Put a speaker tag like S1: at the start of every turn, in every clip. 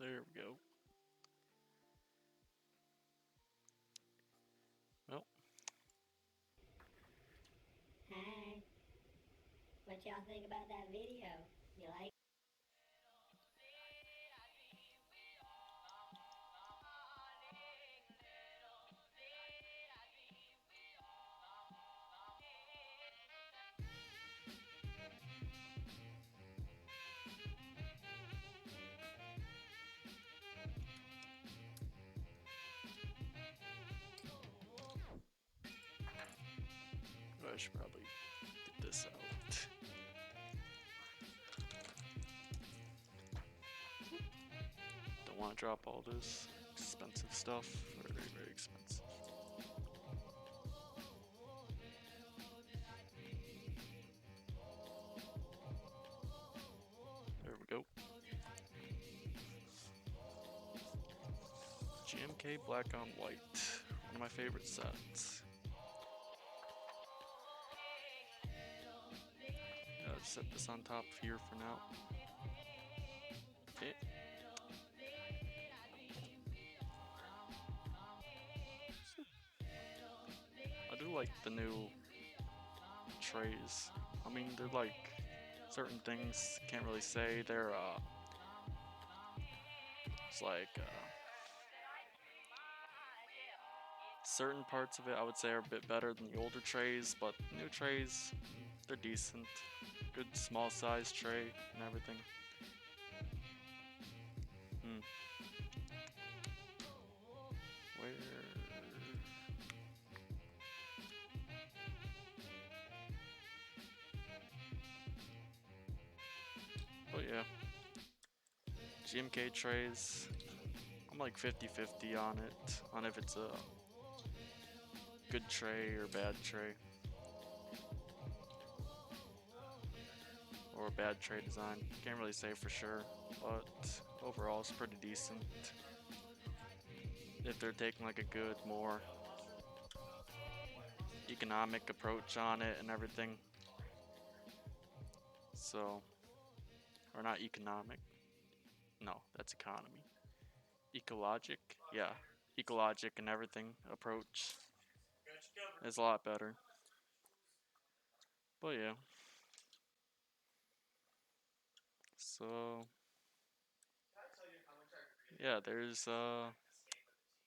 S1: There we go. Well.
S2: Hi. What y'all think about that video? You like?
S1: I should probably get this out. Don't want to drop all this expensive stuff. Very, very expensive. There we go. GMK Black on White. One of my favorite sets. Set this on top here for now. Okay. I do like the new trays. I mean, they're like certain things can't really say. They're it's like certain parts of it I would say are a bit better than the older trays, but new trays they're decent. Good small size tray and everything. Where? Oh yeah. GMK trays. I'm like 50-50 on it, on if it's a good tray or bad tray. Or a bad tray design. Can't really say for sure, but overall it's pretty decent. If they're taking like a good, more economic approach on it and everything. So, or not economic. No, that's economy. Ecologic, yeah, ecologic and everything approach is a lot better. But yeah. So yeah, there's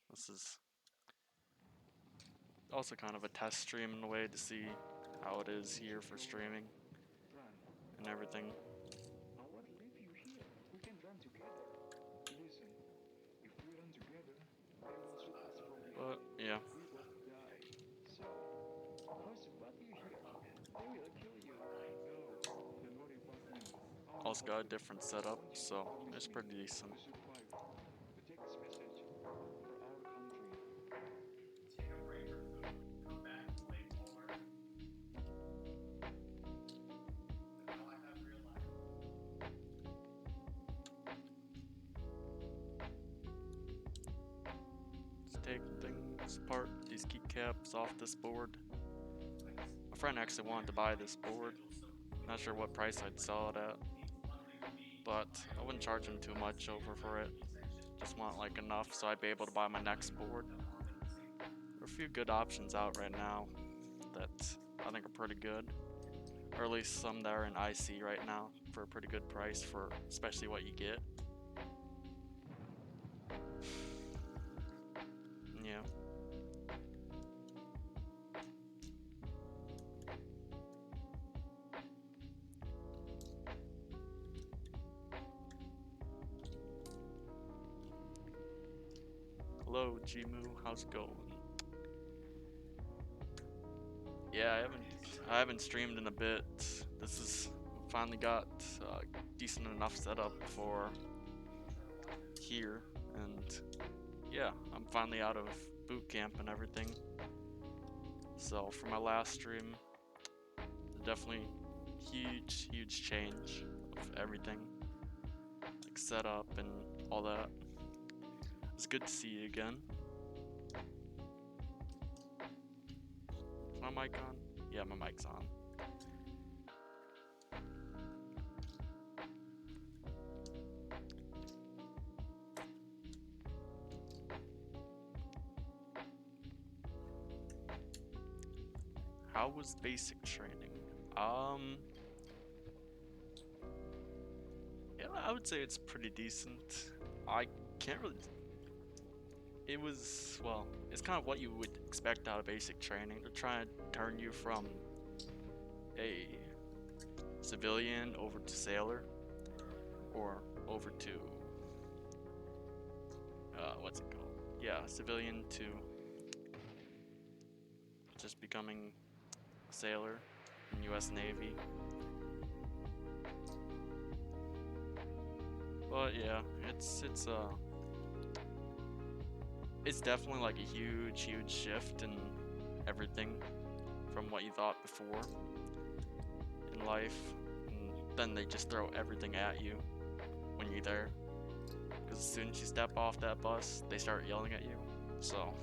S1: this is also kind of a test stream in a way to see how it is here for streaming and everything.
S3: I won't leave you here. We can run together. Listen, if we run together, they will shoot us from behind.
S1: But yeah.
S3: We both die. So, how's about you here? They will kill you. No, don't worry about me. I will
S1: Also
S3: help
S1: got a
S3: you.
S1: different setup,
S3: Thank you for
S1: so
S3: promising
S1: it's
S3: me
S1: pretty decent.
S3: to survive. To take this message for our country.
S1: Just taking things apart, these keycaps off this board. My friend actually wanted to buy this board. Not sure what price I'd sell it at, but I wouldn't charge him too much over for it. Just want like enough so I'd be able to buy my next board. There are a few good options out right now that I think are pretty good, or at least some that are in IC right now for a pretty good price for especially what you get. Yeah. Hello, Jimu. How's it going? Yeah, I haven't streamed in a bit. This is finally got decent enough setup for here, and yeah, I'm finally out of boot camp and everything. So for my last stream, definitely huge change of everything, like setup and all that. It's good to see you again. Is my mic on? Yeah, my mic's on. how was basic training? Yeah, I would say it's pretty decent. I can't really. It was, well, it's kind of what you would expect out of basic training. They're trying to turn you from a civilian over to sailor, or over to, what's it called? Yeah, civilian to just becoming a sailor in U.S. Navy. But yeah, it's definitely like a huge shift in everything from what you thought before in life, and then they just throw everything at you when you're there. Because as soon as you step off that bus, they start yelling at you. So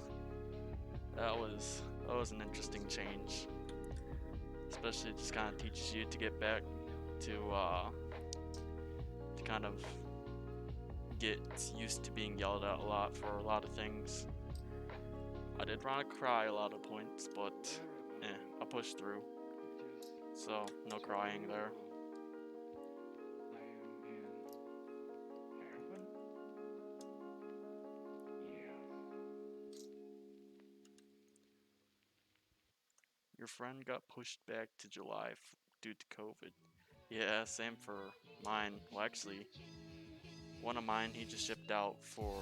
S1: that was an interesting change. Especially it just kind of teaches you to get back to kind of get used to being yelled at a lot for a lot of things. I did want to cry a lot of points, but I pushed through. So no crying there.
S3: I am in heaven? Yes.
S1: Your friend got pushed back to July due to COVID. Yeah, same for mine. Well, actually, one of mine he just shipped out for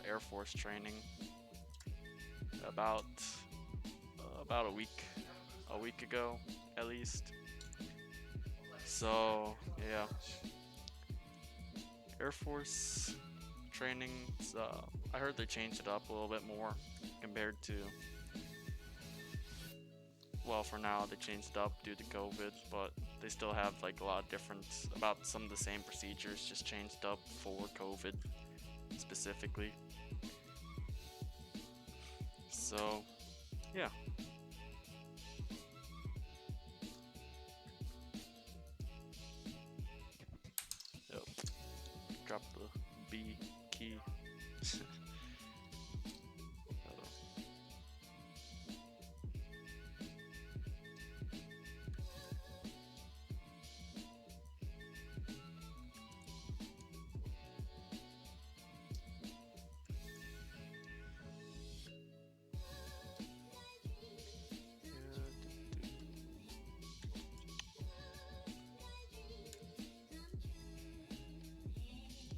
S1: Air Force training about about a week ago at least. So yeah, Air Force training. I heard they changed it up a little bit more compared to. Well, for now they changed it up due to COVID, but they still have like a lot of different about some of the same procedures, just changed up for COVID specifically. So yeah. Yep. Drop the B key.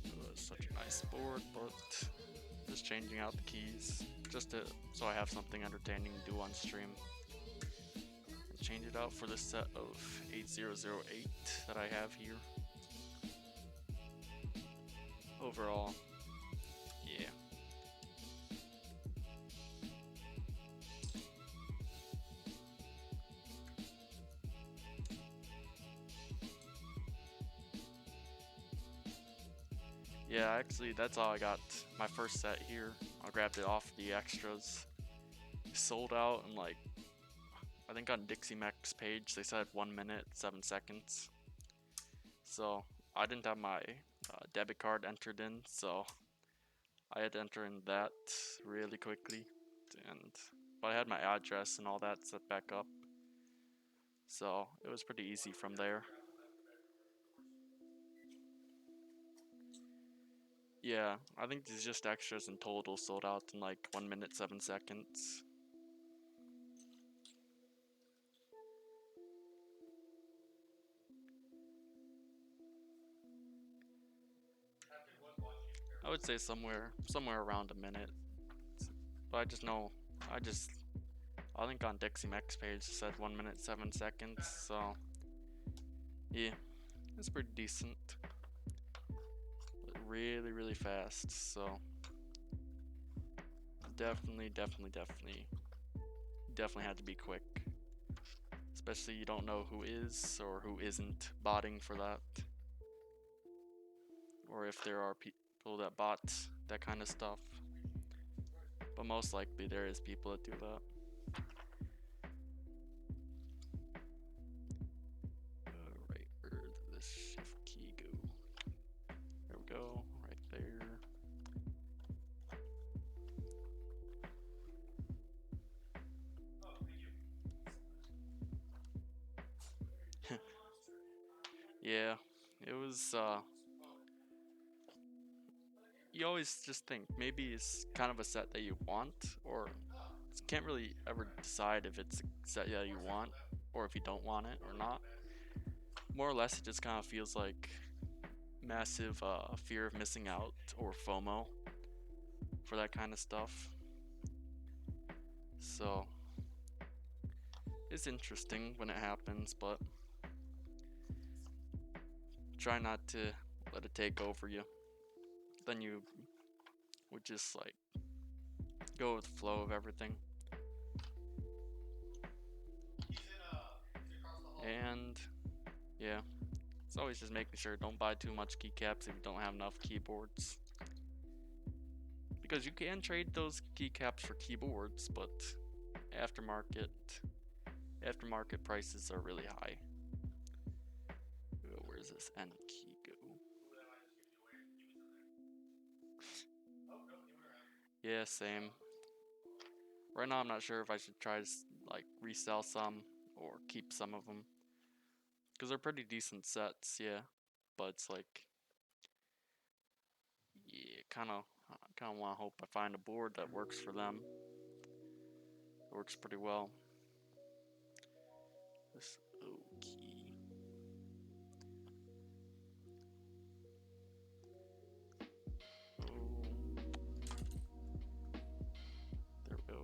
S1: It was such a nice board, but just changing out the keys just to so I have something entertaining to do on stream. Change it out for this set of 8008 that I have here. Overall, yeah. Yeah, actually, that's all I got. My first set here. I grabbed it off the extras. Sold out in like, I think on Dixie Mac's page they said 1 minute 7 seconds. So I didn't have my debit card entered in, so I had to enter in that really quickly, and but I had my address and all that set back up, so it was pretty easy from there. Yeah, I think these just extras in total sold out in like 1 minute 7 seconds. I would say somewhere around a minute, but I just know I think on Dixie Mac's page it said 1 minute 7 seconds, so yeah, it's pretty decent, but really fast. So definitely had to be quick. Especially you don't know who is or who isn't botting for that, or if there are people that bot that kind of stuff. But most likely there is people that do that. Alright, where did this shift key go? There we go, right there. Yeah, it was, you always just think maybe it's kind of a set that you want, or you can't really ever decide if it's a set that you want or if you don't want it or not. More or less, it just kind of feels like massive fear of missing out or FOMO for that kind of stuff. So it's interesting when it happens, but try not to let it take over you. Then you would just like go with the flow of everything. And yeah, it's always just making sure don't buy too much keycaps if you don't have enough keyboards. Because you can trade those keycaps for keyboards, but aftermarket prices are really high. Where's this N key go? Yeah, same. Right now I'm not sure if I should try to like resell some or keep some of them. Because they're pretty decent sets, yeah. But it's like, yeah, kind of want to hope I find a board that works for them. It works pretty well. This O key. Oh. There we go.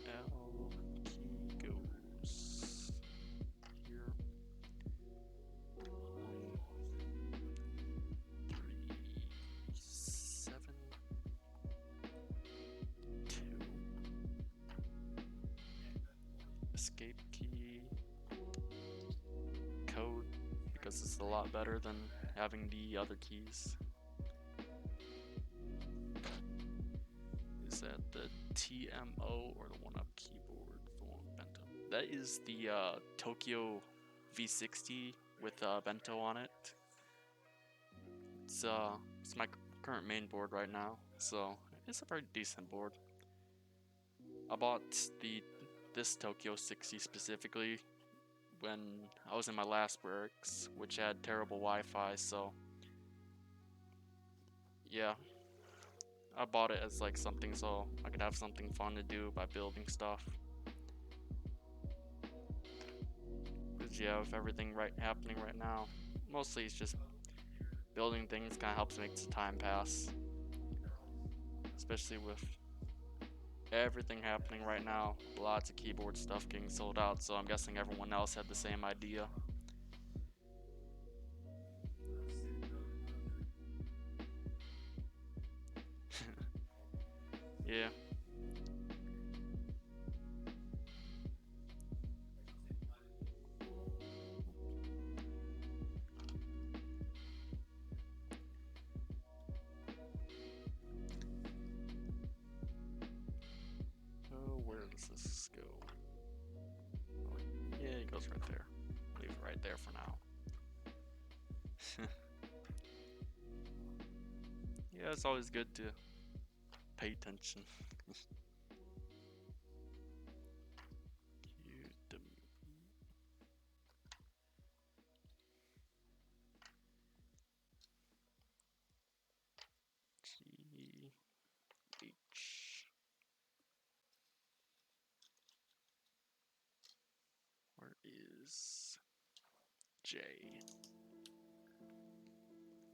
S1: L key goes here. 1, 3, 7, 2. Escape key. Code, because it's a lot better than having the other keys. Is that the TMO or the one-up keyboard? The one with bento. That is the Tokyo V60 with bento on it. It's my current main board right now, so it's a pretty decent board. I bought this Tokyo 60 specifically when I was in my last works, which had terrible Wi-Fi, so yeah. I bought it as like something so I could have something fun to do by building stuff. Cause yeah, with everything happening right now, mostly it's just building things kind of helps make the time pass. Especially with everything happening right now, lots of keyboard stuff getting sold out, so I'm guessing everyone else had the same idea. Yeah. Oh, where does this go? Oh, yeah, it goes right there. Leave it right there for now. Yeah, it's always good to pay attention. H. Where is J?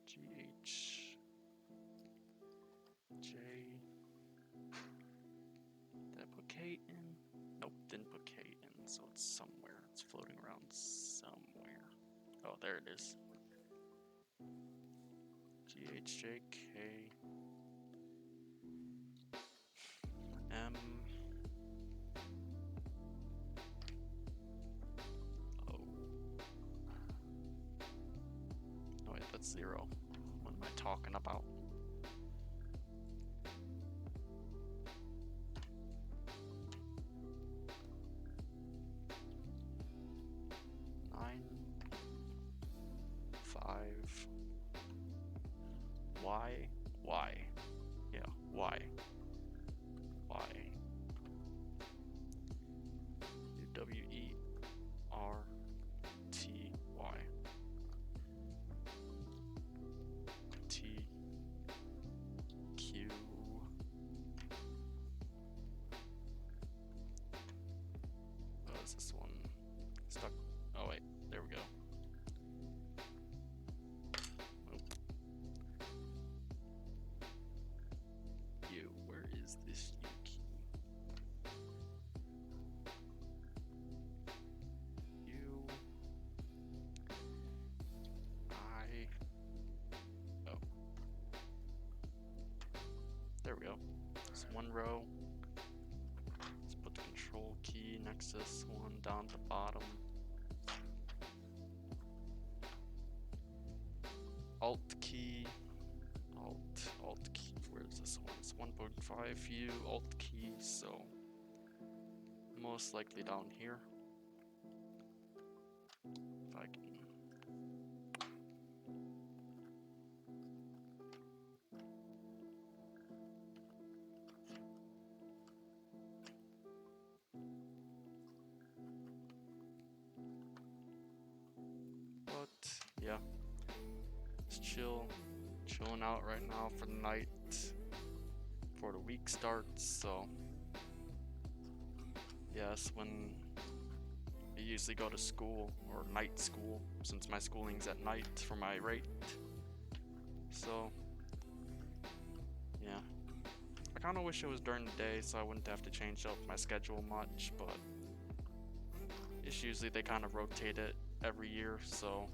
S1: GH. J. Did I put K in? Nope, didn't put K in, so it's somewhere. It's floating around somewhere. Oh, there it is. GHJK. M. O. Oh wait, that's 0. What am I talking about? Y. Yeah, Y. UWERT one row. Let's put the control key next to this one down at the bottom. Alt key, alt key, where's this one? It's 1.5 view, alt key, so most likely down here. If I can. But yeah, just chilling out right now for the night before the week starts. So yes, when I usually go to school or night school, since my schooling's at night for my rate. So yeah, I kind of wish it was during the day so I wouldn't have to change up my schedule much, but it's usually they kind of rotate it every year, so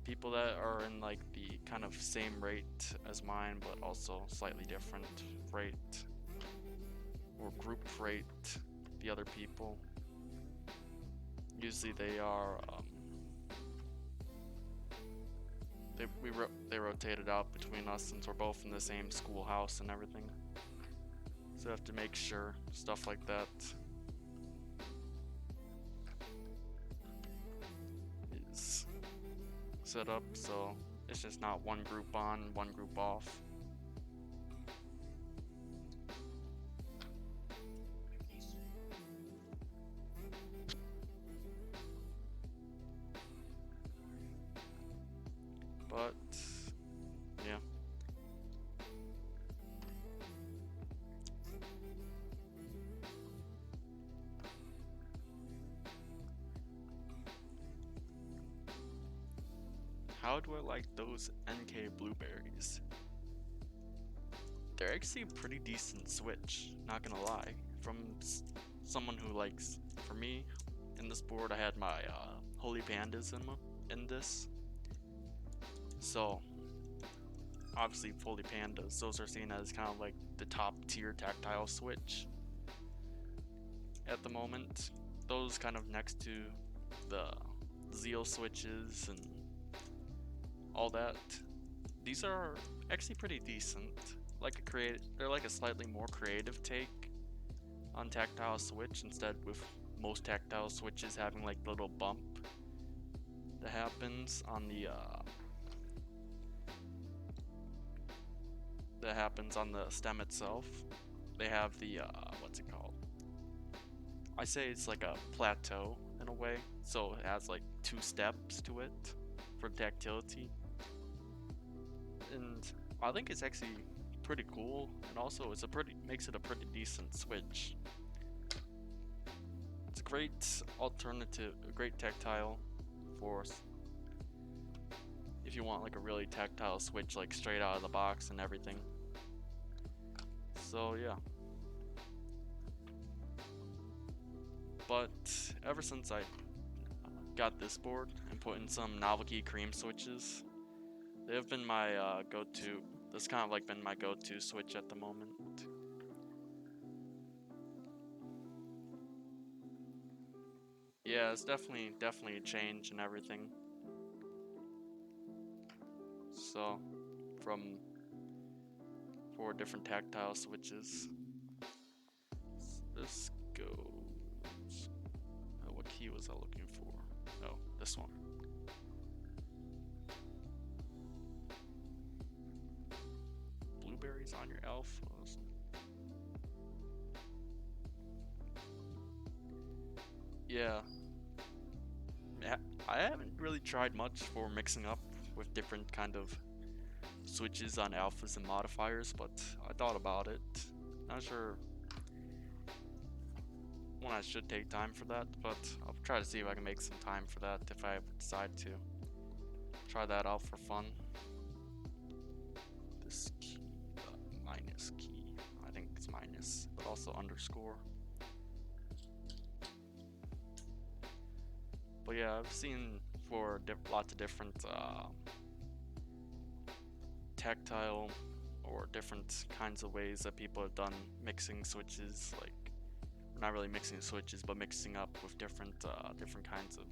S1: people that are in like the kind of same rate as mine but also slightly different rate or group rate, the other people, usually they are they rotate it out between us since we're both in the same schoolhouse and everything, so I have to make sure stuff like that is set up so it's just not one group on, one group off. But yeah. How do I like those NK blueberries? They're actually a pretty decent switch, not gonna lie. From someone who likes, for me, in this board I had my Holy Pandas in this. So, obviously Holy Pandas, those are seen as kind of like the top tier tactile switch at the moment. Those kind of next to the Zeal switches and all that. These are actually pretty decent. They're like a slightly more creative take on tactile switch, instead with most tactile switches having like the little bump that happens on the stem itself. They have the what's it called? I say it's like a plateau in a way, so it has like 2 steps to it for tactility, and I think it's actually pretty cool, and also makes it a pretty decent switch. It's a great alternative, a great tactile for if you want like a really tactile switch, like straight out of the box and everything. So yeah. But ever since I got this board and put in some novelty cream switches, they have been my go-to. This kind of like been my go-to switch at the moment. Yeah, it's definitely a change and everything. So, from 4 different tactile switches. This goes. Oh, what key was I looking for? Oh, this one. Blueberries on your alphas. Yeah. I haven't really tried much for mixing up with different kind of switches on alphas and modifiers, but I thought about it. Not sure when I should take time for that, but I'll try to see if I can make some time for that if I ever decide to try that out for fun. This key, minus key, I think it's minus, but also underscore. But yeah, I've seen for lots of different tactile or different kinds of ways that people have done mixing switches, like not really mixing switches, but mixing up with different kinds of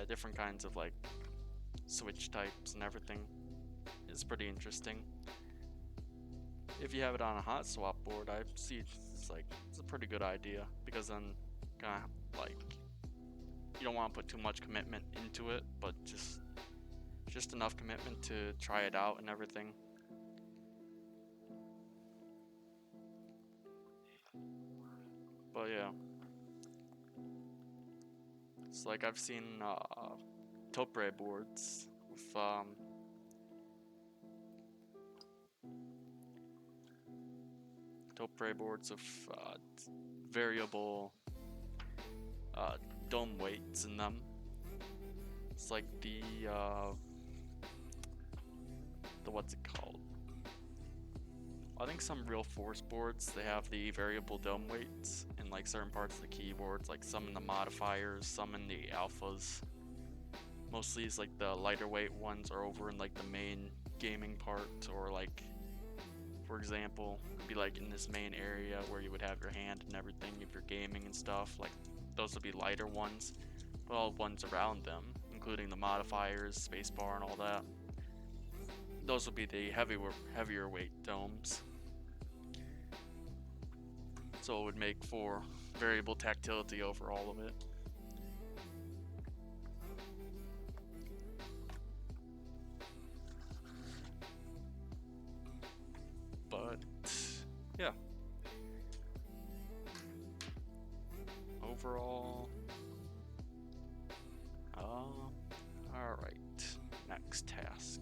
S1: different kinds of like switch types and everything is pretty interesting. If you have it on a hot swap board, I see it's a pretty good idea, because then kind of like you don't want to put too much commitment into it, but just enough commitment to try it out and everything. But yeah, it's like I've seen Topre boards with variable dome weights in them. It's like the what's it called? I think some real force boards, they have the variable dome weights in like certain parts of the keyboards, like some in the modifiers, some in the alphas. Mostly it's like the lighter weight ones are over in like the main gaming part, or like, for example, it'd be like in this main area where you would have your hand and everything if you're gaming and stuff, like those would be lighter ones. But all ones around them, including the modifiers, spacebar and all that, those would be the heavier weight domes. So it would make for variable tactility over all of it. But yeah, overall, all right, next task.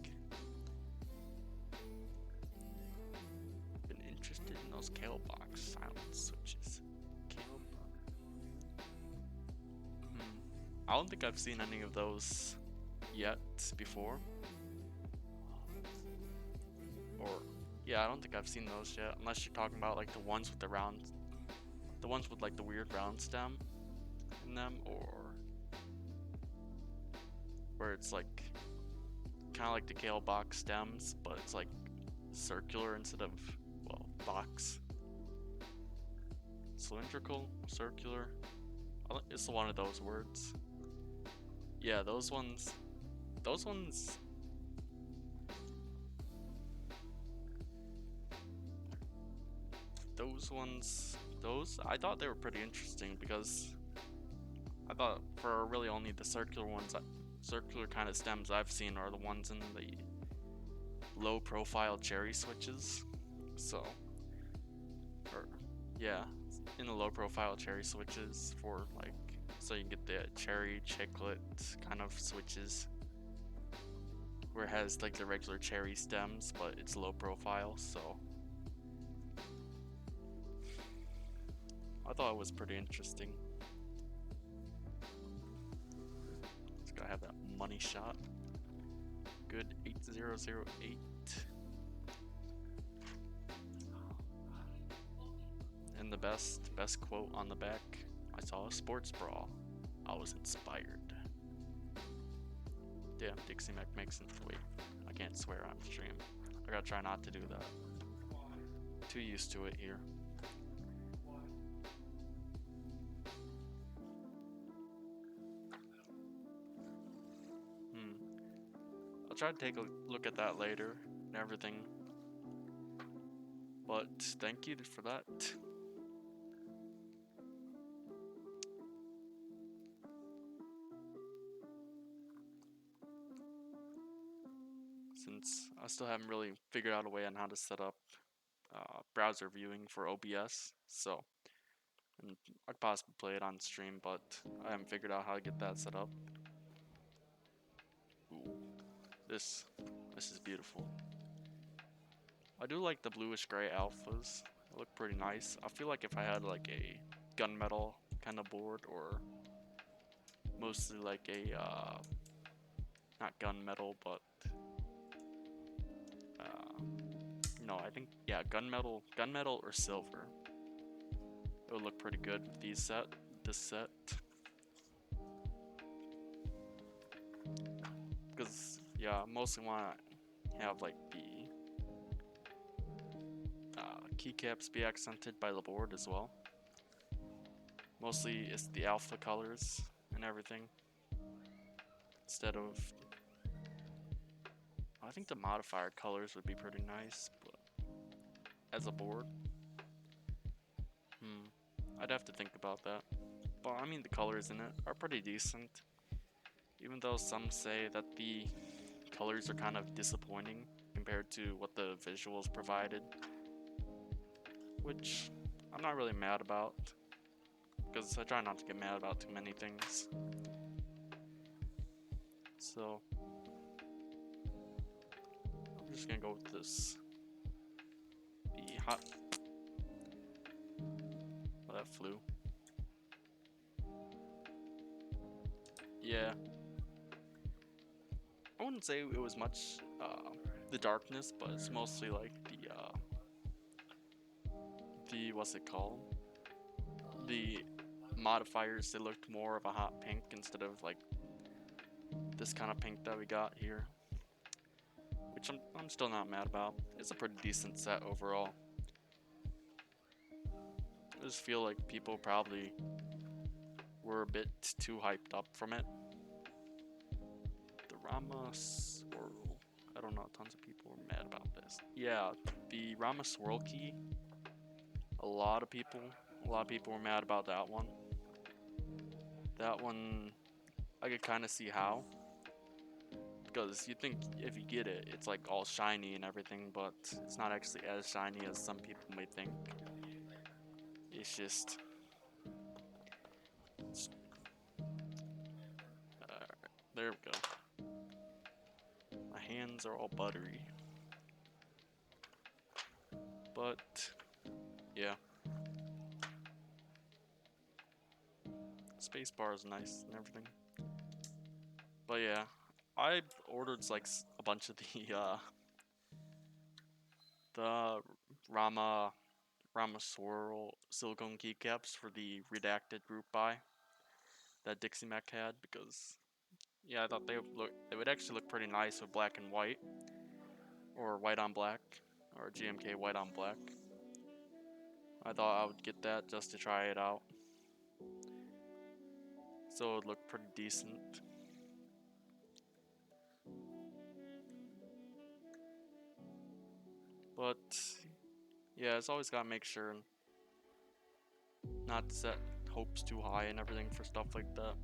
S1: Been interested in those Kale box silence switches. I don't think I've seen any of those yet before. Or yeah, I don't think I've seen those yet, unless you're talking about like the ones with like the weird round stem in them, or where it's like kind of like the Kale box stems, but it's like circular instead of, well, box. Cylindrical, circular. It's one of those words. Yeah, those ones. Those I thought they were pretty interesting, because I thought for really only the circular kind of stems I've seen are the ones in the low profile cherry switches. So, in the low profile cherry switches, for like, so you get the cherry chiclet kind of switches, where it has like the regular cherry stems, but it's low profile. So I thought it was pretty interesting. Just gotta have that money shot. Good 8008. And the best quote on the back: I saw a sports bra, I was inspired. Damn, Dixie McMixon. Wait, I can't swear on stream. I gotta try not to do that. Too used to it here. I'll try to take a look at that later and everything. But thank you for that. Since I still haven't really figured out a way on how to set up browser viewing for OBS, so I could possibly play it on stream, but I haven't figured out how to get that set up. Ooh, this is beautiful. I do like the bluish gray alphas. They look pretty nice. I feel like if I had like a gunmetal kind of board, or mostly like a not gunmetal, but no, I think, yeah, gunmetal or silver. It would look pretty good with this set. yeah, mostly want to have like the keycaps be accented by the board as well. Mostly it's the alpha colors and everything. Instead of, I think the modifier colors would be pretty nice, but as a board, I'd have to think about that. But I mean, the colors in it are pretty decent, even though some say that the colors are kind of disappointing compared to what the visuals provided, which I'm not really mad about, because I try not to get mad about too many things. So I'm just gonna go with this. The hot. Oh, that flew. Yeah. I wouldn't say it was much the darkness, but it's mostly like the what's it called? The modifiers, they looked more of a hot pink instead of like this kind of pink that we got here, which I'm still not mad about. It's a pretty decent set overall. I just feel like people probably were a bit too hyped up from it. The Rama Swirl. I don't know, tons of people were mad about this. Yeah, the Rama Swirl key. A lot of people were mad about that one. That one, I could kind of see how. Because you think if you get it, it's like all shiny and everything, but it's not actually as shiny as some people may think. It's just... there we go. My hands are all buttery. But, yeah. Spacebar is nice and everything. But yeah, I ordered like a bunch of the Rama Swirl silicone keycaps for the redacted group buy that Dixie Mech had, because yeah, I thought they would actually look pretty nice with black and white, or white on black, or GMK white on black. I thought I would get that just to try it out, so it would look pretty decent. But yeah, it's always gotta make sure not to set hopes too high and everything for stuff like that,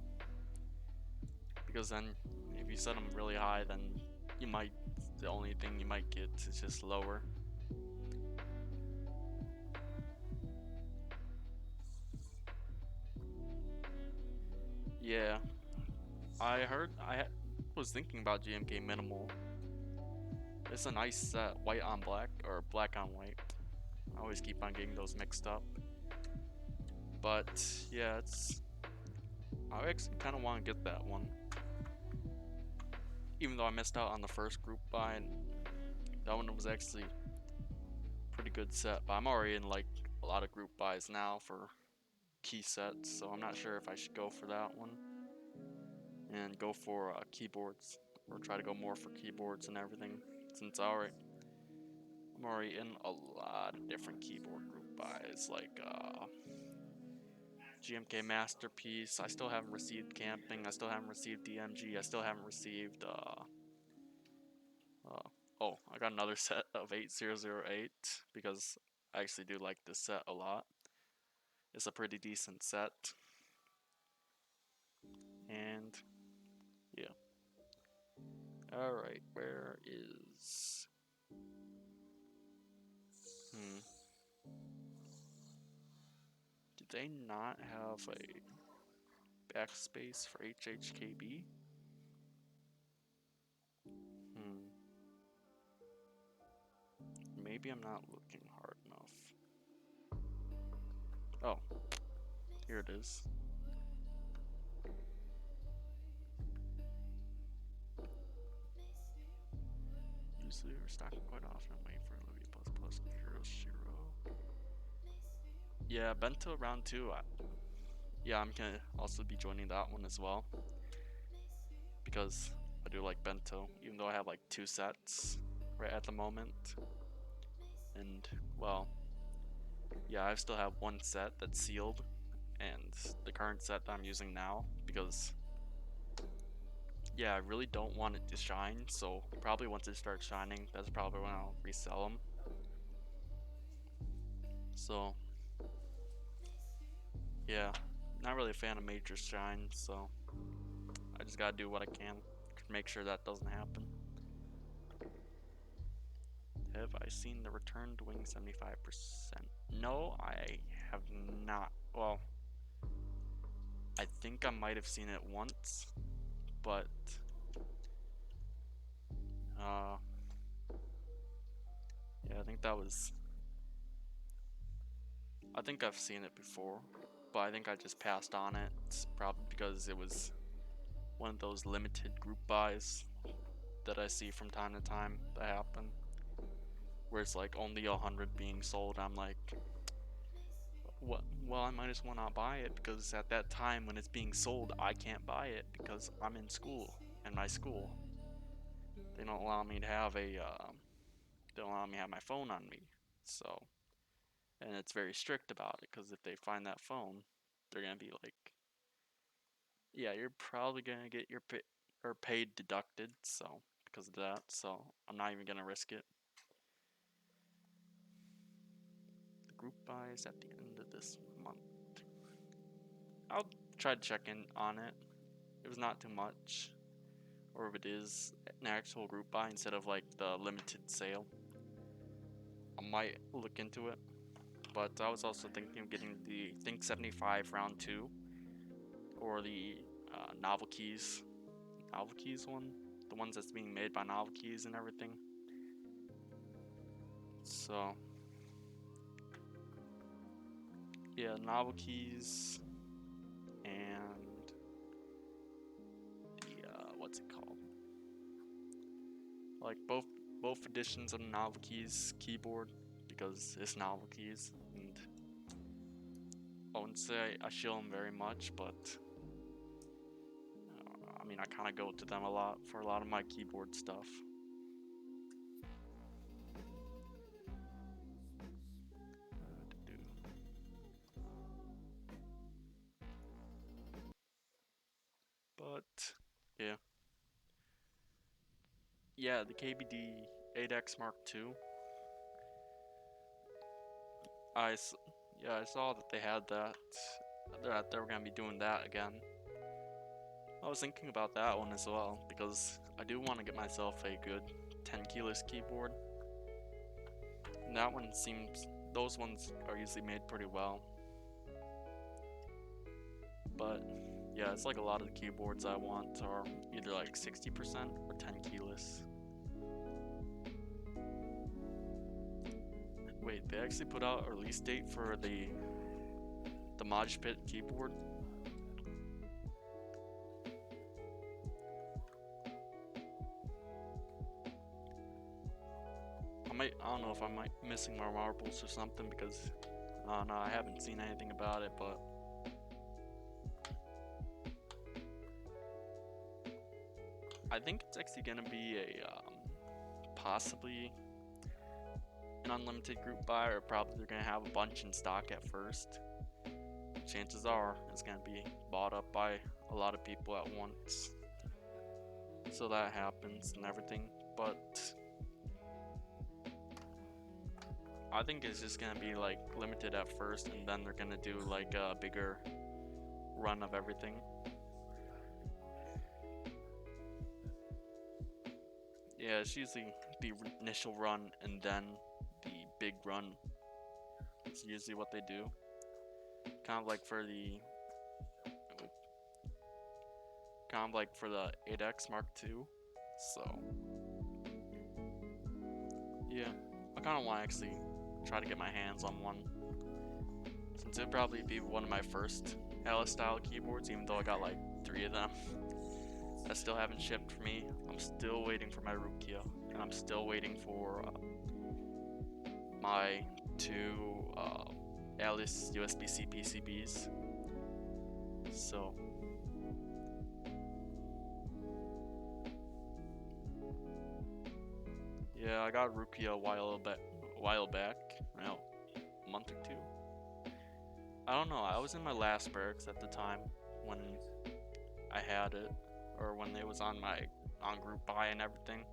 S1: because then if you set them really high, then the only thing you might get is just lower. Yeah, I was thinking about GMK Minimal. It's a nice set, white on black, or black on white. I always keep on getting those mixed up. But yeah, I actually kind of want to get that one. Even though I missed out on the first group buy, and that one was actually a pretty good set. But I'm already in like a lot of group buys now for key sets, so I'm not sure if I should go for that one and go for keyboards, or try to go more for keyboards and everything, since I'm already in a lot of different keyboard group buys, like GMK Masterpiece. I still haven't received Camping. I still haven't received DMG. I still haven't received oh, I got another set of 8008 because I actually do like this set a lot. It's a pretty decent set. And yeah. Alright, where is... Did they not have a backspace for HHKB? Maybe I'm not looking hard enough. Oh, here it is. Usually we're stocking quite often. I'm waiting for Olivia plus Hero Shiro. Yeah, Bento round 2. Yeah, I'm gonna also be joining that one as well, because I do like bento, even though I have like 2 sets right at the moment. And well, yeah, I still have 1 set that's sealed, and the current set that I'm using now, because yeah, I really don't want it to shine, so probably once it starts shining, that's probably when I'll resell them. So yeah, not really a fan of major shine, so I just gotta do what I can to make sure that doesn't happen. Have I seen the returned wing 75%? No, I have not. Well, I think I might have seen it once, but yeah, I think I've seen it before, but I think I just passed on it, probably because it was one of those limited group buys that I see from time to time that happen, where it's like only 100 being sold. I'm like, what? Well, I might as well not buy it, because at that time when it's being sold, I can't buy it because I'm in school, and my school, they don't allow me to have they don't allow me to have my phone on me. So, and it's very strict about it, because if they find that phone, they're gonna be like, yeah, you're probably gonna get your paid deducted. So because of that, so I'm not even gonna risk it. The group buys at the end of this month. I'll try to check in on it. It was not too much, or if it is an actual group buy instead of like the limited sale, I might look into it. But I was also thinking of getting the Think 75 round 2, or the Novel Keys one, the ones that's being made by Novel Keys and everything. So yeah, Novel Keys and the what's it called? Like both editions of Novel Keys keyboard, because it's Novel Keys, and I wouldn't say I shill them very much, but I mean, I kind of go to them a lot for a lot of my keyboard stuff. But yeah, the KBD 8X Mark II. I saw that they had that. That they were gonna be doing that again. I was thinking about that one as well, because I do want to get myself a good 10 keyless keyboard. And that one seems, those ones are usually made pretty well. But yeah, it's like a lot of the keyboards I want are either like 60% or 10 keyless. Wait, they actually put out a release date for the Mod Pit keyboard? I don't know if I'm missing my marbles or something, because I don't know, I haven't seen anything about it, but I think it's actually gonna be a possibly an unlimited group buy, or probably they're gonna have a bunch in stock at first. Chances are it's gonna be bought up by a lot of people at once, so that happens and everything. But I think it's just gonna be like limited at first, and then they're gonna do like a bigger run of everything. Yeah, it's usually the initial run and then the big run. It's usually what they do. Kind of like for the 8X Mark II. So yeah, I kind of want to actually try to get my hands on one, since it'd probably be one of my first Alice style keyboards, even though I got like 3 of them that still haven't shipped for me. I'm still waiting for my Rukia, and I'm still waiting for my 2 Alice USB-C PCBs. So Yeah, I got Rukia a while back. No, a month or two. I don't know. I was in my last barracks at the time when I had it, or when it was on my on group buy and everything.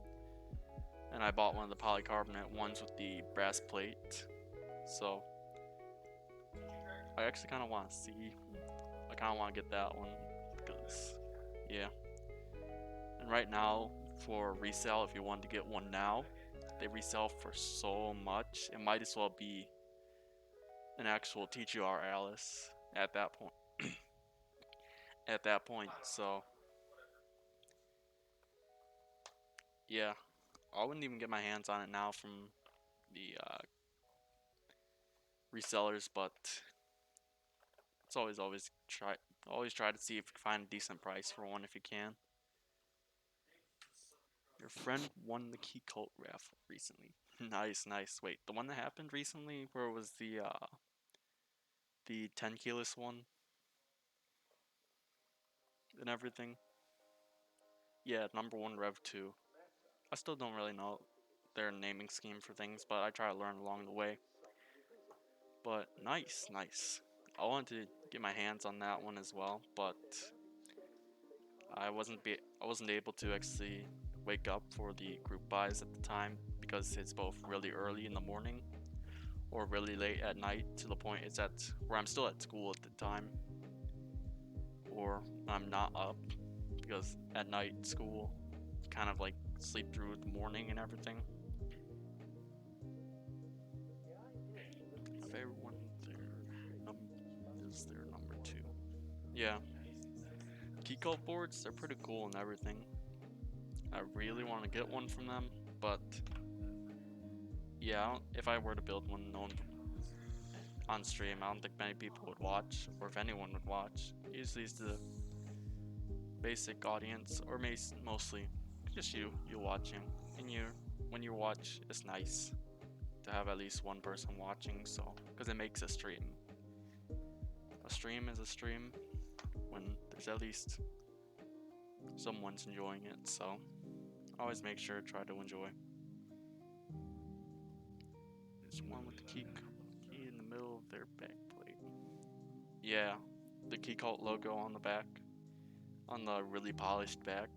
S1: And I bought one of the polycarbonate ones with the brass plate. So I actually kind of want to see. I kind of want to get that one because, yeah. And right now, for resale, if you want to get one now, they resell for so much. It might as well be an actual TGR Alice at that point. So yeah, I wouldn't even get my hands on it now from the resellers, but it's always try to see if you can find a decent price for one if you can. Your friend won the key cult raffle recently. Nice, nice. Wait, the one that happened recently, where was the 10 keyless one and everything? Yeah, number one Rev 2. I still don't really know their naming scheme for things, but I try to learn along the way. But nice, nice. I wanted to get my hands on that one as well, but I wasn't able to actually wake up for the group buys at the time because it's both really early in the morning or really late at night, to the point it's at where I'm still at school at the time, or I'm not up because at night school kind of like sleep through the morning and everything. If everyone is their number two. Yeah, key cult boards, they're pretty cool and everything. I really want to get one from them, but yeah, if I were to build one on stream, I don't think many people would watch, or if anyone would watch. Usually it's the basic audience, or mostly just you watching. And when you watch, it's nice to have at least one person watching, so because it makes a stream. A stream is a stream when there's at least someone's enjoying it, so always make sure to try to enjoy. There's one with the key in the middle of their back plate. Yeah, the key cult logo on the back, on the really polished back.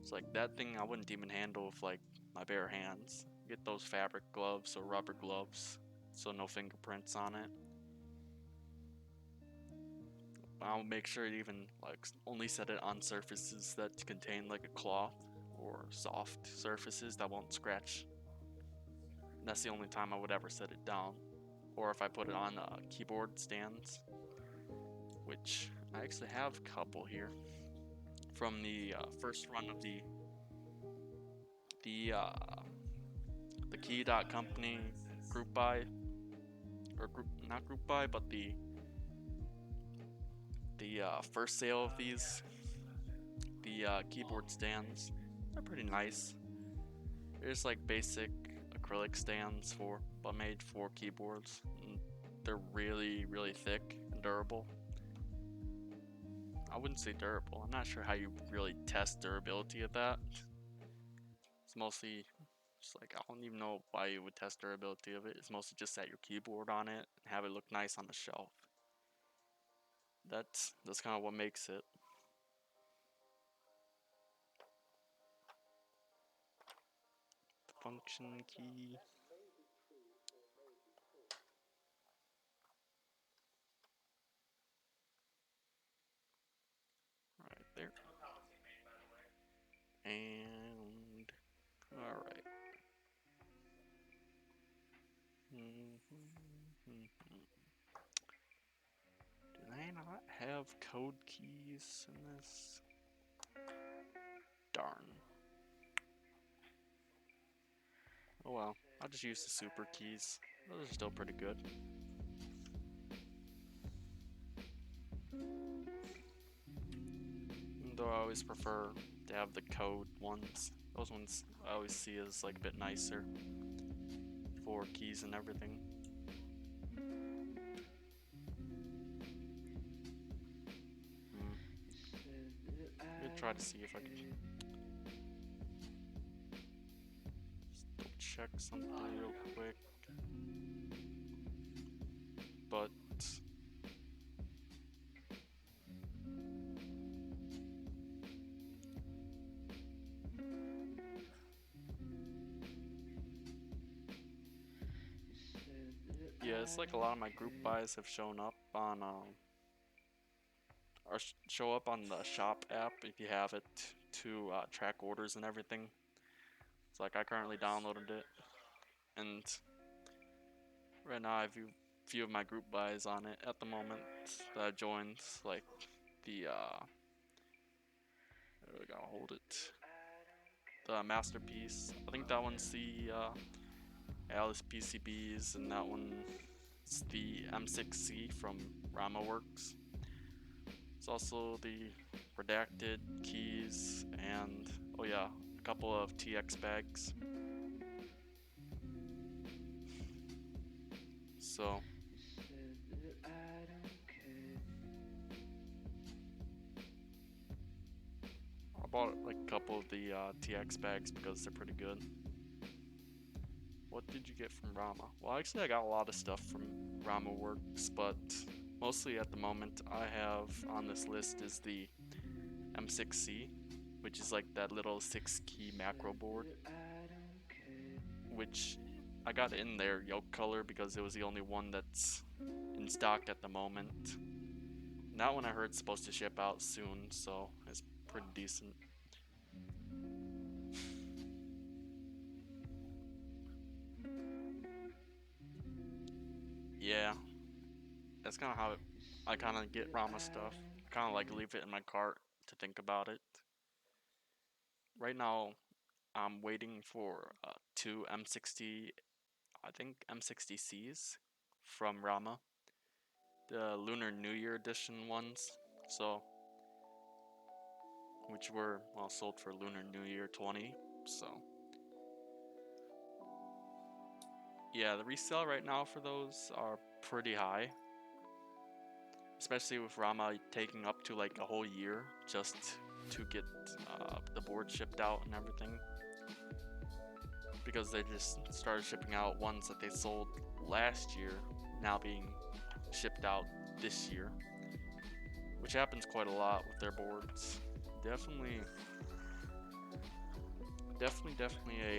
S1: It's like that thing I wouldn't even handle with like my bare hands. Get those fabric gloves or rubber gloves, so no fingerprints on it. I'll make sure to even like only set it on surfaces that contain like a cloth or soft surfaces that won't scratch. And that's the only time I would ever set it down. Or if I put it on keyboard stands, which I actually have a couple here from the first run of the thekey.company group buy, or not group buy, but the first sale of these, the keyboard stands. They're pretty nice. They're just like basic acrylic stands but made for keyboards. And they're really thick and durable. I wouldn't say durable. I'm not sure how you really test durability of that. It's mostly just like, I don't even know why you would test durability of it. It's mostly just set your keyboard on it and have it look nice on the shelf. That's kind of what makes it. The function key. Right there. And alright. Do they not have code keys in this? Darn. Oh well, I'll just use the super keys. Those are still pretty good. Though I always prefer to have the code ones. Those ones I always see as like a bit nicer for keys and everything. I'm gonna try to see if I can. check something real quick. But yeah, it's like a lot of my group buys have shown up on or show up on the shop app if you have it to track orders and everything. It's like I currently downloaded it, and right now I have a few of my group buys on it at the moment that I joined, like the I gotta hold it. The Masterpiece. I think that one's the Alice PCBs, and that one's the M6C from RamaWorks. It's also the Redacted keys, and oh yeah, a couple of TX bags. So I bought like a couple of the TX bags because they're pretty good. What did you get from Rama? Well, actually I got a lot of stuff from RamaWorks, but mostly at the moment I have on this list is the M6C, which is like that little 6-key macro board, which I got in their yoke color because it was the only one that's in stock at the moment. And that one I heard is supposed to ship out soon, so it's pretty decent. Yeah, that's kind of how I kind of get Rama stuff. I kind of like leave it in my cart to think about it. Right now, I'm waiting for two M60, I think M60Cs from Rama, the Lunar New Year edition ones. So, which were well sold for Lunar New Year 20. So, yeah, the resale right now for those are pretty high, especially with Rama taking up to like a whole year just to get the board shipped out and everything, because they just started shipping out ones that they sold last year now being shipped out this year, which happens quite a lot with their boards. Definitely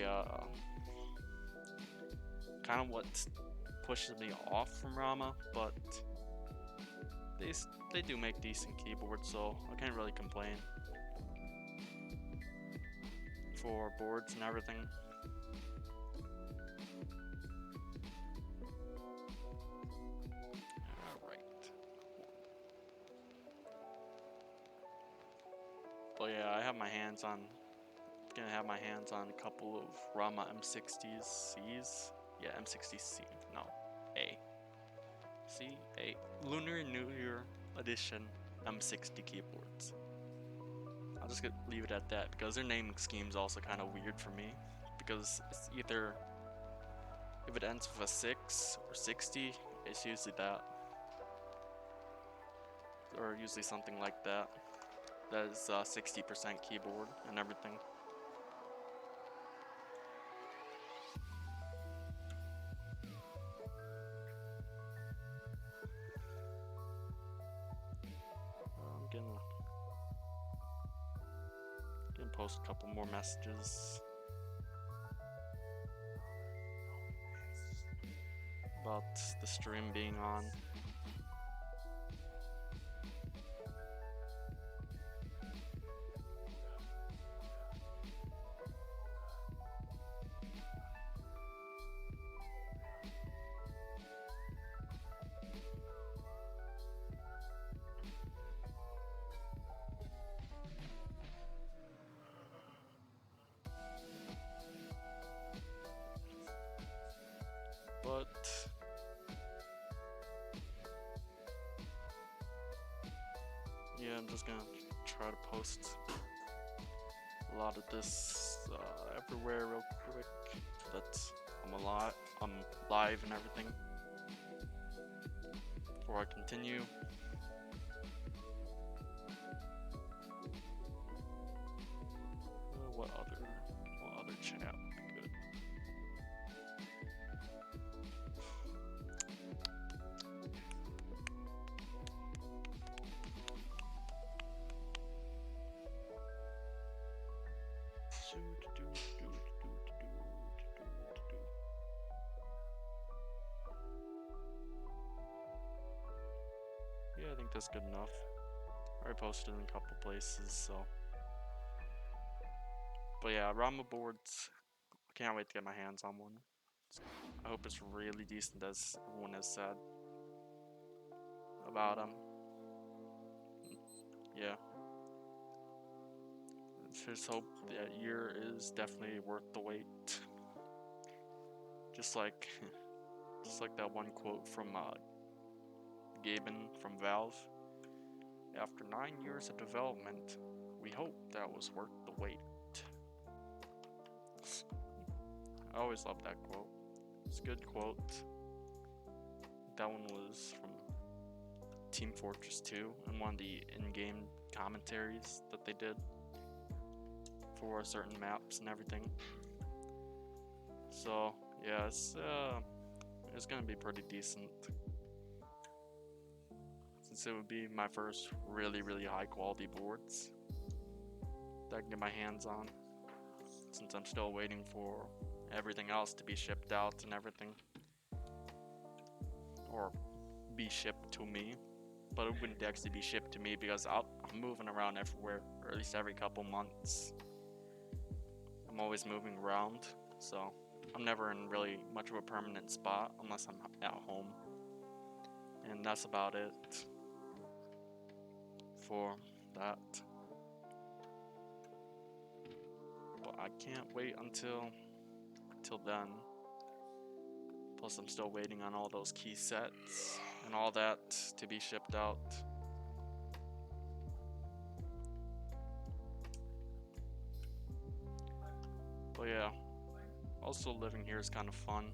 S1: a kind of what pushes me off from Rama, but they do make decent keyboards, so I can't really complain for boards and everything. Alright. But yeah, I have my hands on gonna have my hands on a couple of Rama M60s C's. Yeah, M60C. No, A. C, A. Lunar New Year Edition M60 keyboards. I'll just leave it at that because their naming scheme's also kind of weird for me, because it's either, if it ends with a 6 or 60, it's usually that, or usually something like that. That is 60% keyboard and everything. I'm gonna post a couple more messages about the stream being on. But yeah, I'm just gonna try to post a lot of this everywhere real quick, so that I'm live and everything before I continue. What other chat would be good? think that's good enough. I already posted in a couple places, so. But yeah, Rama boards. I can't wait to get my hands on one. I hope it's really decent, as everyone has said about them. Yeah. Just hope that year is definitely worth the wait. Just like, just like that one quote from Gaben from Valve. After 9 years of development, we hope that was worth the wait. I always love that quote. It's a good quote. That one was from Team Fortress 2 and one of the in-game commentaries that they did for certain maps and everything. So yeah, it's gonna be pretty decent, since it would be my first really high quality boards that I can get my hands on, since I'm still waiting for everything else to be shipped out and everything, or be shipped to me. But it wouldn't actually be shipped to me because I'm moving around everywhere, or at least every couple months. I'm always moving around, so I'm never in really much of a permanent spot unless I'm at home. And that's about it for that. But I can't wait until then. Plus I'm still waiting on all those key sets and all that to be shipped out. But yeah, also living here is kind of fun.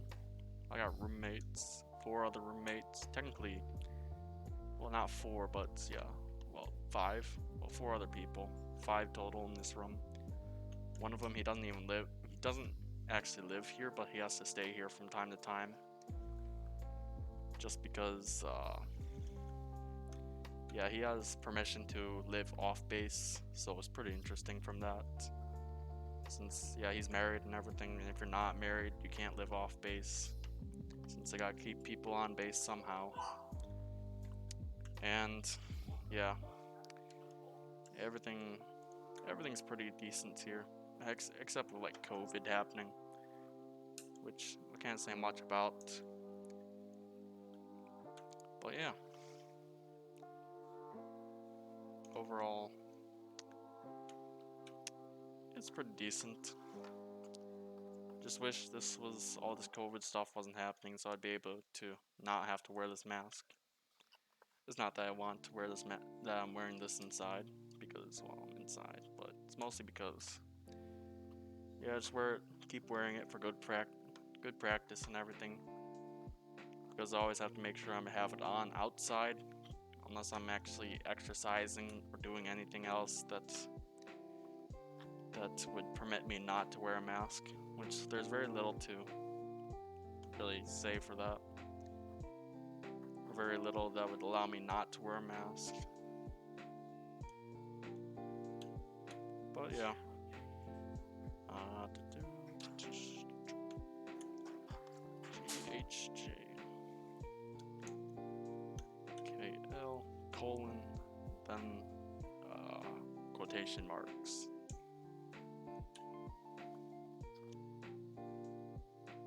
S1: I got roommates, 4 other roommates, technically, well not 4, but yeah, well 5, well 4 other people, 5 total in this room. One of them, he doesn't actually live here, but he has to stay here from time to time, just because yeah, he has permission to live off base, so it's pretty interesting from that. Since yeah, he's married and everything, and if you're not married, you can't live off base, since they gotta keep people on base somehow. And yeah, everything's pretty decent here, except with like COVID happening, which I can't say much about. But yeah, overall, it's pretty decent. Just wish all this COVID stuff wasn't happening, so I'd be able to not have to wear this mask. It's not that I want to wear this that I'm wearing this inside, because, well, I'm inside, but it's mostly because, yeah, I just keep wearing it for good practice and everything. Because I always have to make sure I have it on outside, unless I'm actually exercising or doing anything else that would permit me not to wear a mask, which there's very little to really say for that. Very little that would allow me not to wear a mask. But yeah. GHJ KL colon then quotation marks.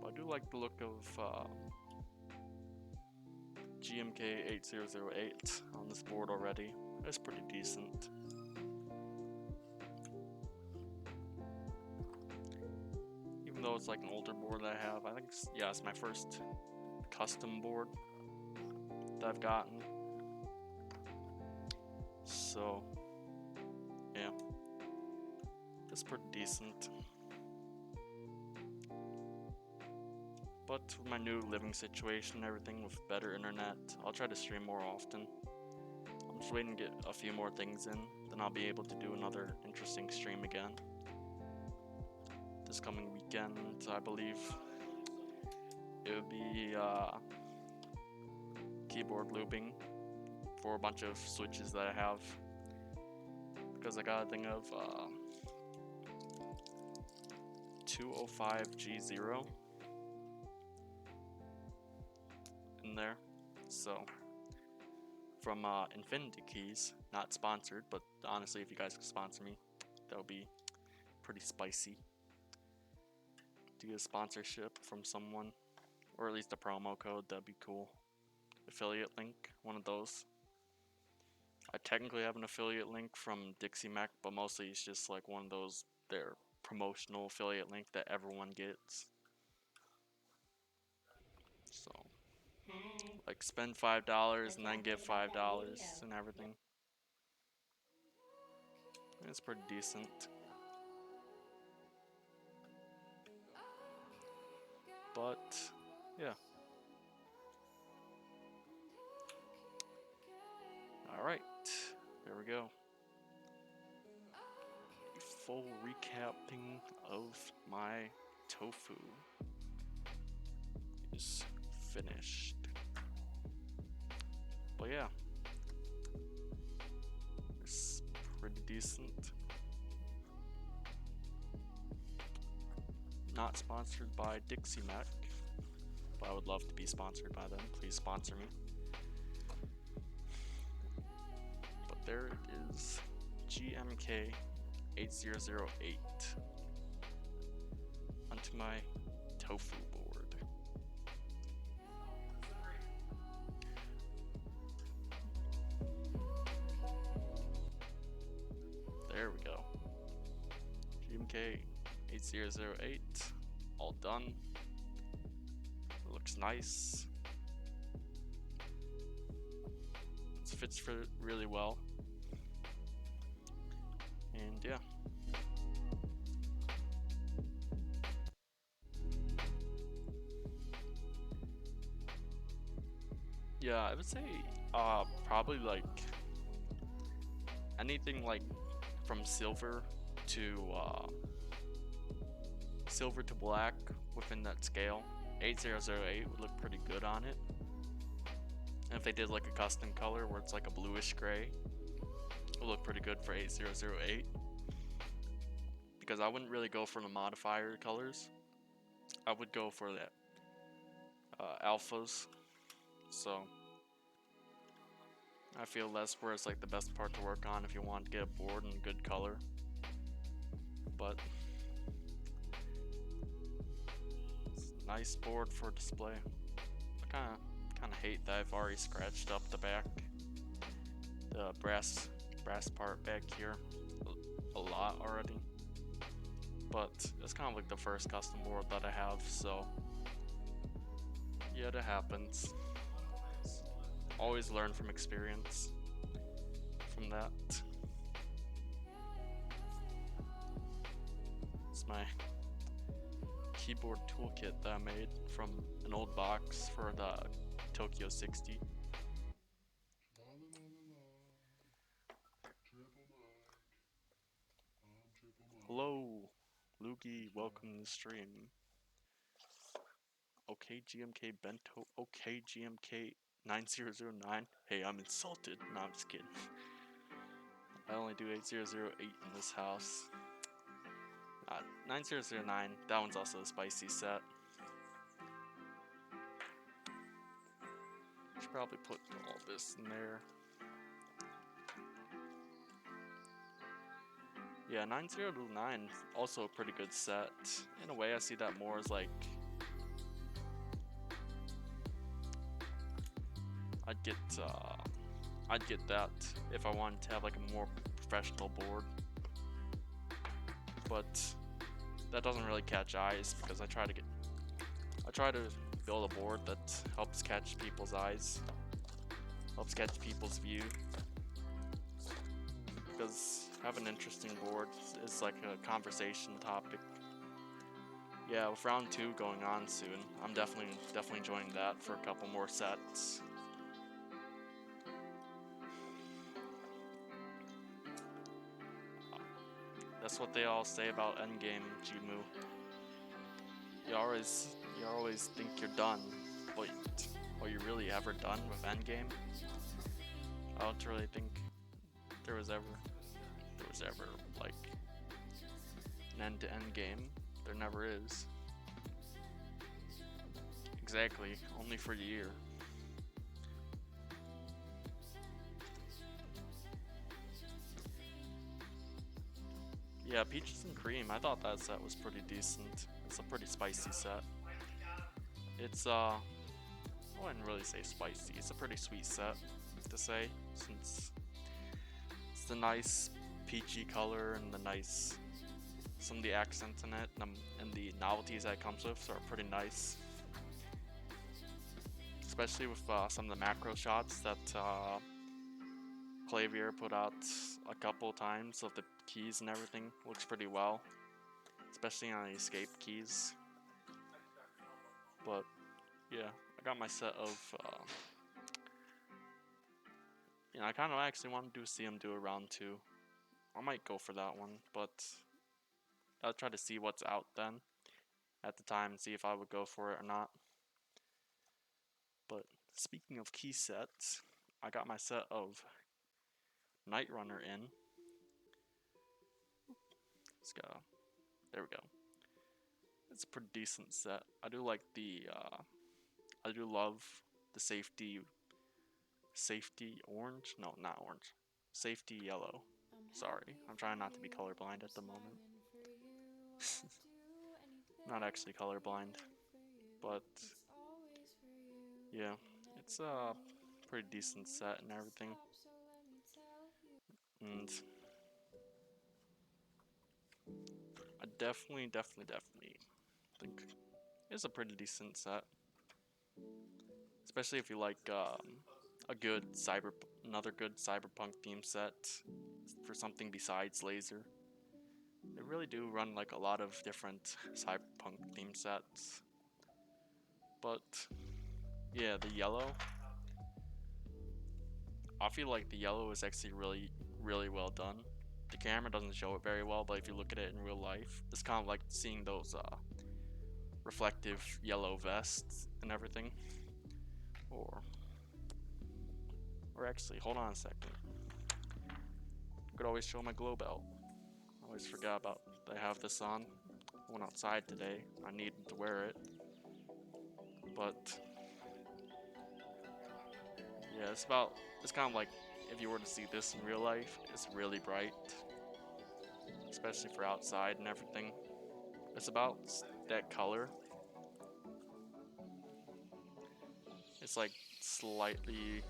S1: But I do like the look of GMK8008 on this board already. It's pretty decent. Even though it's like an older board that I have, I think it's my first custom board that I've gotten. So yeah, it's pretty decent. But with my new living situation and everything, with better internet, I'll try to stream more often. I'm just waiting to get a few more things in, then I'll be able to do another interesting stream again. This coming weekend, I believe it would be keyboard looping for a bunch of switches that I have. Because I got a thing of 205G0 in there, so from Infinity Keys. Not sponsored, but honestly, if you guys could sponsor me, that would be pretty spicy. To get a sponsorship from someone, or at least a promo code, that'd be cool. Affiliate link, one of those. I technically have an affiliate link from Dixie Mac, but mostly it's just like one of those, their promotional affiliate link that everyone gets. So,
S2: Hi.
S1: like spend $5 and
S2: What
S1: then
S2: y'all
S1: get
S2: think about that
S1: $5
S2: video?
S1: and everything. It's pretty decent. But, yeah. Alright, there we go. A full recapping of my tofu is finished. But yeah, it's pretty decent. Not sponsored by Dixie Mac, but I would love to be sponsored by them. Please sponsor me. But there it is, GMK 8008 onto my tofu board. There we go. GMK 8008, all done. Looks nice. It fits for really well. And yeah. Yeah, I would say probably like anything like from silver to black within that scale. 8008 would look pretty good on it. And if they did like a custom color where it's like a bluish gray, it would look pretty good for 8008. Because I wouldn't really go for the modifier colors. I would go for the alphas. So I feel that's where it's like the best part to work on if you want to get a board in good color. But it's a nice board for display. I kind of hate that I've already scratched up the back, the brass part back here a lot already. But it's kind of like the first custom board that I have, so yeah, that happens. Always learn from experience from that. It's my keyboard toolkit that I made from an old box for the Tokyo 60. Hello, Loogie, welcome to the stream. Okay, GMK Bento, okay, GMK 9009. Hey, I'm insulted. No, I'm just kidding. I only do 8008 in this house. 9009, that one's also a spicy set. Should probably put all this in there. Yeah, 9009, also a pretty good set. In a way, I see that more as like, I'd get that if I wanted to have like a more professional board. But that doesn't really catch eyes because I try to build a board that helps catch people's eyes, helps catch people's view. Because have an interesting board is like a conversation topic. Yeah, with round 2 going on soon, I'm definitely joining that for a couple more sets. That's what they all say about endgame, Jimu. You always think you're done, but are you really ever done with endgame? I don't really think there was ever like an end-to-end game. There never is. Exactly, only for a year. Yeah, peaches and cream. I thought that set was pretty decent. It's a pretty spicy set. It's I wouldn't really say spicy. It's a pretty sweet set, to say, since it's the nice peachy color and the nice some of the accents in it and the novelties that it comes with are pretty nice. Especially with some of the macro shots that Clavier put out a couple times of the keys and everything. Looks pretty well, especially on the escape keys. But yeah, I got my set of. I kind of actually want to see him do a round 2. I might go for that one, but I'll try to see what's out then at the time and see if I would go for it or not. But speaking of key sets, I got my set of Night Runner in. Let's go. There we go. It's a pretty decent set. I do like the. I do love the safety orange. No, not orange. Safety yellow. Sorry, I'm trying not to be colorblind at the moment. Not actually colorblind, but yeah, it's a pretty decent set and everything. And I definitely think it's a pretty decent set, especially if you like another good cyberpunk theme set for something besides laser. They really do run like a lot of different cyberpunk theme sets, but yeah, the yellow. I feel like the yellow is actually really well done. The camera doesn't show it very well, but if you look at it in real life, it's kind of like seeing those reflective yellow vests and everything. Or actually, hold on a second. I could always show my glow belt. I always forgot about that I have this on. I went outside today. I needed to wear it. But yeah, it's kind of like if you were to see this in real life, it's really bright, especially for outside and everything. It's about that color. It's like slightly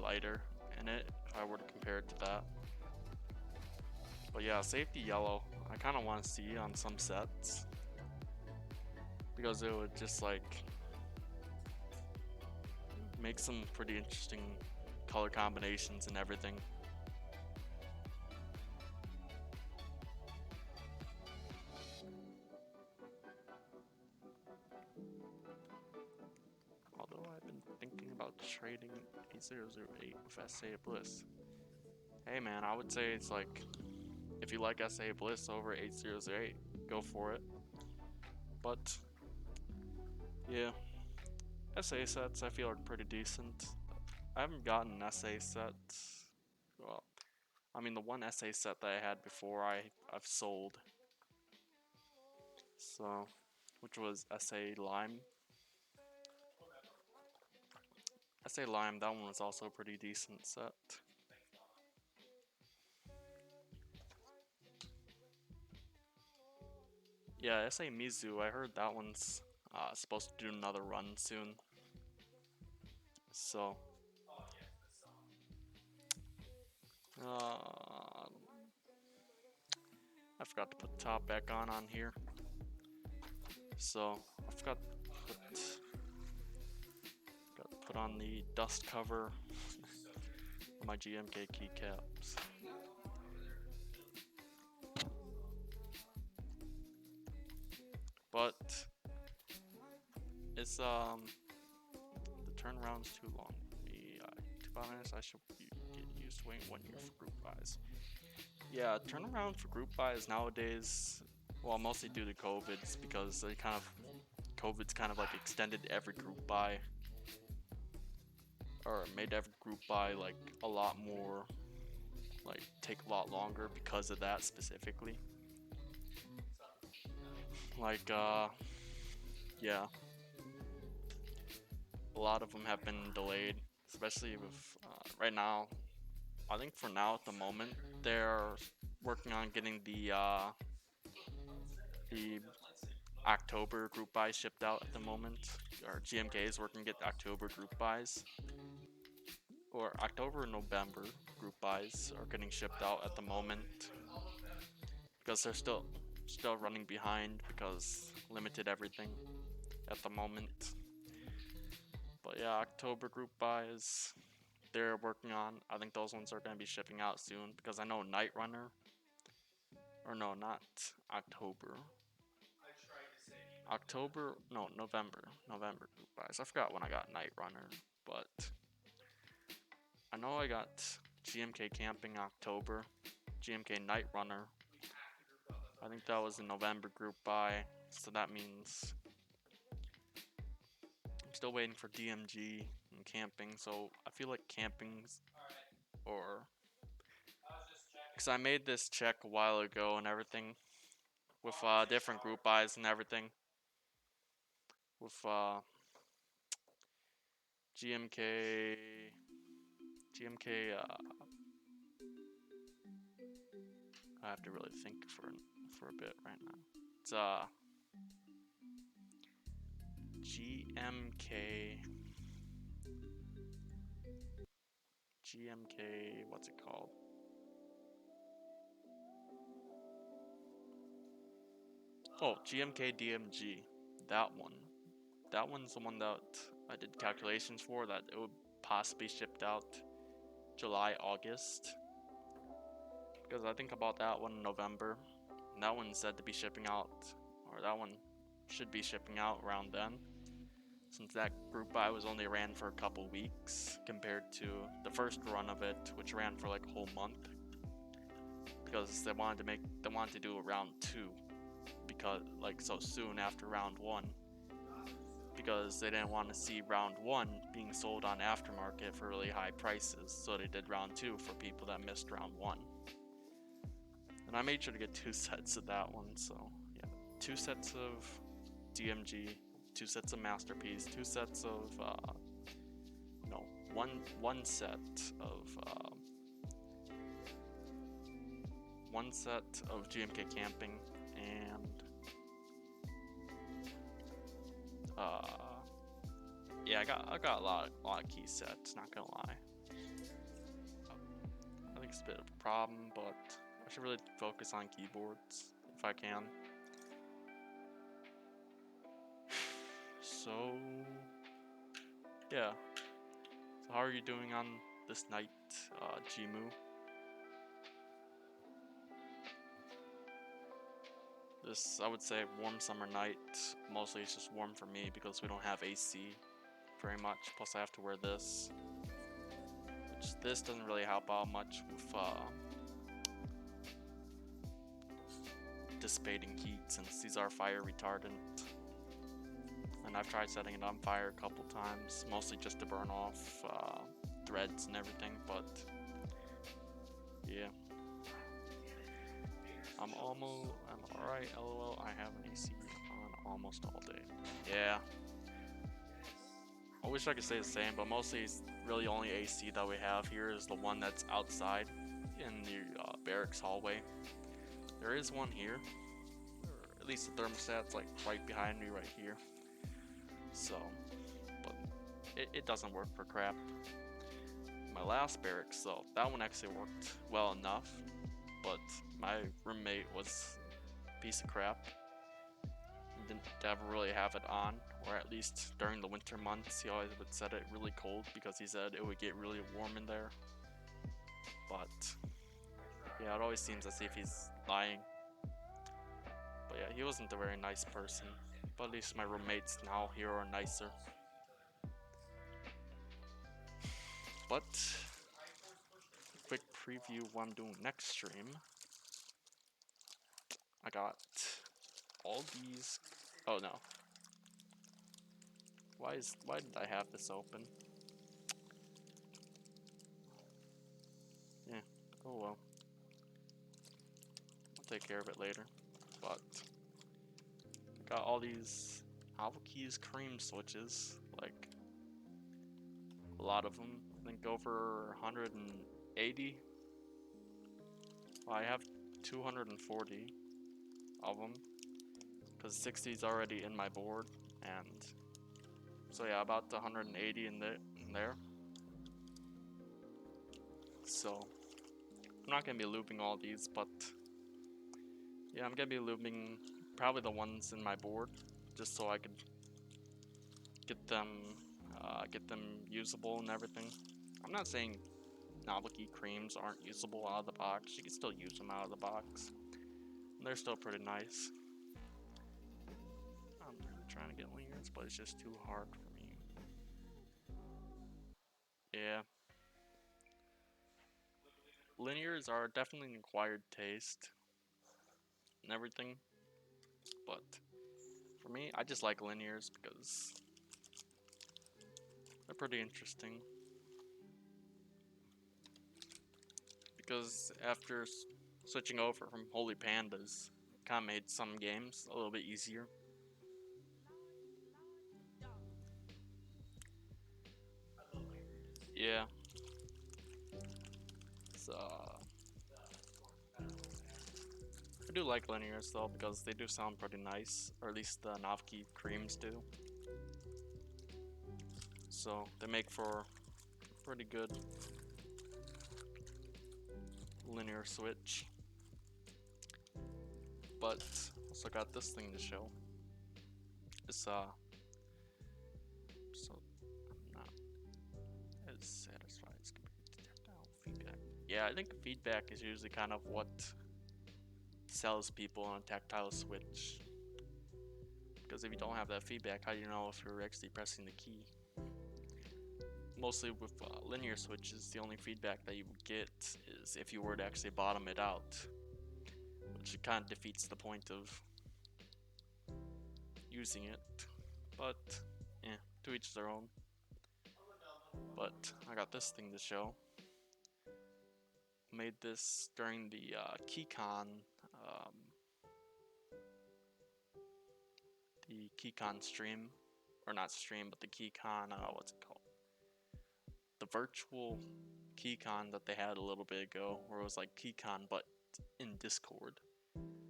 S1: lighter in it if I were to compare it to that. But yeah, safety yellow, I kind of want to see on some sets because it would just like make some pretty interesting color combinations and everything. Although I've been thinking about trading 8008 with SA Bliss. Hey man, I would say it's like, if you like SA Bliss over 8008, go for it. But yeah, SA sets I feel are pretty decent. I haven't gotten an SA set. Well, I mean the one SA set that I had before I've sold. So, which was SA Lime. SA Lime, that one was also a pretty decent set. Yeah, SA Mizu, I heard that one's supposed to do another run soon. So, I forgot to put the top back on here. So, I forgot to put on the dust cover of my GMK keycaps. But it's the turnaround's too long for me. To be honest, I should get used to waiting 1 year for group buys. Yeah, turnaround for group buys nowadays, well, mostly due to COVID's because COVID's kind of like extended every group buy, or made every group buy like a lot more, like take a lot longer because of that specifically. Like, yeah, a lot of them have been delayed, especially with right now. I think for now at the moment working on getting the October group buys shipped out at the moment. Our GMK is working to get the October group buys, or October and November group buys are getting shipped out at the moment because they're still running behind because limited everything at the moment. But yeah, October group buys they're working on. I think those ones are going to be shipping out soon because I know Night Runner, or no, not October. November group buys. I forgot when I got Night Runner, but I know I got GMK Camping October, GMK Night Runner. I think that was a November group buy, so that means I'm still waiting for DMG and camping. So I feel like camping's, or because I made this check a while ago and everything with different group buys and everything with GMK. I have to really think for a bit right now. It's GMK, what's it called? Oh, GMK DMG. That one. That one's the one that I did calculations for, that it would possibly shipped out July, August. Because I think about that one in November. And that one said to be shipping out, or that one should be shipping out around then. Since that group buy was only ran for a couple weeks compared to the first run of it, which ran for like a whole month. Because they wanted to do a round 2, because like so soon after round 1, because they didn't want to see round 1 being sold on aftermarket for really high prices, so they did round 2 for people that missed round 1. And I made sure to get 2 sets of that one, so yeah, 2 sets of DMG, 2 sets of Masterpiece, 2 sets of one set of GMK Camping, and yeah, I got a lot of key sets, not gonna lie. I think it's a bit of a problem, but I should really focus on keyboards if I can. So yeah. So how are you doing on this night, Jimu? This, I would say, warm summer night. Mostly it's just warm for me because we don't have AC very much. Plus I have to wear this. Which this doesn't really help out much with dissipating heat, since these are fire retardant. And I've tried setting it on fire a couple times, mostly just to burn off threads and everything, but yeah. I'm alright, lol. I have an AC on almost all day. Yeah. I wish I could say the same, but mostly it's really only AC that we have here is the one that's outside in the barracks hallway. There is one here, or at least the thermostat's like right behind me right here. So, but it doesn't work for crap. My last barracks though, that one actually worked well enough, but my roommate was a piece of crap. He didn't ever really have it on, or at least during the winter months he always would set it really cold because he said it would get really warm in there. But yeah, it always seems as if he's lying. But yeah, he wasn't a very nice person. But at least my roommates now here are nicer. But quick preview of what I'm doing next stream. I got all these. Oh no. Why did I have this open? Yeah. Oh well. I'll take care of it later. But I got all these Alpha Keys cream switches, like a lot of them. I think over 180. Well, I have 240 of them, because 60 is already in my board, and so yeah, about 180 in there. So I'm not gonna be looping all these, but yeah, I'm gonna be looping probably the ones in my board, just so I could get them usable and everything. I'm not saying novelty creams aren't usable out of the box. You can still use them out of the box. And they're still pretty nice. I'm really trying to get linears, but it's just too hard for me. Yeah. Linears are definitely an acquired taste and everything. But for me, I just like linears because they're pretty interesting. Because after switching over from Holy Pandas, kind of made some games a little bit easier. Yeah. So I do like linears though because they do sound pretty nice, or at least the Novki creams do. So they make for pretty good linear switch. But also got this thing to show. It's so I'm not as satisfied as compared to tactile feedback. Yeah, I think feedback is usually kind of what sells people on a tactile switch. Because if you don't have that feedback, how do you know if you're actually pressing the key? Mostly with linear switches, the only feedback that you would get is if you were to actually bottom it out, which kind of defeats the point of using it. But yeah, to each their own. But I got this thing to show. Made this during the KeyCon stream, or not stream, but the KeyCon, what's it called? The virtual KeyCon that they had a little bit ago, where it was like KeyCon but in Discord.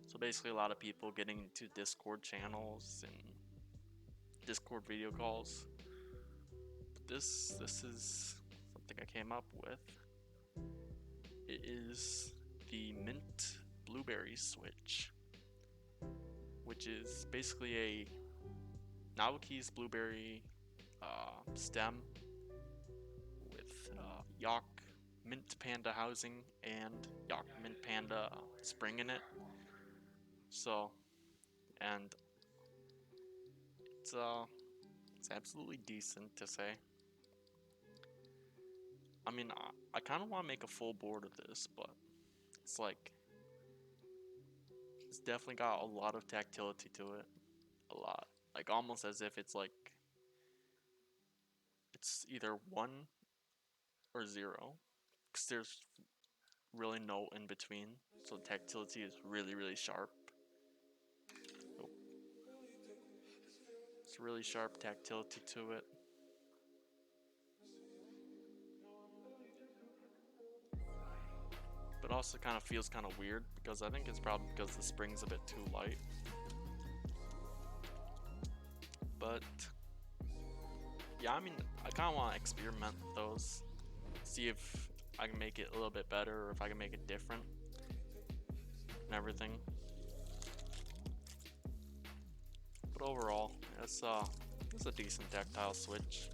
S1: So basically, a lot of people getting into Discord channels and Discord video calls. But this is something I came up with. It is the Mint Blueberry Switch, which is basically a Naoki's Blueberry stem with Yawk Mint Panda housing and Yawk Mint Panda spring in it. So, and it's absolutely decent to say. I mean, I kind of want to make a full board of this, but it's like it's definitely got a lot of tactility to it, a lot, like almost as if it's like it's either 1 or 0, because there's really no in between. So tactility is really sharp. Oh. It's really sharp tactility to it. But also kind of feels kind of weird because I think it's probably because the spring's a bit too light. But yeah, I mean, I kind of want to experiment with those, see if I can make it a little bit better or if I can make it different and everything. But overall, it's a decent tactile switch.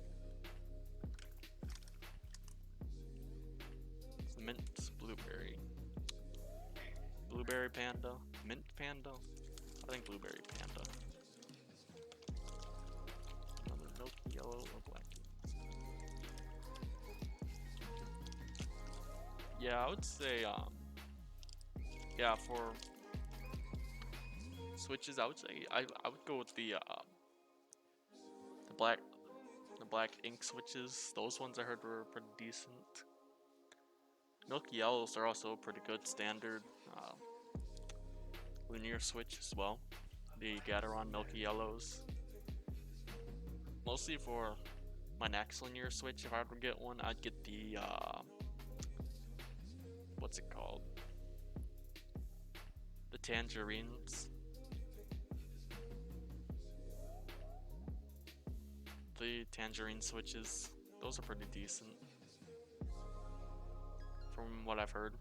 S1: It's mint blueberry. Blueberry panda? Mint panda? I think blueberry panda. Another milky yellow or black. Yeah, I would say yeah, for switches I would say I would go with the black ink switches. Those ones I heard were pretty decent. Milky yellows are also pretty good standard linear switch as well. The Gateron Milky Yellows. Mostly for my next linear switch, if I were to get one, I'd get the what's it called? tangerines. The tangerine switches, those are pretty decent from what I've heard.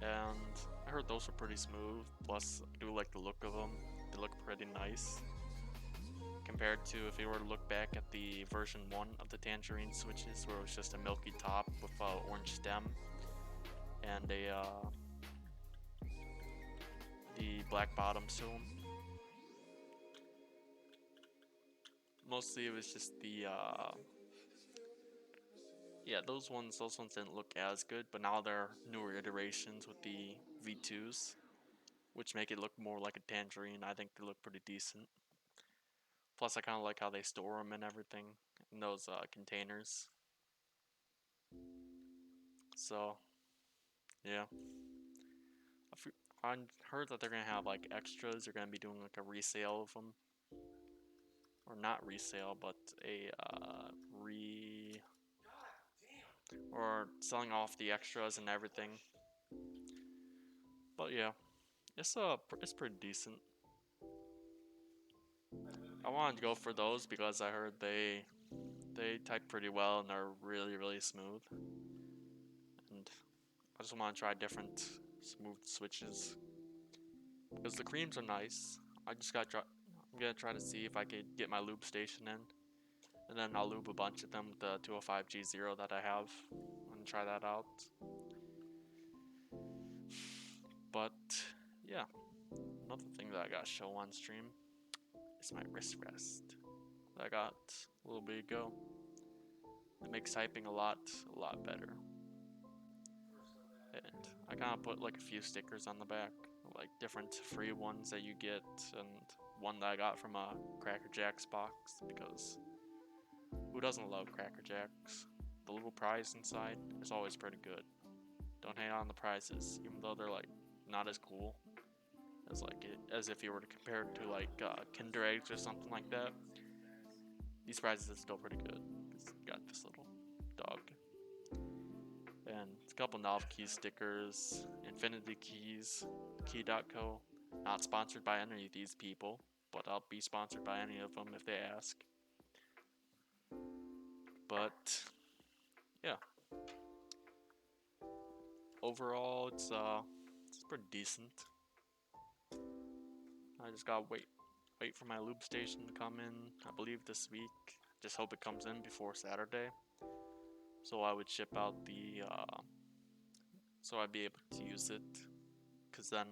S1: And I heard those are pretty smooth, plus I do like the look of them. They look pretty nice. Compared to if you were to look back at the version 1 of the tangerine switches, where it was just a milky top with an orange stem and the black bottoms to them. Mostly it was just the yeah, those ones didn't look as good, but now there are newer iterations with the V2s, which make it look more like a tangerine. I think they look pretty decent. Plus, I kind of like how they store them and everything in those containers. So, yeah. I heard that they're gonna have like extras. They're gonna be doing like a resale of them, or not resale, but a or selling off the extras and everything. But yeah, it's pretty decent. I wanted to go for those because I heard they type pretty well and they're really smooth. And I just want to try different smooth switches because the creams are nice. I'm gonna try to see if I could get my lube station in, and then I'll lube a bunch of them with the 205G0 that I have and try that out. But yeah, another thing that I got to show on stream is my wrist rest that I got a little bit ago. It makes typing a lot better. And I kind of put like a few stickers on the back, like different free ones that you get, and one that I got from a Cracker Jacks box, because who doesn't love Cracker Jacks? The little prize inside is always pretty good. Don't hate on the prizes, even though they're like not as cool as if you were to compare it to like Kinder eggs or something like that. These prizes are still pretty good. It's got this little dog. And a couple Novel Keys stickers, Infinity Keys, thekey.co. Not sponsored by any of these people, but I'll be sponsored by any of them if they ask. But yeah, overall it's pretty decent. I just gotta wait for my lube station to come in. I believe this week. Just hope it comes in before Saturday, so I would ship out the so I'd be able to use it. Cause then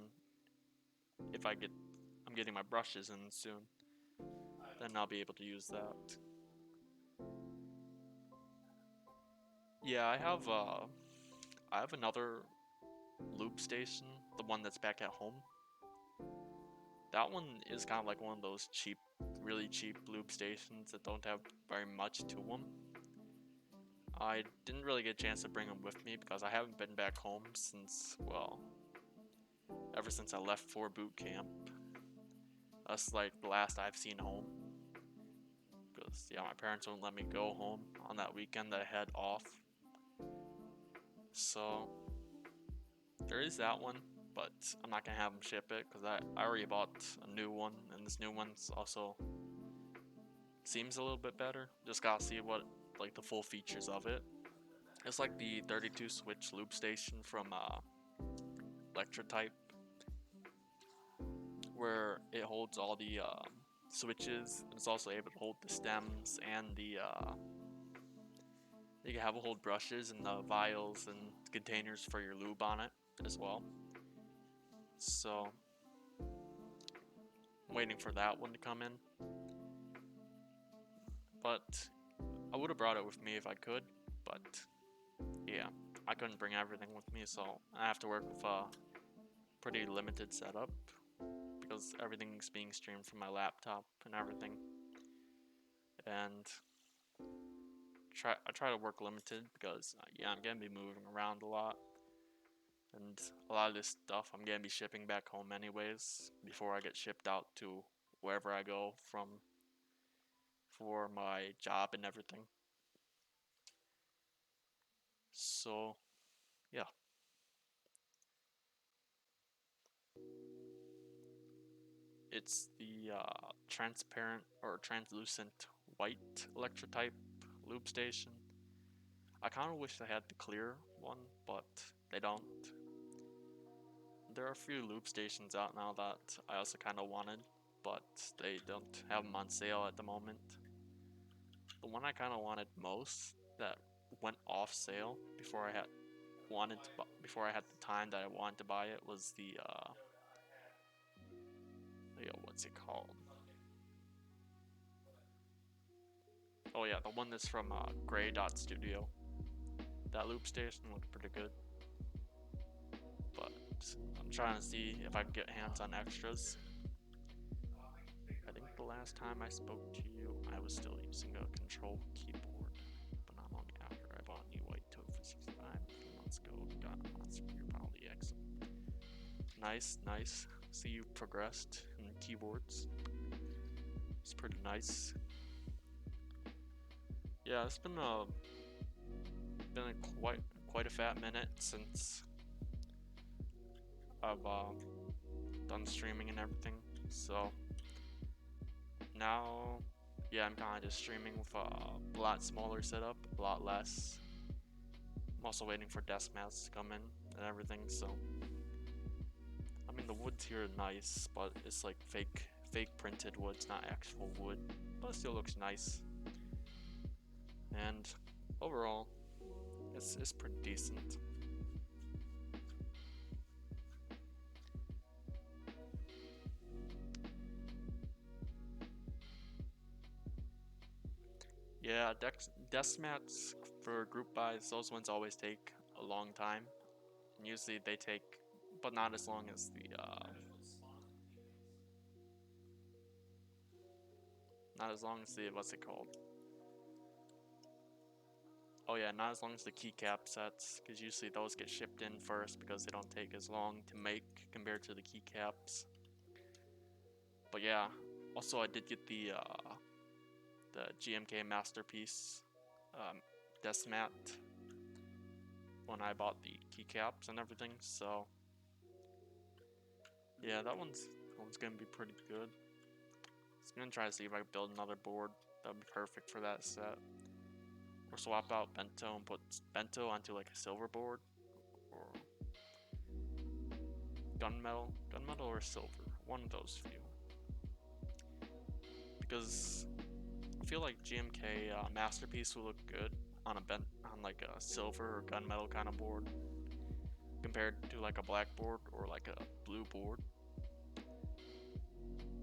S1: if I'm getting my brushes in soon, then I'll be able to use that. Yeah, I have another lube station, the one that's back at home. That one is kind of like one of those really cheap lube stations that don't have very much to them. I didn't really get a chance to bring them with me because I haven't been back home since, well, ever since I left for boot camp. That's like the last I've seen home. Because, yeah, my parents wouldn't let me go home on that weekend that I had off. So, there is that one, but I'm not gonna have them ship it because I already bought a new one, and this new one's also seems a little bit better. Just gotta see what like the full features of it. It's like the 32 switch loop station from Electrotype, where it holds all the switches. It's also able to hold the stems and the you can have a hold brushes and the vials and containers for your lube on it as well. So I'm waiting for that one to come in. But I would have brought it with me if I could, but yeah, I couldn't bring everything with me, so I have to work with a pretty limited setup because everything's being streamed from my laptop and everything. And I try to work limited because yeah, I'm gonna be moving around a lot, and a lot of this stuff I'm gonna be shipping back home anyways before I get shipped out to wherever I go from for my job and everything. So yeah, It's the transparent or translucent white electrotype loop station. I kind of wish they had the clear one, but they don't. There are a few loop stations out now that I also kind of wanted, but they don't have them on sale at the moment. The one I kind of wanted most that went off sale before I had before I had the time that I wanted to buy it was the what's it called? Oh yeah, the one that's from Gray.Studio. That loop station looked pretty good, but I'm trying to see if I can get hands on extras. I think the last time I spoke to you, I was still using a control keyboard, but not long after I bought a new white Tofu 65 a few months ago. Got a monster for your Poly X. Nice, nice. See you progressed in keyboards. It's pretty nice. Yeah, it's been a quite a fat minute since I've done streaming and everything. So now, yeah, I'm kind of just streaming with a lot smaller setup, a lot less. I'm also waiting for desk mats to come in and everything. So I mean, the woods here are nice, but it's like fake printed wood. It's not actual wood, but it still looks nice. And overall, it's pretty decent. Yeah, desk mats for group buys, those ones always take a long time. And usually they take, but not as long as the not as long as the what's it called? Oh yeah, not as long as the keycap sets, because usually those get shipped in first because they don't take as long to make compared to the keycaps. But yeah, also I did get the GMK Masterpiece desk mat when I bought the keycaps and everything. So yeah, that one's gonna be pretty good. I'm gonna try to see if I can build another board that would be perfect for that set. Or swap out Bento and put Bento onto like a silver board, or gunmetal or silver, one of those few. Because I feel like GMK Masterpiece will look good on on like a silver or gunmetal kind of board compared to like a black board or like a blue board.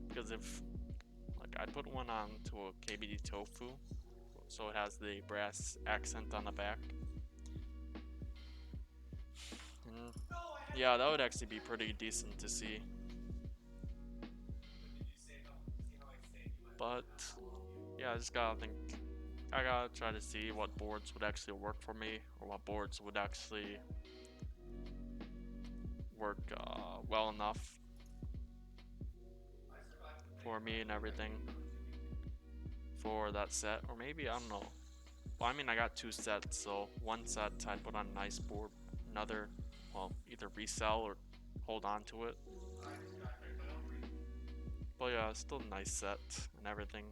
S1: Because if like I'd put one onto a KBD Tofu, so it has the brass accent on the back. And yeah, that would actually be pretty decent to see. But yeah, I gotta try to see what boards would actually work for me, or what boards would actually work well enough for me and everything for that set. Or maybe, I don't know. Well, I mean, I got two sets, so one set I'd put on a nice board, another, well, either resell or hold on to it. But yeah, it's still a nice set and everything.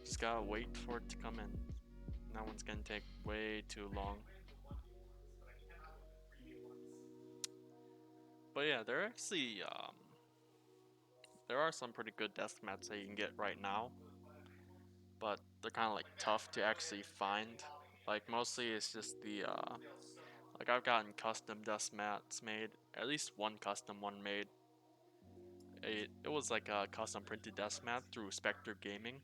S1: Just gotta wait for it to come in. That one's gonna take way too long. But yeah, there are some pretty good desk mats that you can get right now, but they're kind of like tough to actually find. Like mostly it's just the like I've gotten custom desk mats made, at least one custom one made. It was like a custom printed desk mat through Spectre Gaming.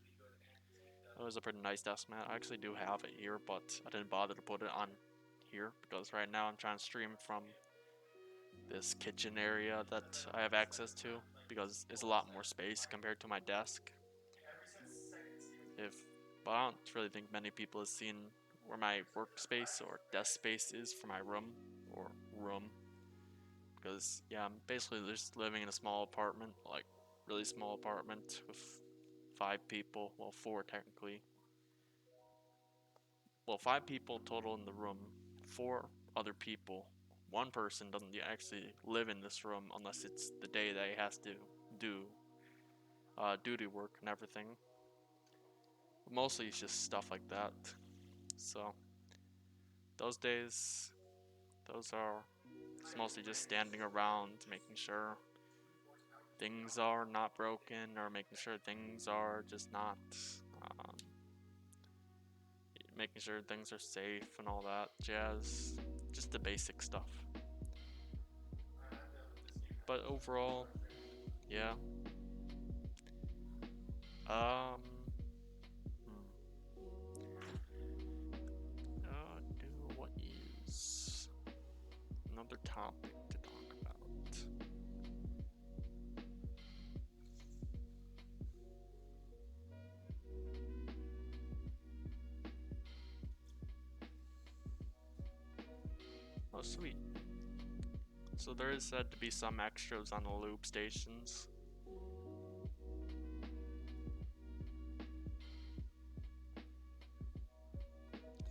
S1: It was a pretty nice desk mat. I actually do have it here, but I didn't bother to put it on here because right now I'm trying to stream from this kitchen area that I have access to because it's a lot more space compared to my desk. If But I don't really think many people have seen where my workspace or desk space is for my room or room, because yeah, I'm basically just living in a small apartment, like really small apartment with 5 people, well 4 technically. Well, 5 people total in the room, 4 other people one person doesn't actually live in this room unless it's the day that he has to do duty work and everything. But mostly it's just stuff like that. So those days, it's mostly just standing around making sure things are not broken, or making sure things are just not um, making sure things are safe and all that jazz. Just the basic stuff. But overall, yeah. Um. What is another topic to talk about? Oh, sweet. So there is said to be some extras on the loop stations.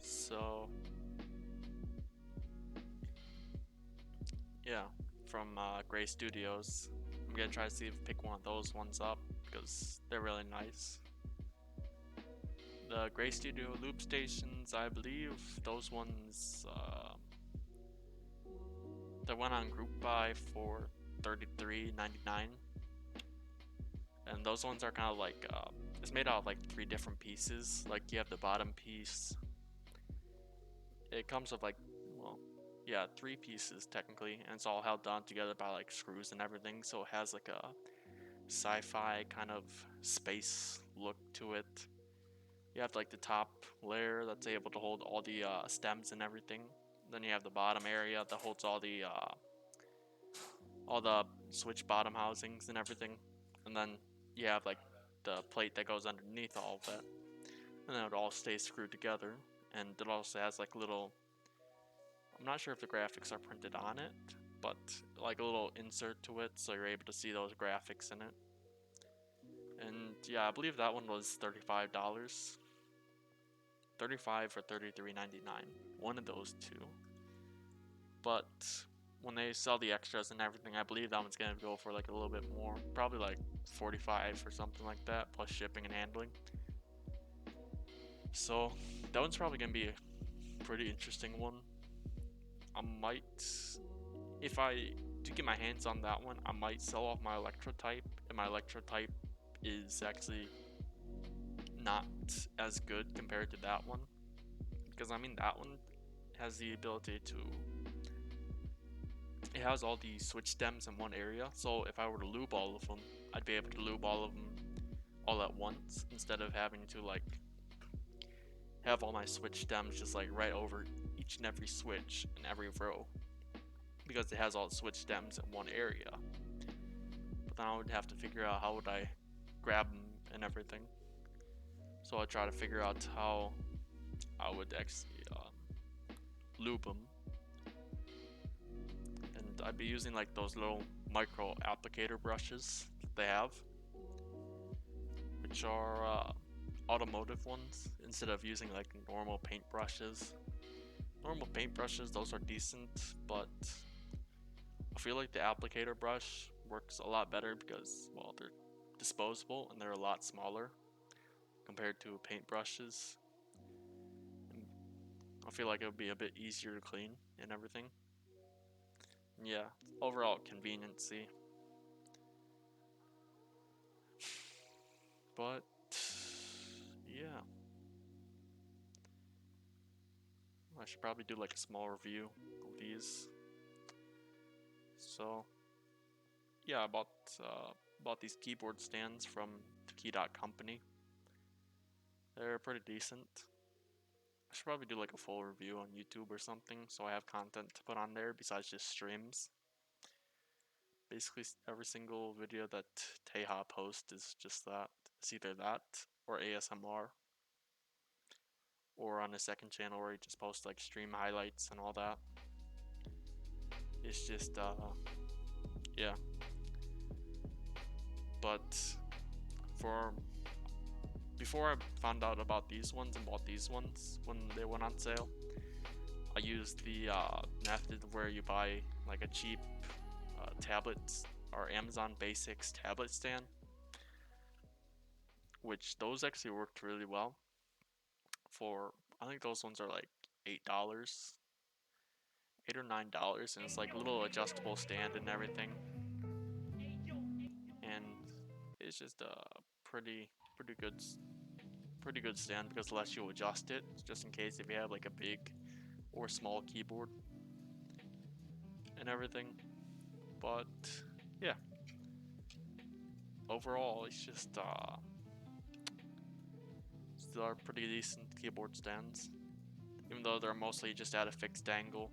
S1: So, yeah, from Gray Studios. I'm gonna try to see if pick one of those ones up because they're really nice. The Gray Studio loop stations, I believe those ones, they went on group buy for $33.99. And those ones are kind of like, it's made out of like 3 different pieces. Like you have the bottom piece. It comes with like, well, yeah, 3 pieces technically, and it's all held on together by like screws and everything. So it has like a sci-fi kind of space look to it. You have like the top layer that's able to hold all the stems and everything. Then you have the bottom area that holds all the switch bottom housings and everything. And then you have like the plate that goes underneath all of it. And then it all stays screwed together. And it also has like little, I'm not sure if the graphics are printed on it, but like a little insert to it so you're able to see those graphics in it. And yeah, I believe that one was $35. $35 or $33.99. One of those two. But when they sell the extras and everything, I believe that one's gonna go for like a little bit more. Probably like $45 or something like that, plus shipping and handling. So that one's probably gonna be a pretty interesting one. I might, if I do get my hands on that one, I might sell off my Electrotype, and my Electrotype is actually not as good compared to that one. Because I mean, that one has the ability to, it has all the switch stems in one area, so if I were to lube all of them, I'd be able to lube all of them all at once, instead of having to like have all my switch stems just like right over each and every switch in every row, because it has all the switch stems in one area. But then I would have to figure out how would I grab them and everything. So I try to figure out how I would actually lube them. And I'd be using like those little micro applicator brushes that they have, which are automotive ones, instead of using like normal paint brushes. Normal paint brushes, those are decent, but I feel like the applicator brush works a lot better because, well, they're disposable and they're a lot smaller compared to paint brushes. And I feel like it would be a bit easier to clean and everything. Yeah, overall conveniency. But yeah, I should probably do like a small review of these. So yeah, I bought these keyboard stands from thekey.company. They're pretty decent. I should probably do like a full review on YouTube or something, so I have content to put on there besides just streams. Basically, every single video that Teha posts is just that. It's either that or ASMR, or on his second channel where he just posts like stream highlights and all that. It's just yeah. But for before I found out about these ones and bought these ones when they went on sale, I use the method where you buy like a cheap tablet or Amazon Basics tablet stand, which those actually worked really well. For I think those ones are like $8, $8 or $9, and it's like a little adjustable stand and everything, and it's just a pretty good pretty good stand because it lets you adjust it just in case if you have like a big or small keyboard and everything. But yeah, overall it's just still are pretty decent keyboard stands, even though they're mostly just at a fixed angle.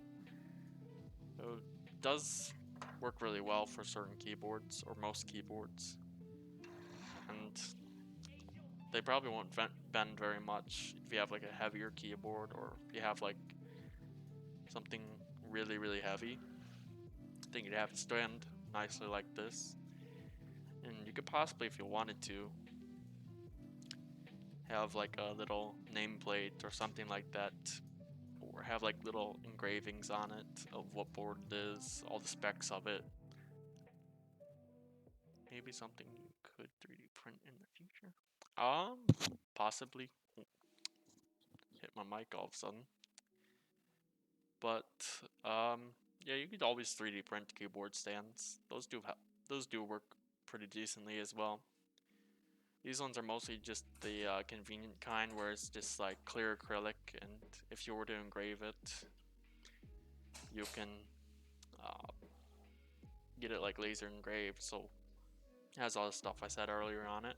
S1: It does work really well for certain keyboards or most keyboards, and they probably won't bend very much if you have like a heavier keyboard or if you have like something really heavy. I think you'd have to stand nicely like this, and you could possibly, if you wanted to, have like a little nameplate or something like that, or have like little engravings on it of what board it is, all the specs of it. Maybe something you could 3D print in the future. Possibly. Hit my mic all of a sudden. But yeah, you could always 3D print keyboard stands. Those do work pretty decently as well. These ones are mostly just the convenient kind where it's just like clear acrylic, and if you were to engrave it, you can get it like laser engraved, so it has all the stuff I said earlier on it.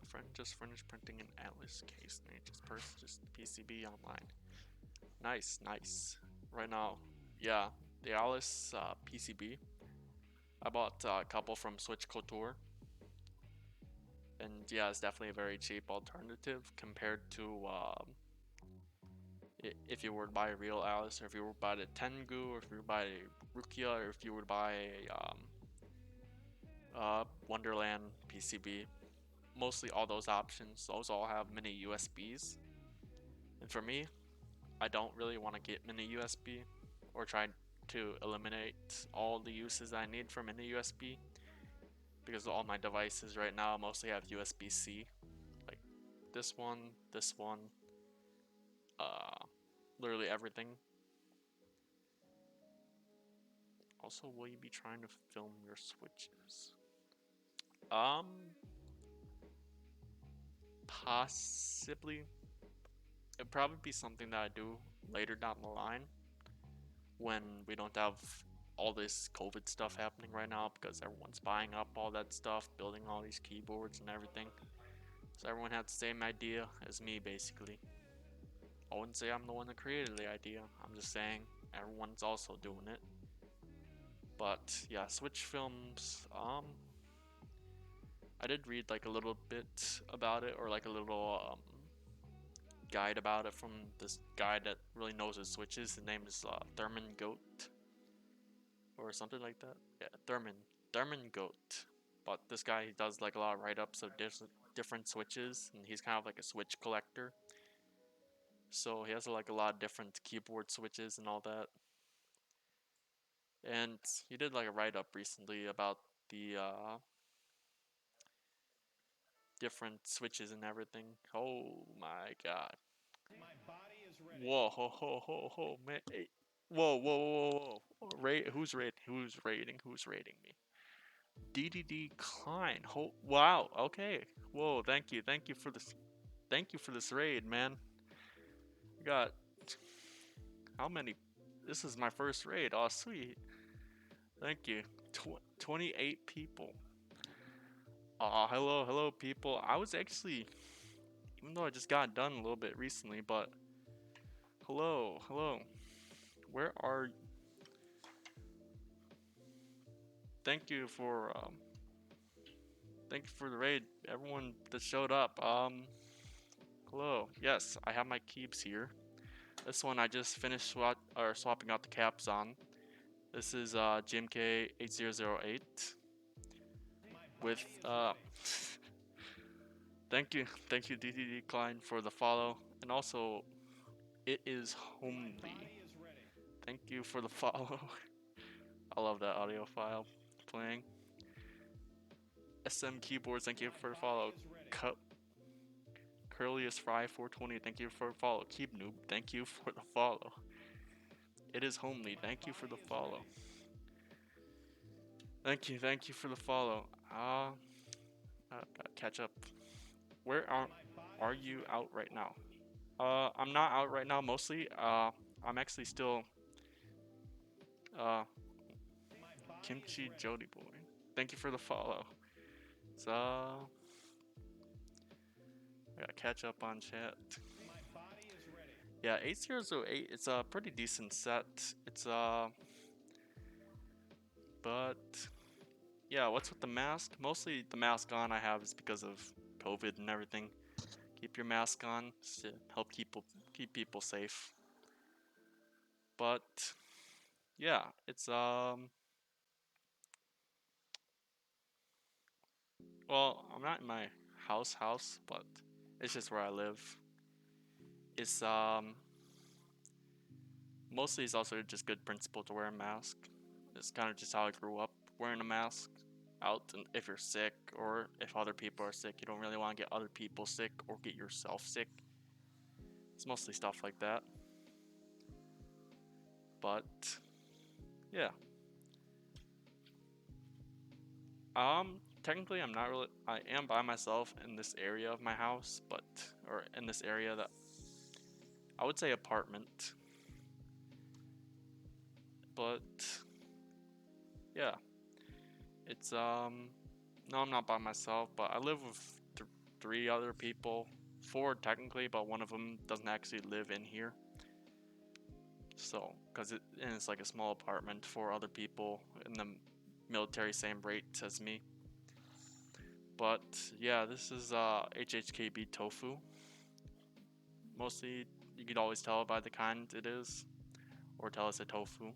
S1: A friend just finished printing an Atlas case and he just purchased PCB online. Nice. Right now, yeah, the Atlas PCB. I bought a couple from Switch Couture, and yeah, it's definitely a very cheap alternative compared to if you were to buy a real Alice, or if you were to buy the Tengu, or if you were to buy a Rukia, or if you were to buy a Wonderland PCB. Mostly all those options, those all have mini USBs. And for me, I don't really want to get mini USB or try to eliminate all the uses I need for mini USB, because all my devices right now mostly have USB-C. Like this one, literally everything. Also, will you be trying to film your switches? Possibly. It'd probably be something that I do later down the line when we don't have all this COVID stuff happening right now, because everyone's buying up all that stuff, building all these keyboards and everything. So everyone had the same idea as me, basically. I wouldn't say I'm the one that created the idea, I'm just saying everyone's also doing it. But yeah, Switch films, I did read like a little bit about it, or like a little guide about it from this guy that really knows his switches. His name is Thurman Goat, or something like that. Yeah, Thurman Goat. But this guy, he does like a lot of write-ups of different switches, and he's kind of like a switch collector. So he has like a lot of different keyboard switches and all that. And he did like a write-up recently about the different switches and everything. Oh my god. Whoa, ho, man. Hey. Whoa. Who's rating me? DDD Klein. Wow. Okay. Whoa. Thank you for this. Thank you for this raid, man. I got how many? This is my first raid. Oh, sweet. Thank you. 28 people. Hello, people. I was actually, even though I just got done a little bit recently, but hello. Where are? Thank you for the raid, everyone that showed up. Hello. Yes, I have my keeps here. This one I just finished swapping out the caps on. This is GMK8008 with Thank you, DDD Klein, for the follow, and also, it is homely. Thank you for the follow. I love that audio file playing. SM Keyboards, thank you for the follow. Curliest Fry 420, thank you for the follow. Keep Noob, thank you for the follow. It is homely, thank you for the follow. Thank you for the follow. Gotta catch up. Where are you out right now? I'm not out right now mostly. I'm actually still Kimchi Jody Boy. Thank you for the follow. So I gotta catch up on chat. Yeah, 8008. It's a pretty decent set. It's but yeah, what's with the mask? Mostly the mask on I have is because of COVID and everything. Keep your mask on to help keep people safe. But yeah, it's well, I'm not in my house, but it's just where I live. It's mostly it's also just good principle to wear a mask. It's kind of just how I grew up, wearing a mask out, and if you're sick or if other people are sick, you don't really want to get other people sick or get yourself sick. It's mostly stuff like that. But yeah. Technically I'm not really, I am by myself in this area of my house, but or in this area that I would say apartment. But yeah. It's no, I'm not by myself, but I live with three other people, four technically, but one of them doesn't actually live in here. So, and it's like a small apartment, for other people in the military, same rate as me. But yeah, this is HHKB tofu. Mostly, you could always tell by the kind it is, or tell it's a tofu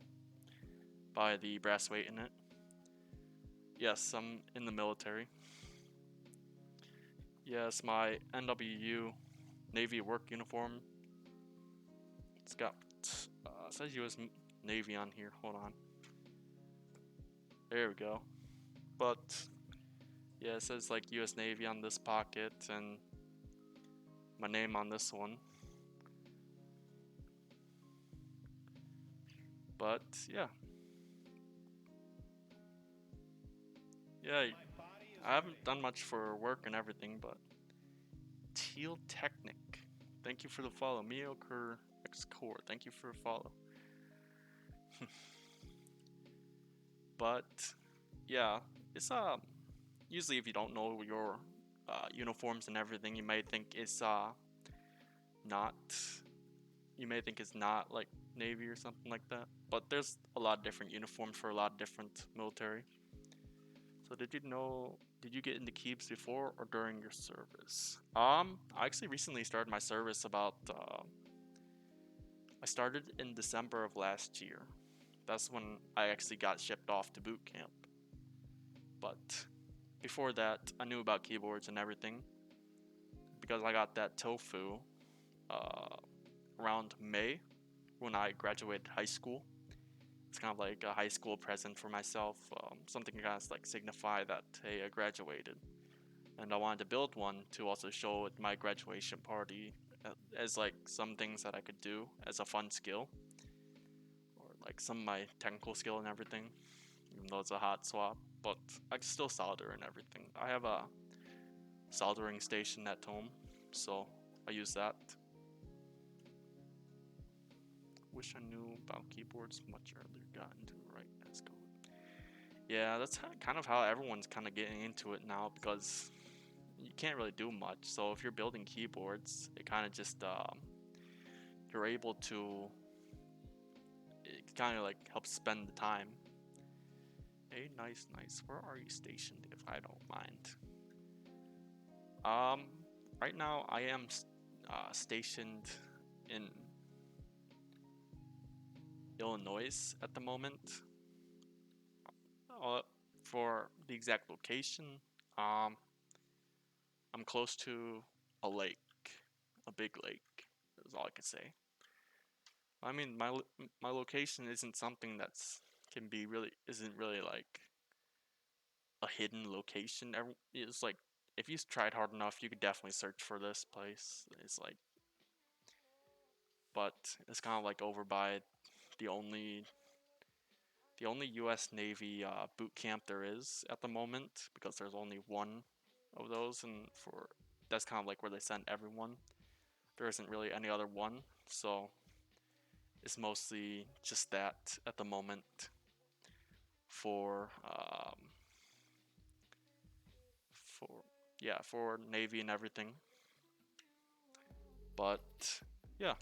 S1: by the brass weight in it. Yes, I'm in the military. Yes, my NWU Navy work uniform. It's got says U.S. Navy on here. Hold on. There we go. But yeah, it says like U.S. Navy on this pocket and my name on this one. But yeah. Yeah, I haven't done much for work and everything, but Teal Technic. Thank you for the follow. Mediocre X Core. Thank you for the follow. But yeah, it's usually if you don't know your uniforms and everything, you may think it's not. You may think it's not like Navy or something like that. But there's a lot of different uniforms for a lot of different military. So did you know? Did you get into Keeps before or during your service? I actually recently started my service about. I started in December of last year. That's when I actually got shipped off to boot camp. But before that, I knew about keyboards and everything because I got that tofu around May when I graduated high school. It's kind of like a high school present for myself, something to kind of like signify that, hey, I graduated. And I wanted to build one to also show at my graduation party as like some things that I could do as a fun skill, or like some of my technical skill and everything, even though it's a hot swap, but I can still solder and everything. I have a soldering station at home, so I use that. Wish I knew about keyboards much earlier, got into it right as code. Yeah, that's kind of how everyone's kind of getting into it now because you can't really do much. So if you're building keyboards, it kind of just you're able to. It kind of like helps spend the time. Hey, nice. Where are you stationed? If I don't mind. Right now I am stationed in Illinois at the moment. For the exact location, I'm close to a lake, a big lake. That's all I could say. I mean, my location isn't something that's can be really isn't really like a hidden location. It's like if you tried hard enough, you could definitely search for this place. It's like, but it's kind of like over by the only the only U.S. Navy boot camp there is at the moment, because there's only one of those, and for that's kind of like where they send everyone. There isn't really any other one, so it's mostly just that at the moment for for for Navy and everything. But yeah,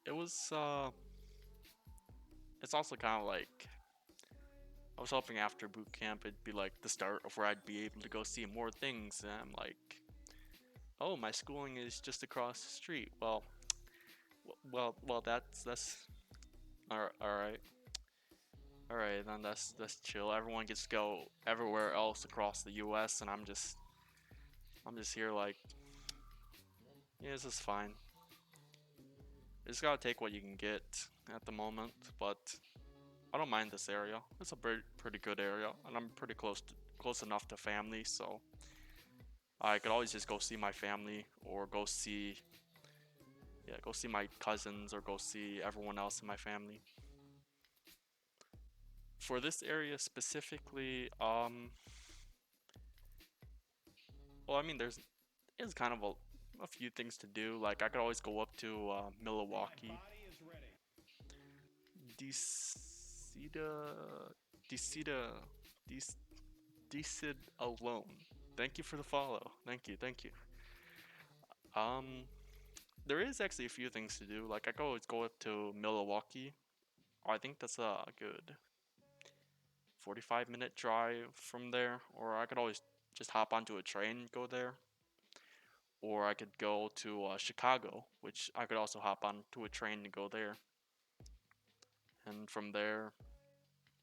S1: it was it's also kind of like I was hoping after boot camp it'd be like the start of where I'd be able to go see more things, and I'm like, oh, my schooling is just across the street. Well, that's all right. Then that's chill. Everyone gets to go everywhere else across the U.S., and I'm just here like, yeah, this is fine. You just gotta take what you can get at the moment, but I don't mind this area. It's a pretty good area, and I'm pretty close enough to family, so I could always just go see my family, or go see my cousins, or go see everyone else in my family. For this area specifically, well, I mean, there's kind of a few things to do. Like I could always go up to Milwaukee, Decida, Decida, Dec- Decid alone. Thank you for the follow. Thank you. Um, there is actually a few things to do. Like I could always go up to Milwaukee. I think that's a good 45-minute drive from there. Or I could always just hop onto a train and go there. Or I could go to Chicago, which I could also hop onto a train to go there. And from there,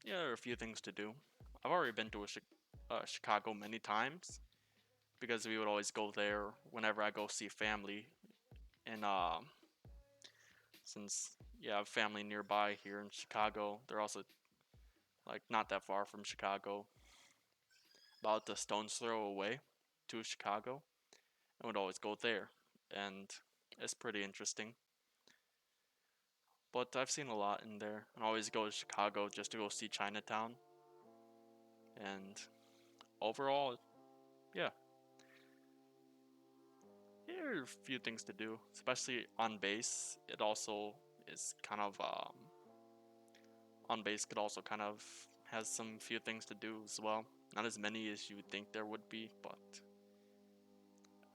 S1: yeah, there are a few things to do. I've already been to Chicago many times because we would always go there whenever I go see family. And since I have family nearby here in Chicago, they're also like not that far from Chicago, about a stone's throw away to Chicago. I would always go there, and it's pretty interesting. But I've seen a lot in there. I always go to Chicago just to go see Chinatown. And overall, yeah, there are a few things to do, especially on base. It also is kind of on base could also kind of has some few things to do as well. Not as many as you would think there would be, but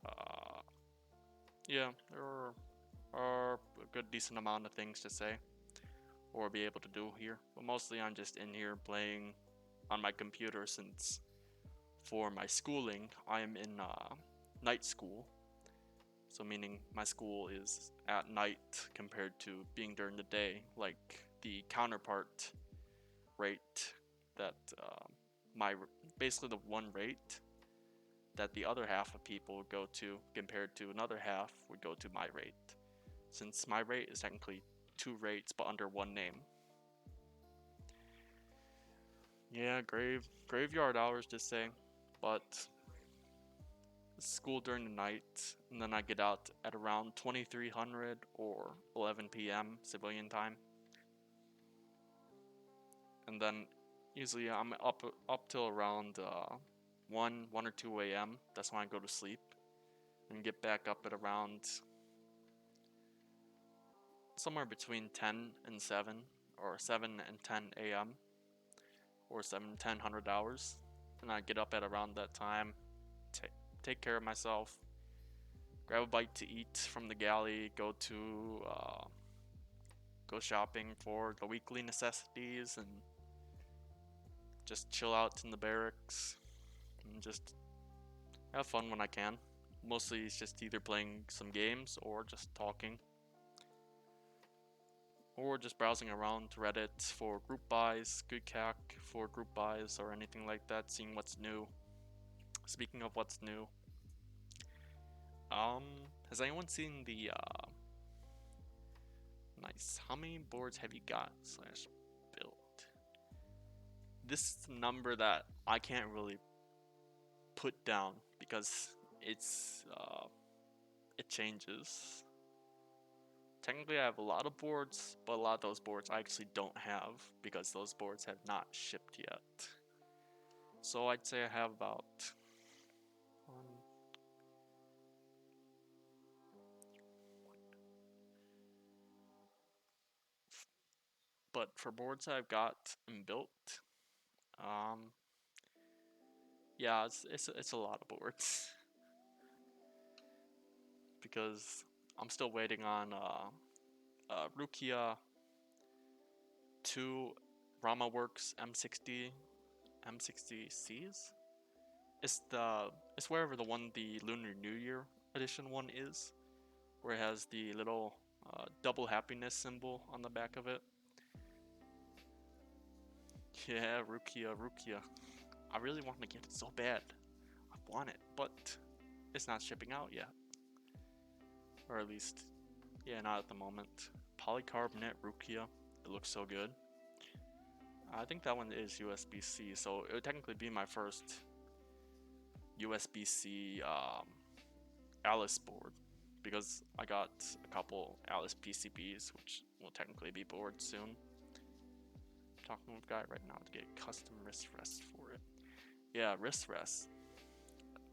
S1: uh, yeah, there are a good decent amount of things to say or be able to do here. But mostly I'm just in here playing on my computer, since for my schooling I am in night school. So meaning my school is at night compared to being during the day, like the counterpart rate that my basically the one rate that the other half of people would go to compared to another half would go to my rate, since my rate is technically two rates but under one name. Yeah, graveyard hours to say, but school during the night, and then I get out at around 2300 or 11 p.m. civilian time, and then usually I'm up till around 1 or 2 a.m. That's when I go to sleep, and get back up at around somewhere between 10 and 7, or 7 and 10 a.m., or 7 10 hours, and I get up at around that time, take care of myself, grab a bite to eat from the galley, go shopping for the weekly necessities, and just chill out in the barracks and just have fun when I can. Mostly it's just either playing some games or just talking. or just browsing around Reddit for group buys, good CAC for group buys, or anything like that, seeing what's new. Speaking of what's new, has anyone seen the nice? How many boards have you got / built? This is the number that I can't really put down because it's it changes. Technically, I have a lot of boards, but a lot of those boards I actually don't have because those boards have not shipped yet. So I'd say I have about one. But for boards I've got and built, um, yeah, it's a lot of boards because I'm still waiting on Rukia 2 RamaWorks M60Cs. It's wherever the Lunar New Year edition one is, where it has the little double happiness symbol on the back of it. Yeah, Rukia. I really want to get it so bad. I want it, but it's not shipping out yet. Or at least, yeah, not at the moment. Polycarbonate Rukia. It looks so good. I think that one is USB-C, so it would technically be my first USB-C Alice board, because I got a couple Alice PCBs, which will technically be boards soon. I'm talking with a guy right now to get custom wrist rest for it. Yeah, wrist rest.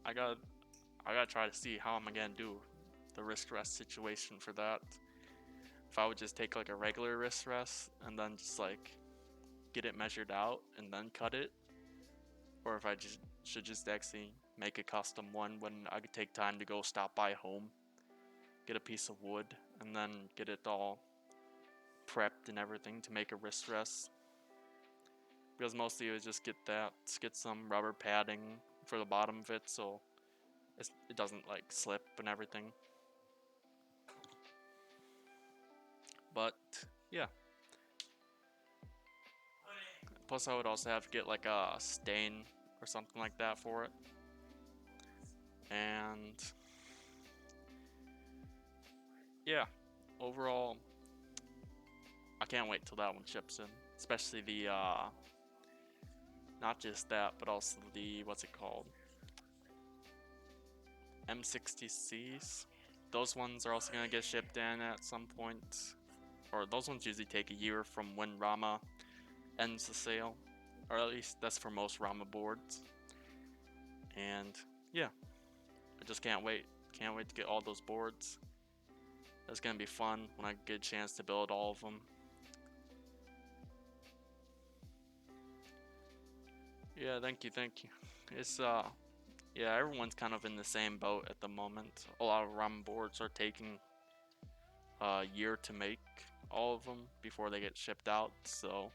S1: I gotta try to see how I'm gonna do the wrist rest situation for that. If I would just take like a regular wrist rest and then just like get it measured out and then cut it, or if I should just actually make a custom one when I could take time to go stop by home, get a piece of wood, and then get it all prepped and everything to make a wrist rest. Because mostly it would just get some rubber padding for the bottom of it so it doesn't like slip and everything. But yeah. Plus I would also have to get like a stain or something like that for it. And yeah, overall, I can't wait till that one ships in. Especially the, not just that, but also the, what's it called? M60Cs. Those ones are also gonna get shipped in at some point. Or those ones usually take a year from when Rama ends the sale. Or at least that's for most Rama boards. And yeah, I just can't wait. Can't wait to get all those boards. It's gonna be fun when I get a chance to build all of them. Yeah, thank you. It's yeah, everyone's kind of in the same boat at the moment. A lot of ROM boards are taking a year to make all of them before they get shipped out, so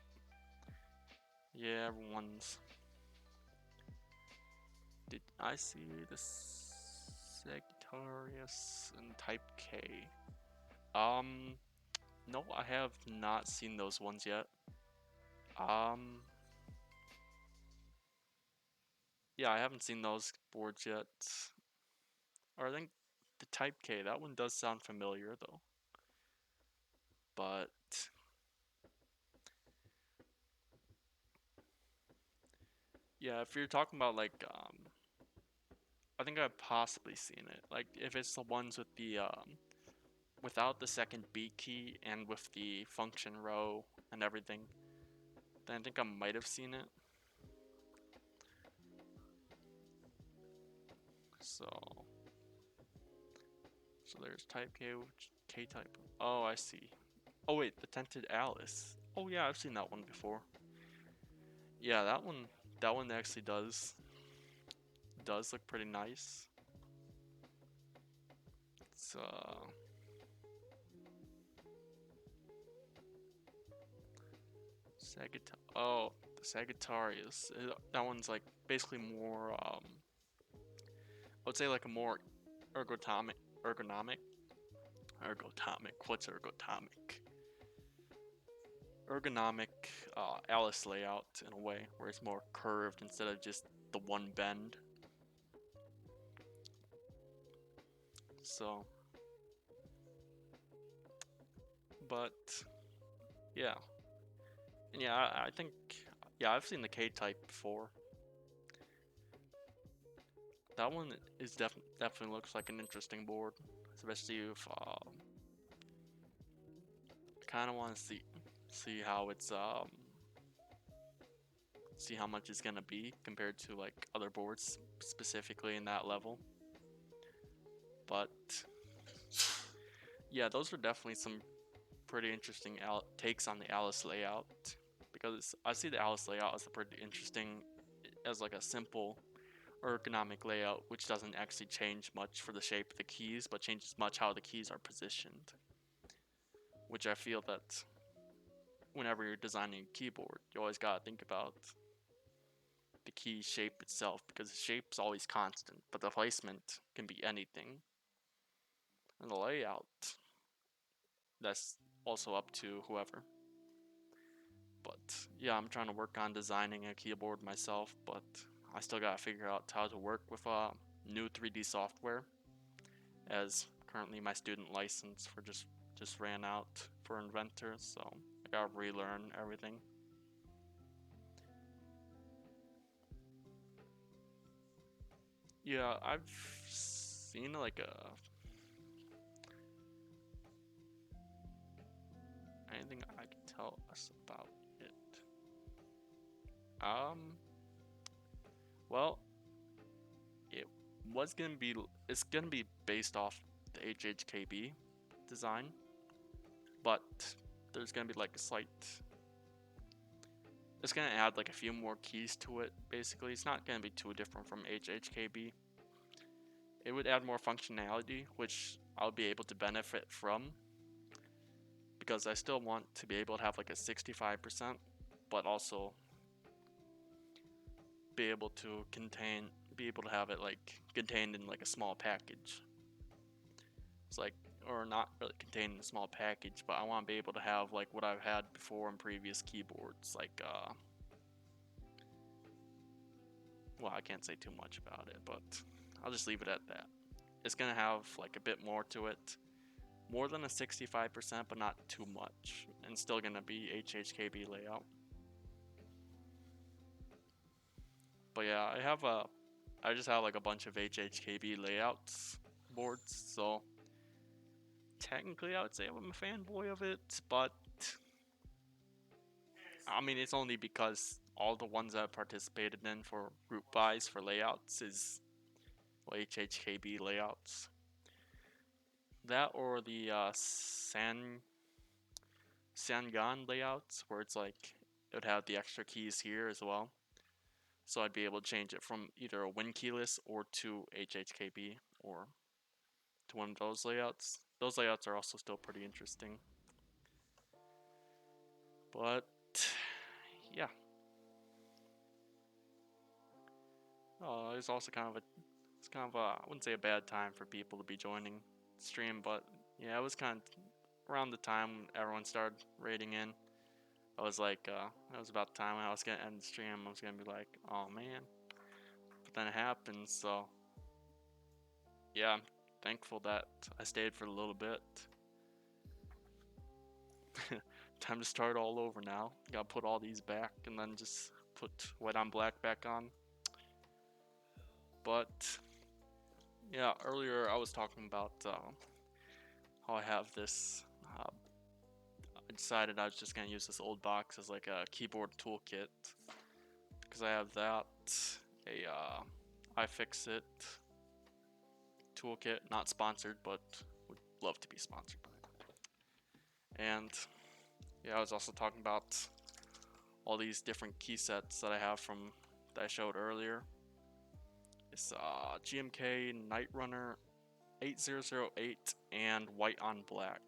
S1: yeah, everyone's... Did I see the Sagittarius and Type K? No, I have not seen those ones yet. Yeah, I haven't seen those boards yet. Or I think the Type K, that one does sound familiar though. But yeah, if you're talking about like I think I've possibly seen it. Like if it's the ones with the without the second beat key and with the function row and everything, then I think I might have seen it. So there's Type K, K type. Oh, I see. Oh wait, the Tented Alice. Oh yeah, I've seen that one before. Yeah, that one actually does look pretty nice. It's oh, the Sagittarius. That one's like basically more I would say like a more ergonomic. What's ergonomic? ergonomic Alice layout in a way, where it's more curved instead of just the one bend. So, but yeah, and yeah, I think yeah, I've seen the K-type before. That one is definitely looks like an interesting board, especially if kind of want to see how it's see how much it's gonna be compared to like other boards specifically in that level. But yeah, those are definitely some pretty interesting takes on the Alice layout, because I see the Alice layout as a pretty interesting, as like a simple ergonomic layout which doesn't actually change much for the shape of the keys, but changes much how the keys are positioned, which I feel that whenever you're designing a keyboard, you always gotta think about the key shape itself, because the shape's always constant, but the placement can be anything. And the layout, that's also up to whoever. But yeah, I'm trying to work on designing a keyboard myself, but I still gotta figure out how to work with new 3D software, as currently my student license for just ran out for Inventor, so I gotta relearn everything. Yeah, I've seen like anything I can tell us about it. Well, it was gonna be it's gonna be based off the HHKB design, but there's gonna be like a slight. It's gonna add like a few more keys to it. Basically, it's not gonna be too different from HHKB. It would add more functionality, which I'll be able to benefit from, because I still want to be able to have like a 65%, but also be able to have it like contained in like a small package. It's like, or not really contained in a small package, but I want to be able to have like what I've had before in previous keyboards, like well, I can't say too much about it, but I'll just leave it at that. It's gonna have like a bit more to it, more than a 65%, but not too much, and still gonna be HHKB layout. But yeah, I just have like a bunch of HHKB layouts boards, so technically I would say I'm a fanboy of it, but I mean it's only because all the ones I've participated in for group buys for layouts is HHKB layouts. That or the Sangan layouts, where it's like it would have the extra keys here as well. So I'd be able to change it from either a Win keyless or to HHKB, or to one of those layouts. Those layouts are also still pretty interesting. But yeah. It's also kind of a, I wouldn't say a bad time for people to be joining stream, but yeah, it was kind of around the time everyone started raiding in. I was like, it was about the time when I was gonna end the stream. I was gonna be like, oh man, but then it happened. So yeah, I'm thankful that I stayed for a little bit. Time to start all over now. Gotta put all these back and then just put white on black back on. But yeah, earlier I was talking about how I have this. I decided I was just gonna use this old box as like a keyboard toolkit, because I have that, a iFixit toolkit, not sponsored, but would love to be sponsored by it. And yeah, I was also talking about all these different key sets that I have from that I showed earlier. It's GMK Night Runner 8008 and white on black.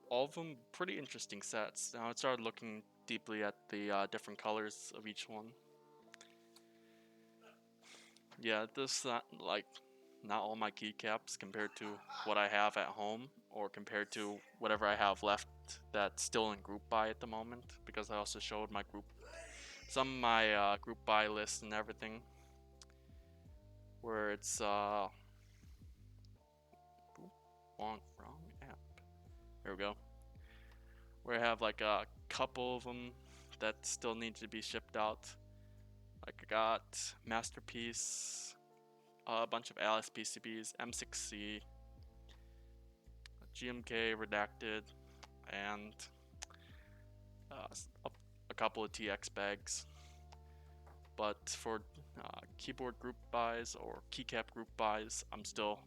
S1: All of them pretty interesting sets. Now I started looking deeply at the different colors of each one. Yeah, this like not all my keycaps compared to what I have at home, or compared to whatever I have left that's still in group buy at the moment, because I also showed my some of my group buy lists and everything, where it's wrong app. There we go. Where I have like a couple of them that still need to be shipped out. Like I got Masterpiece, a bunch of Alice PCBs, M6C, GMK Redacted, and a couple of TX bags. But for keyboard group buys or keycap group buys, I'm still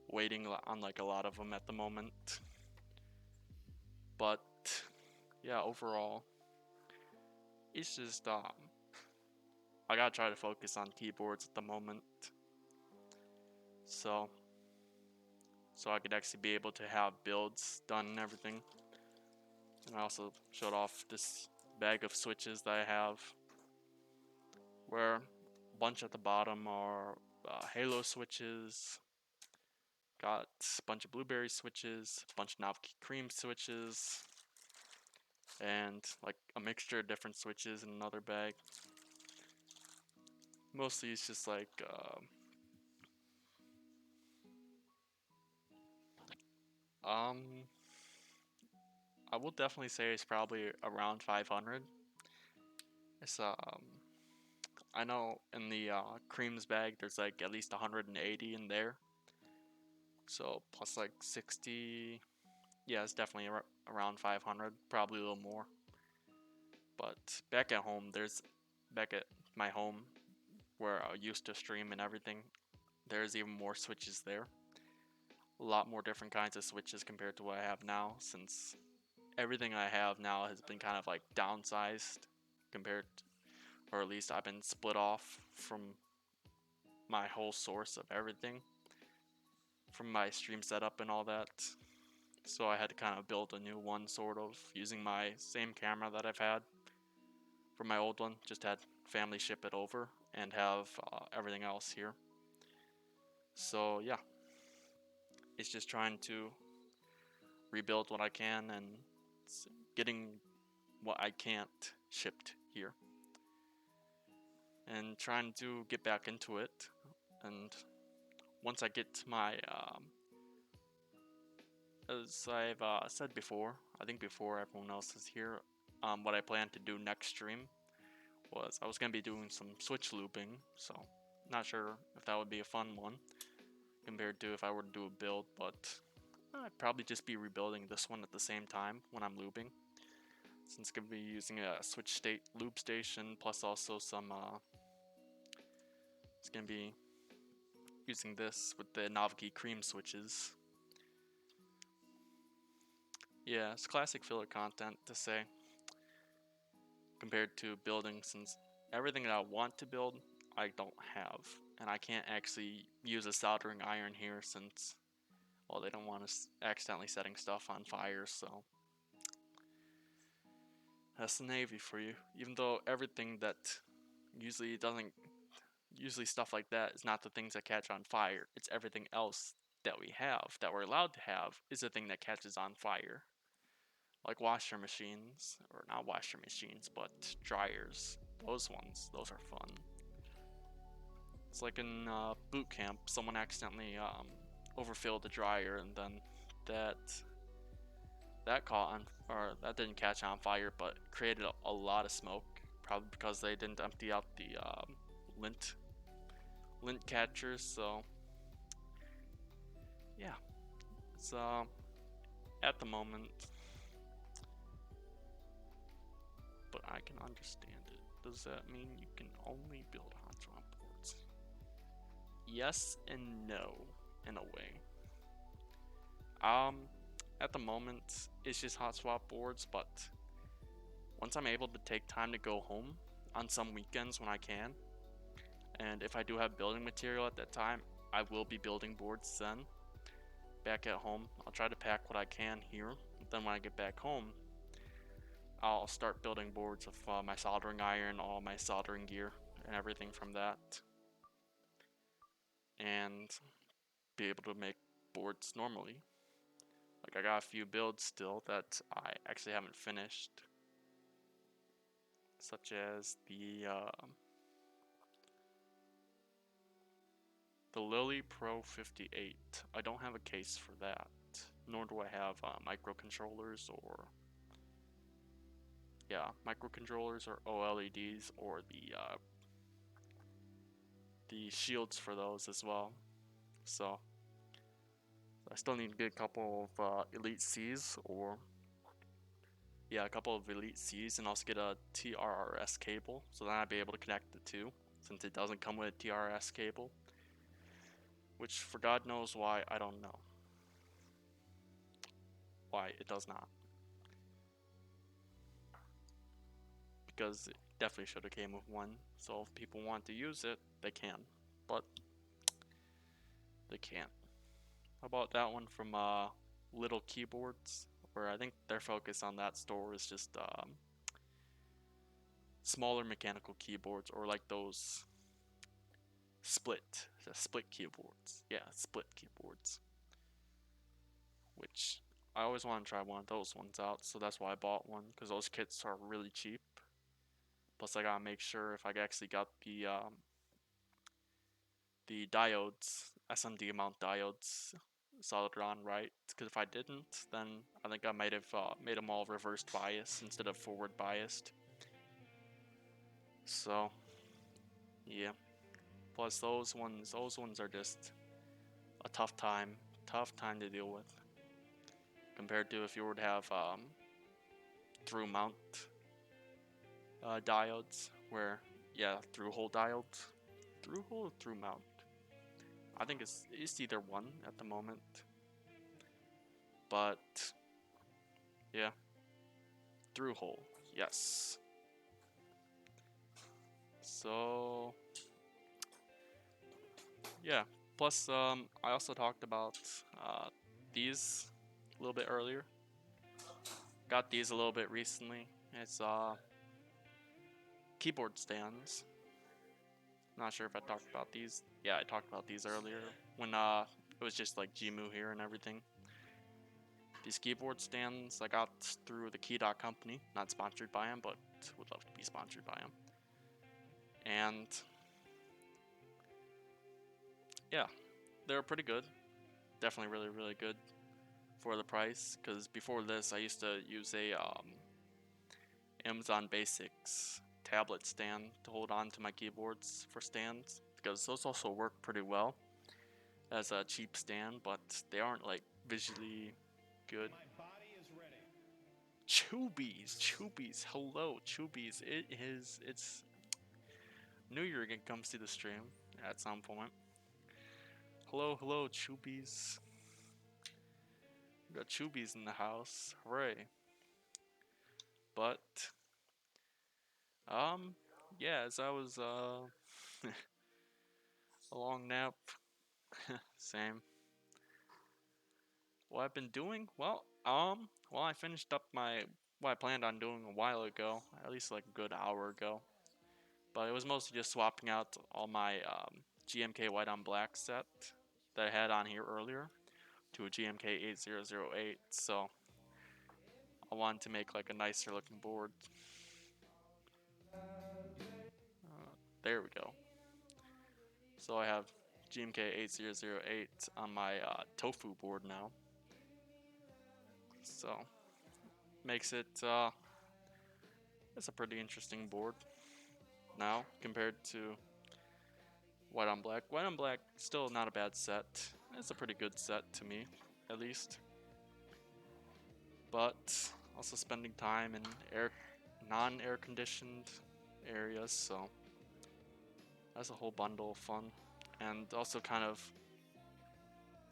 S1: waiting on like a lot of them at the moment. But yeah, overall, it's just I gotta try to focus on keyboards at the moment, so I could actually be able to have builds done and everything. And I also showed off this bag of switches that I have, where a bunch at the bottom are Halo switches, got a bunch of Blueberry switches, a bunch of Novelty Cream switches, and like a mixture of different switches in another bag. Mostly it's just like I will definitely say it's probably around 500. It's I know in the creams bag there's like at least 180 in there. So plus like 60, yeah, it's definitely around 500, probably a little more. But back at home, back at my home where I used to stream and everything, there's even more switches there. A lot more different kinds of switches compared to what I have now, since everything I have now has been kind of like downsized compared to, or at least I've been split off from my whole source of everything, from my stream setup and all that. So I had to kind of build a new one, sort of, using my same camera that I've had for my old one. Just had family ship it over and have everything else here. So yeah, it's just trying to rebuild what I can and getting what I can't shipped here, and trying to get back into it. And once I get my as I've said before, I think before everyone else is here, what I plan to do next stream was I was going to be doing some switch looping, so not sure if that would be a fun one compared to if I were to do a build, but I'd probably just be rebuilding this one at the same time when I'm looping, since it's going to be using a switch state loop station, plus also some it's going to be using this with the Novelty Cream switches. Yeah, it's classic filler content to say, compared to building, since everything that I want to build I don't have, and I can't actually use a soldering iron here since, well, they don't want us accidentally setting stuff on fire. So that's the Navy for you. Even though everything that usually doesn't, usually stuff like that is not the things that catch on fire, it's everything else that we have, that we're allowed to have, is the thing that catches on fire. Like washer machines, or not washer machines, but dryers. Those ones, those are fun. It's like in boot camp, someone accidentally overfilled the dryer, and then that caught on, or that didn't catch on fire, but created a lot of smoke, probably because they didn't empty out the lint catchers. So yeah, it's at the moment, but I can understand it. Does that mean you can only build hot swap boards? Yes and no, in a way. At the moment, it's just hot swap boards, but once I'm able to take time to go home on some weekends when I can, and if I do have building material at that time, I will be building boards then. Back at home, I'll try to pack what I can here, but then when I get back home, I'll start building boards with my soldering iron, all my soldering gear, and everything from that. and be able to make boards normally. Like I got a few builds still that I actually haven't finished, such as the Lily Pro 58. I don't have a case for that, nor do I have microcontrollers or microcontrollers or OLEDs or the shields for those as well. So I still need to get a couple of Elite Cs or a couple of Elite Cs, and also get a TRRS cable, so then I'd be able to connect the two, since it doesn't come with a TRS cable, which for God knows why, I don't know why it does not, because it definitely should have came with one. So if people want to use it, they can, but they can't. How about that one from Little Keyboards, where I think their focus on that store is just smaller mechanical keyboards, or like those split keyboards. Yeah, split keyboards, which I always want to try one of those ones out, so that's why I bought one, because those kits are really cheap. Plus I gotta make sure if I actually got the diodes, SMD mount diodes, soldered on right, because if I didn't, then I think I might have made them all reversed bias instead of forward biased. So yeah, plus those ones are just a tough time to deal with, compared to if you were to have through mount diodes, where through hole diodes, through hole or through mount. I think it's either one at the moment, but yeah, through hole, yes. So yeah, plus I also talked about these a little bit earlier. Got these a little bit recently. It's keyboard stands. Not sure if I talked about these. Yeah, I talked about these earlier when it was just like Gmu here and everything. These keyboard stands I got through thekey.company, not sponsored by them, but would love to be sponsored by them. And yeah, they're pretty good. Definitely really, really good for the price, because before this I used to use a Amazon Basics tablet stand to hold on to my keyboards for stands, because those also work pretty well as a cheap stand, but they aren't like visually good. Chewbies, hello, Chewbies. It's New Year can come see the stream at some point. Hello, Chewbies. We got Chewbies in the house, hooray. But yeah, as I was a long nap, same. What I've been doing? Well, I finished up what I planned on doing a while ago, at least like a good hour ago. But it was mostly just swapping out all my GMK white on black set that I had on here earlier to a GMK 8008. So I wanted to make like a nicer looking board. There we go. So I have GMK 8008 on my tofu board now. So makes it it's a pretty interesting board now compared to white on black. White on black, still not a bad set. It's a pretty good set to me, at least. But also spending time in non-air conditioned areas, so that's a whole bundle of fun. And also kind of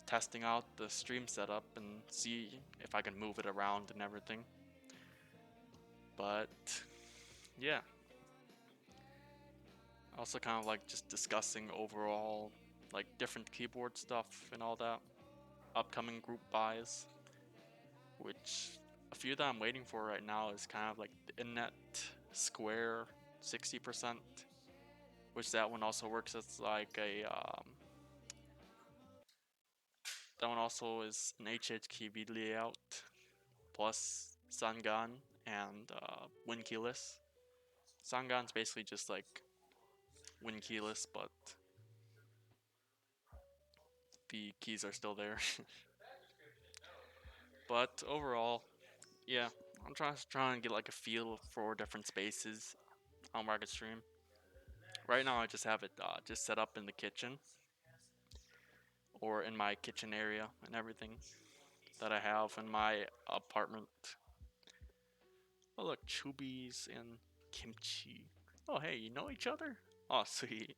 S1: testing out the stream setup and see if I can move it around and everything. But yeah, also kind of like just discussing overall like different keyboard stuff and all that, upcoming group buys, which a few that I'm waiting for right now is kind of like the Innet Square 60%, which that one also works as like a That one also is an HHKV layout plus Sangan and Win keyless. Sangan's basically just like Win keyless, but the keys are still there. But overall, yeah, I'm trying to get like a feel for different spaces on Market Stream. Right now, I just have it just set up in the kitchen or in my kitchen area and everything that I have in my apartment. Oh look, Chubis and Kimchi. Oh hey, you know each other? Oh sweet.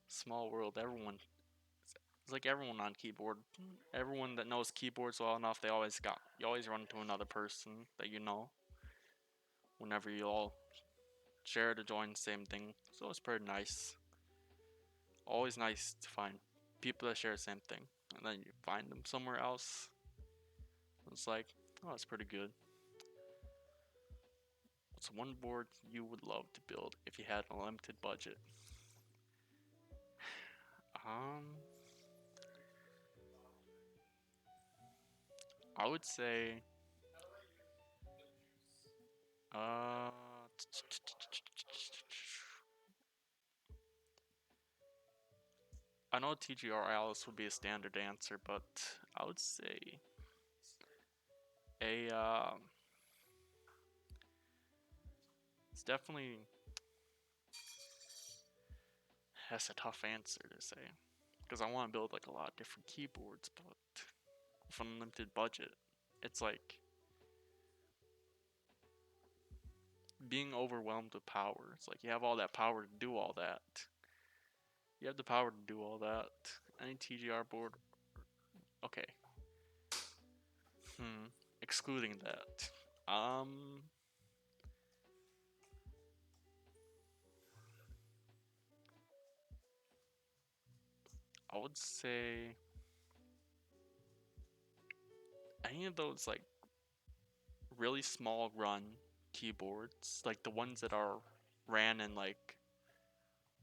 S1: Small world. It's like everyone on keyboard. Everyone that knows keyboards well enough, you always run into another person that you know. Whenever you all share to join the same thing, so it's pretty nice. Always nice to find people that share the same thing, and then you find them somewhere else. It's like, oh, it's pretty good. What's one board you would love to build if you had a limited budget? I would say, uh, I know TGR Alice would be a standard answer, but I would say a, it's definitely, that's a tough answer to say. Because I want to build like a lot of different keyboards, but with unlimited budget, it's like being overwhelmed with power. It's like you have all that power to do all that. You have the power to do all that. Any TGR board, okay. Excluding that. I would say any of those like really small run keyboards, like the ones that are ran in like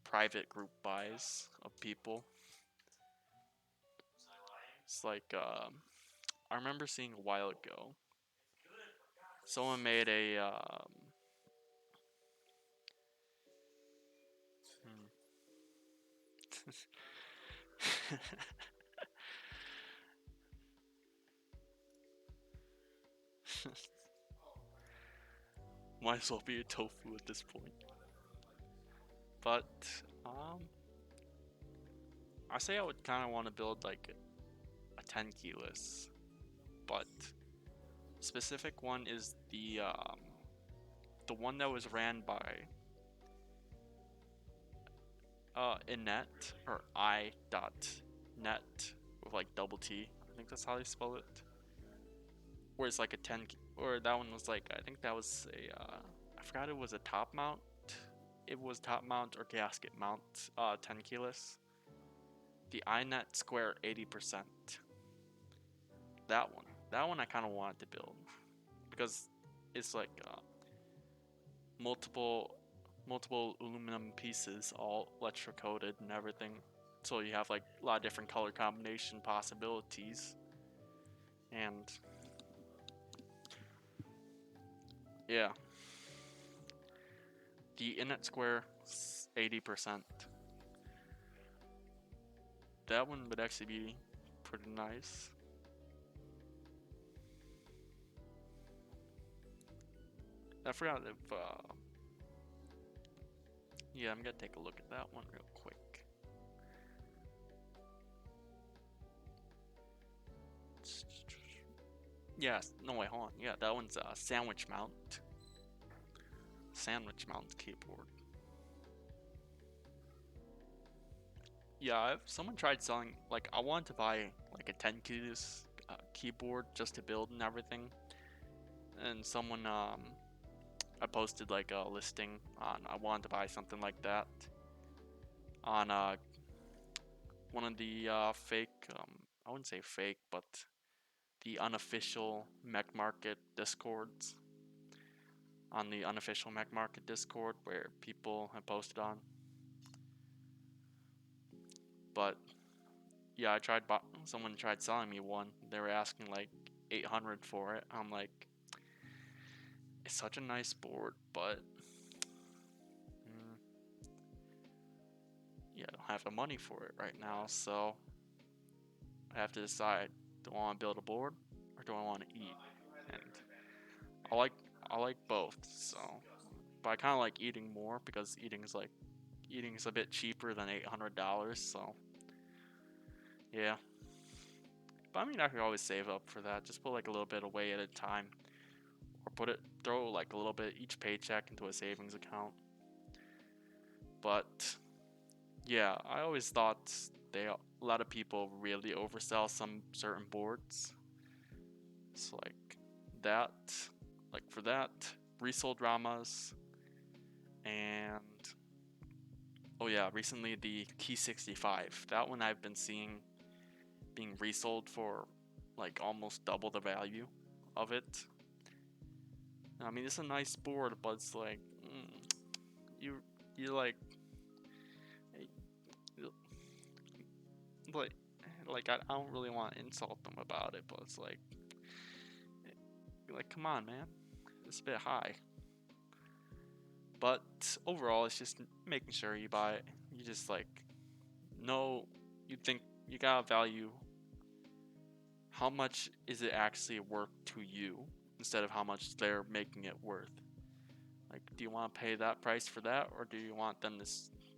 S1: private group buys of people. It's like I remember seeing a while ago. Someone made a might as well be a tofu at this point. But I say I would kind of want to build like a 10 keyless, but specific one is the one that was ran by inet or i.net with like double T. I think that's how they spell it. Where it's like a 10 or that one was like I think that was a I forgot it was a top mount. It was top mount or gasket mount 10 keyless. The iNet Square 80%. That one I kind of wanted to build because it's like multiple aluminum pieces all electrocoated and everything. So you have like a lot of different color combination possibilities. And yeah, the innet square 80%. That one would actually be pretty nice. I forgot if yeah, I'm gonna take a look at that one real quick. Yeah, no wait, hold on. Yeah, that one's a sandwich mount. Sandwich mount keyboard. Yeah, someone tried selling, like, I wanted to buy like a 10 keys keyboard just to build and everything. And someone, I posted like a listing on, I wanted to buy something like that on one of the fake, I wouldn't say fake, but the unofficial Mech Market discords. On the unofficial Mech Market discord where people have posted on. But yeah, someone tried selling me one. They were asking like 800 for it. I'm like, it's such a nice board, but yeah, I don't have the money for it right now, so I have to decide: do I want to build a board or do I want to eat? And I like I like both, so but I kind of like eating more because eating is a bit cheaper than $800, so yeah. But I mean, I could always save up for that. Just put like a little bit away at a time, or throw like a little bit each paycheck into a savings account. But yeah, I always thought a lot of people really oversell some certain boards. It's that, for that, resold Ramas, and oh yeah, recently the Key 65. That one I've been seeing being resold for like almost double the value of it. I mean, it's a nice board, but it's like you you like I don't really want to insult them about it, but it's like come on, man, it's a bit high. But overall, it's just making sure you buy it. You just know, you think you gotta value how much is it actually worth to you instead of how much they're making it worth. Like, do you want to pay that price for that, or do you want them to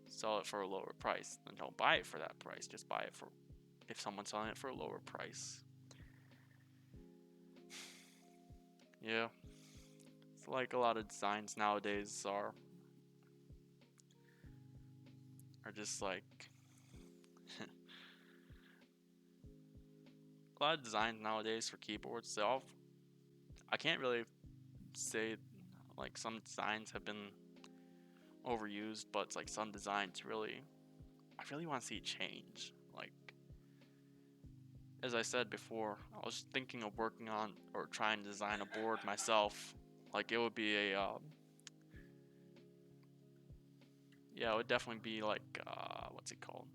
S1: sell it for a lower price? Then don't buy it for that price. Just buy it for if someone's selling it for a lower price. Yeah, it's like a lot of designs nowadays are just like a lot of designs nowadays for keyboards. I can't really say like some designs have been overused, but it's like some designs I really want to see change. Like, as I said before, I was thinking of working on or trying to design a board myself. Like, it would be yeah, it would definitely be like, what's it called?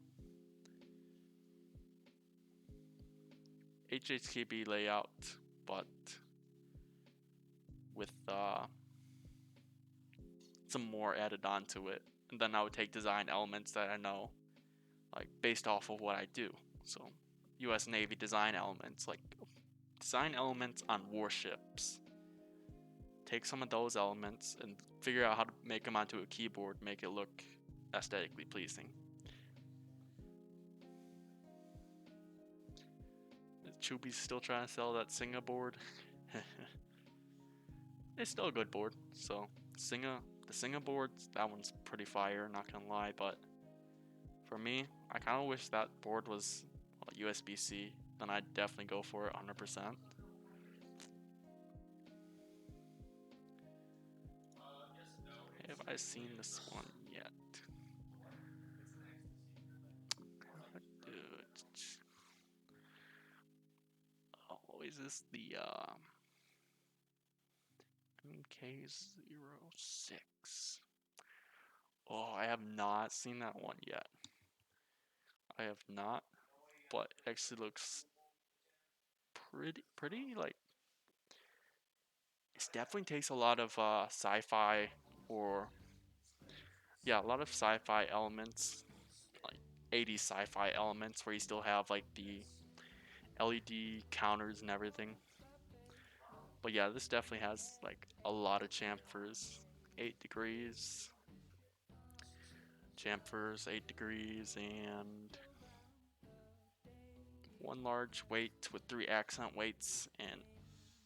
S1: HHKB layout, but with some more added onto it. And then I would take design elements that I know, like, based off of what I do. So, US Navy design elements, like design elements on warships. Take some of those elements and figure out how to make them onto a keyboard, make it look aesthetically pleasing. Chubi's still trying to sell that Singa board. It's still a good board, so the Singa board, that one's pretty fire, not gonna lie, but for me, I kind of wish that board was USB-C, then I'd definitely go for it 100%. Have I seen this one yet? Oh, is this the MK06? Oh, I have not seen that one yet. I have not, but it actually looks pretty like it definitely takes a lot of sci-fi or yeah, a lot of sci-fi elements, like 80s sci-fi elements where you still have like the LED counters and everything. But yeah, this definitely has like a lot of chamfers. 8 degrees, chamfers, 8 degrees, and one large weight with 3 accent weights and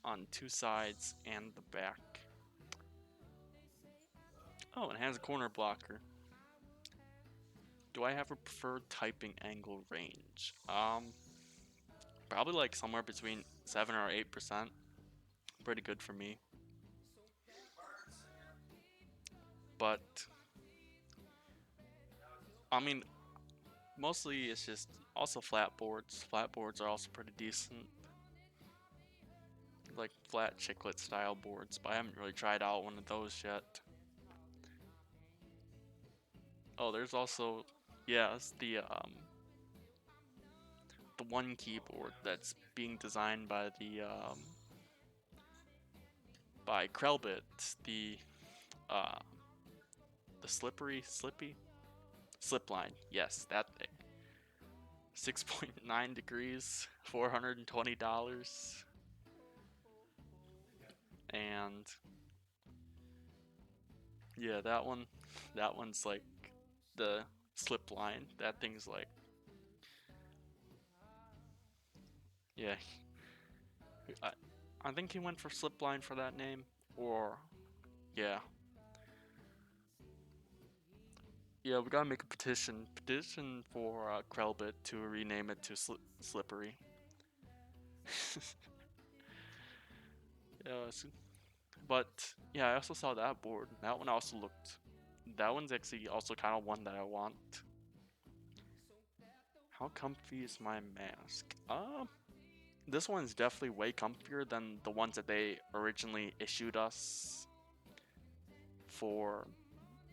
S1: on 2 sides and the back. Oh, and it has a corner blocker. Do I have a preferred typing angle range? Probably like somewhere between 7 or 8%. Pretty good for me. But I mean, mostly it's just also flat boards. Flat boards are also pretty decent. Like flat chiclet style boards, but I haven't really tried out one of those yet. Oh, there's also, yeah, it's the one keyboard that's being designed by the by Krellbit, uh the slippy slipline. Yes, that thing. 6.9 degrees, $420, and yeah, that one's like the slip line. That thing's like, yeah, I, I think he went for slip line for that name, or yeah, yeah. We gotta make a petition for Krellbit to rename it to Slippery. Yeah, but yeah, I also saw that board. That one also looked. That one's actually also kind of one that I want. How comfy is my mask? This one's definitely way comfier than the ones that they originally issued us for,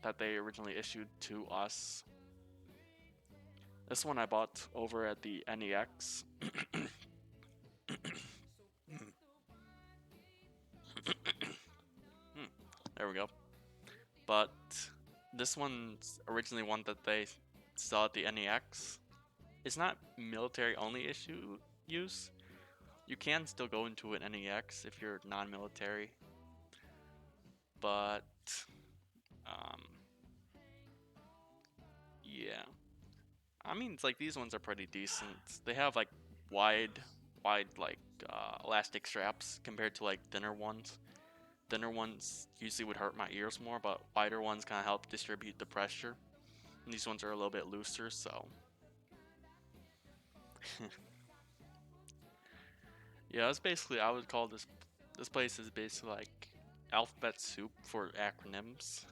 S1: that they originally issued to us. This one I bought over at the NEX. There we go. But this one's originally one that they saw at the NEX. It's not military only use. You can still go into an NEX if you're non-military, but um, yeah. I mean, it's like these ones are pretty decent. They have like wide, wide like elastic straps compared to like thinner ones. Thinner ones usually would hurt my ears more, but wider ones kind of help distribute the pressure. And these ones are a little bit looser, so yeah, it's basically, I would call this place is basically like alphabet soup for acronyms,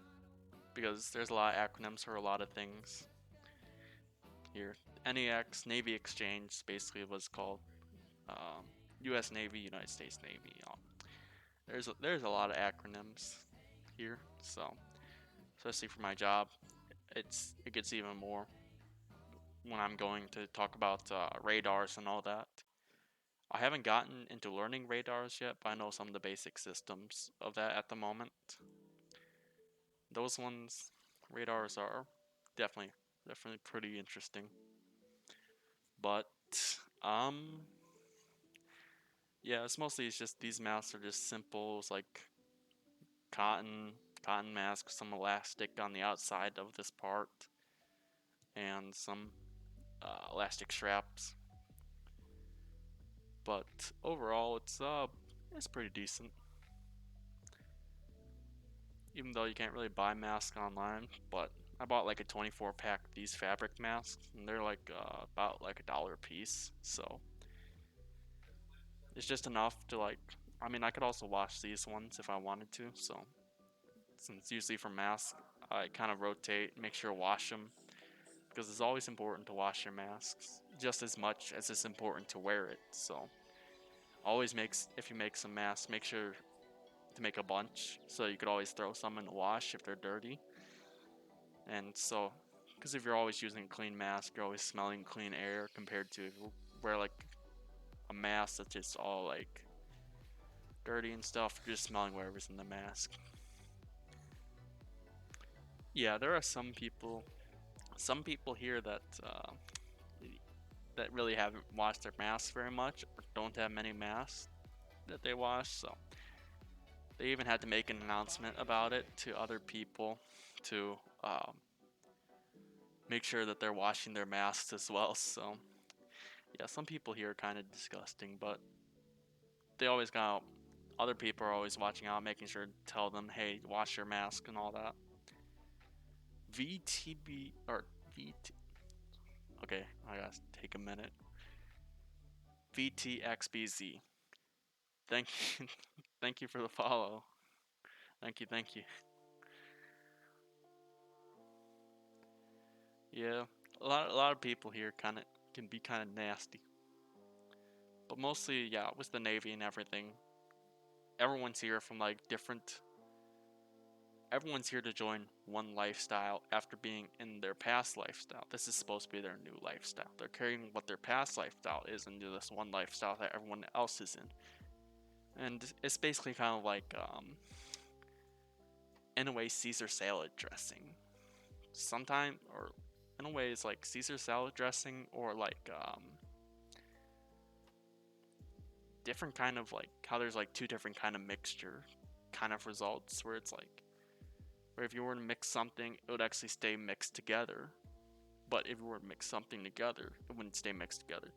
S1: because there's a lot of acronyms for a lot of things. Here, NEX Navy Exchange basically was called U.S. Navy, United States Navy. There's a lot of acronyms here, so especially for my job, it gets even more when I'm going to talk about radars and all that. I haven't gotten into learning radars yet, but I know some of the basic systems of that at the moment. Those ones, radars are definitely pretty interesting. But um, yeah, it's just these masks are just simple. It's like cotton mask, some elastic on the outside of this part, and some elastic straps. But overall, it's pretty decent. Even though you can't really buy masks online, but I bought like a 24 pack of these fabric masks, and they're like about like $1 a piece. So it's just enough to like. I mean, I could also wash these ones if I wanted to. So since usually for masks, I kind of rotate, make sure to wash them, because it's always important to wash your masks just as much as it's important to wear it. So always makes if you make some masks, make sure to make a bunch so you could always throw some in the wash if they're dirty. And so, because if you're always using a clean mask, you're always smelling clean air compared to if you wear like a mask that's just all like dirty and stuff, you're just smelling whatever's in the mask. Yeah, there are some people here that really haven't washed their masks very much, or don't have many masks that they wash. So they even had to make an announcement about it to other people to make sure that they're washing their masks as well. So yeah, some people here are kind of disgusting, but they always got other people are always watching out, making sure to tell them, hey, wash your mask and all that. VTB or VT. Okay, I gotta take a minute. VTXBZ. Thank you, thank you for the follow. Thank you. Yeah, a lot of people here kind of can be kind of nasty, but mostly yeah, with the Navy and everything, everyone's here from like different everyone's here to join one lifestyle after being in their past lifestyle. This is supposed to be their new lifestyle. They're carrying what their past lifestyle is into this one lifestyle that everyone else is in. And it's basically kind of like, in a way, Caesar salad dressing. Sometime, or in a way, it's like Caesar salad dressing, or like, different kind of like, how there's like two different kind of mixture kind of results, where it's like, where if you were to mix something, it would actually stay mixed together. But if you were to mix something together, it wouldn't stay mixed together.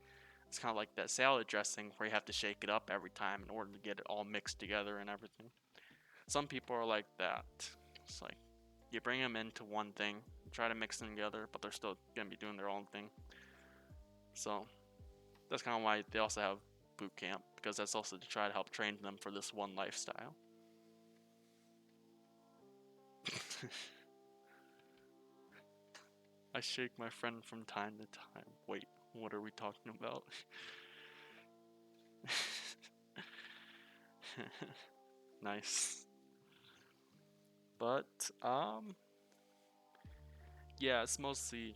S1: It's kind of like that salad dressing where you have to shake it up every time in order to get it all mixed together and everything. Some people are like that. It's like you bring them into one thing, try to mix them together, but they're still gonna be doing their own thing. So that's kind of why they also have boot camp, because that's also to try to help train them for this one lifestyle. I shake my friend from time to time. Wait, what are we talking about? Nice. But yeah, it's mostly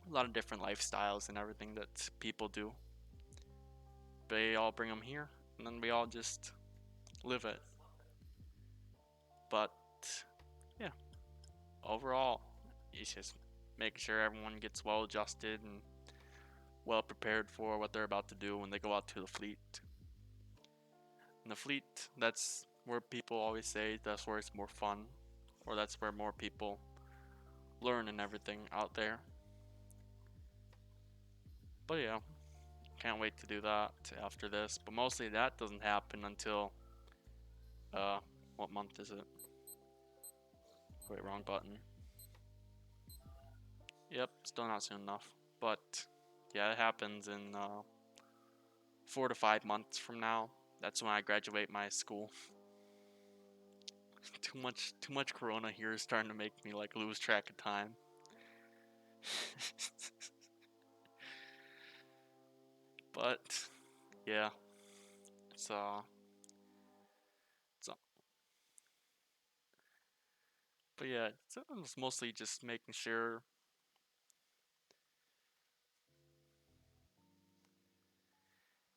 S1: a lot of different lifestyles and everything that people do. They all bring them here, and then we all just live it. But yeah, overall, it's just making sure everyone gets well adjusted and well prepared for what they're about to do when they go out to the fleet. And the fleet, that's where people always say that's where it's more fun, or that's where more people learn and everything out there. But yeah, can't wait to do that after this. But mostly that doesn't happen until what month is it? Wait, wrong button. Yep, still not soon enough. But yeah, it happens in 4 to 5 months from now. That's when I graduate my school. Too much corona here is starting to make me like lose track of time. But yeah, it's it's but yeah, it's mostly just making sure.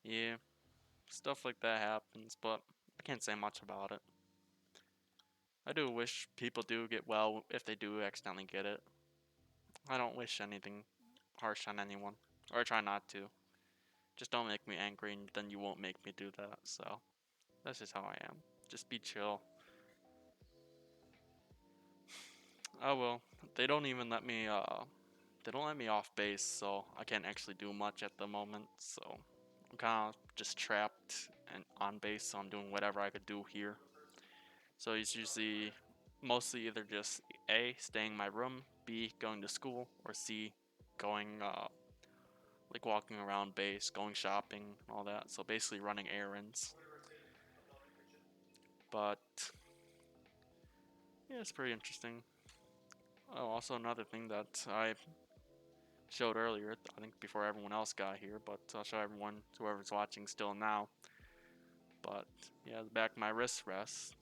S1: Yeah, stuff like that happens, but I can't say much about it. I do wish people do get well if they do accidentally get it. I don't wish anything harsh on anyone, or I try not to. Just don't make me angry, and then you won't make me do that. So that's just how I am. Just be chill. Oh well, they don't even let me. They don't let me off base, so I can't actually do much at the moment. So I'm kind of just trapped and on base. So I'm doing whatever I could do here. So it's usually mostly either just A, staying in my room, B, going to school, or C, going like walking around base, going shopping, all that. So basically running errands. But yeah, it's pretty interesting. Oh, also another thing that I showed earlier, I think before everyone else got here, but I'll show everyone, whoever's watching still now. But yeah, the back of my wrist rest.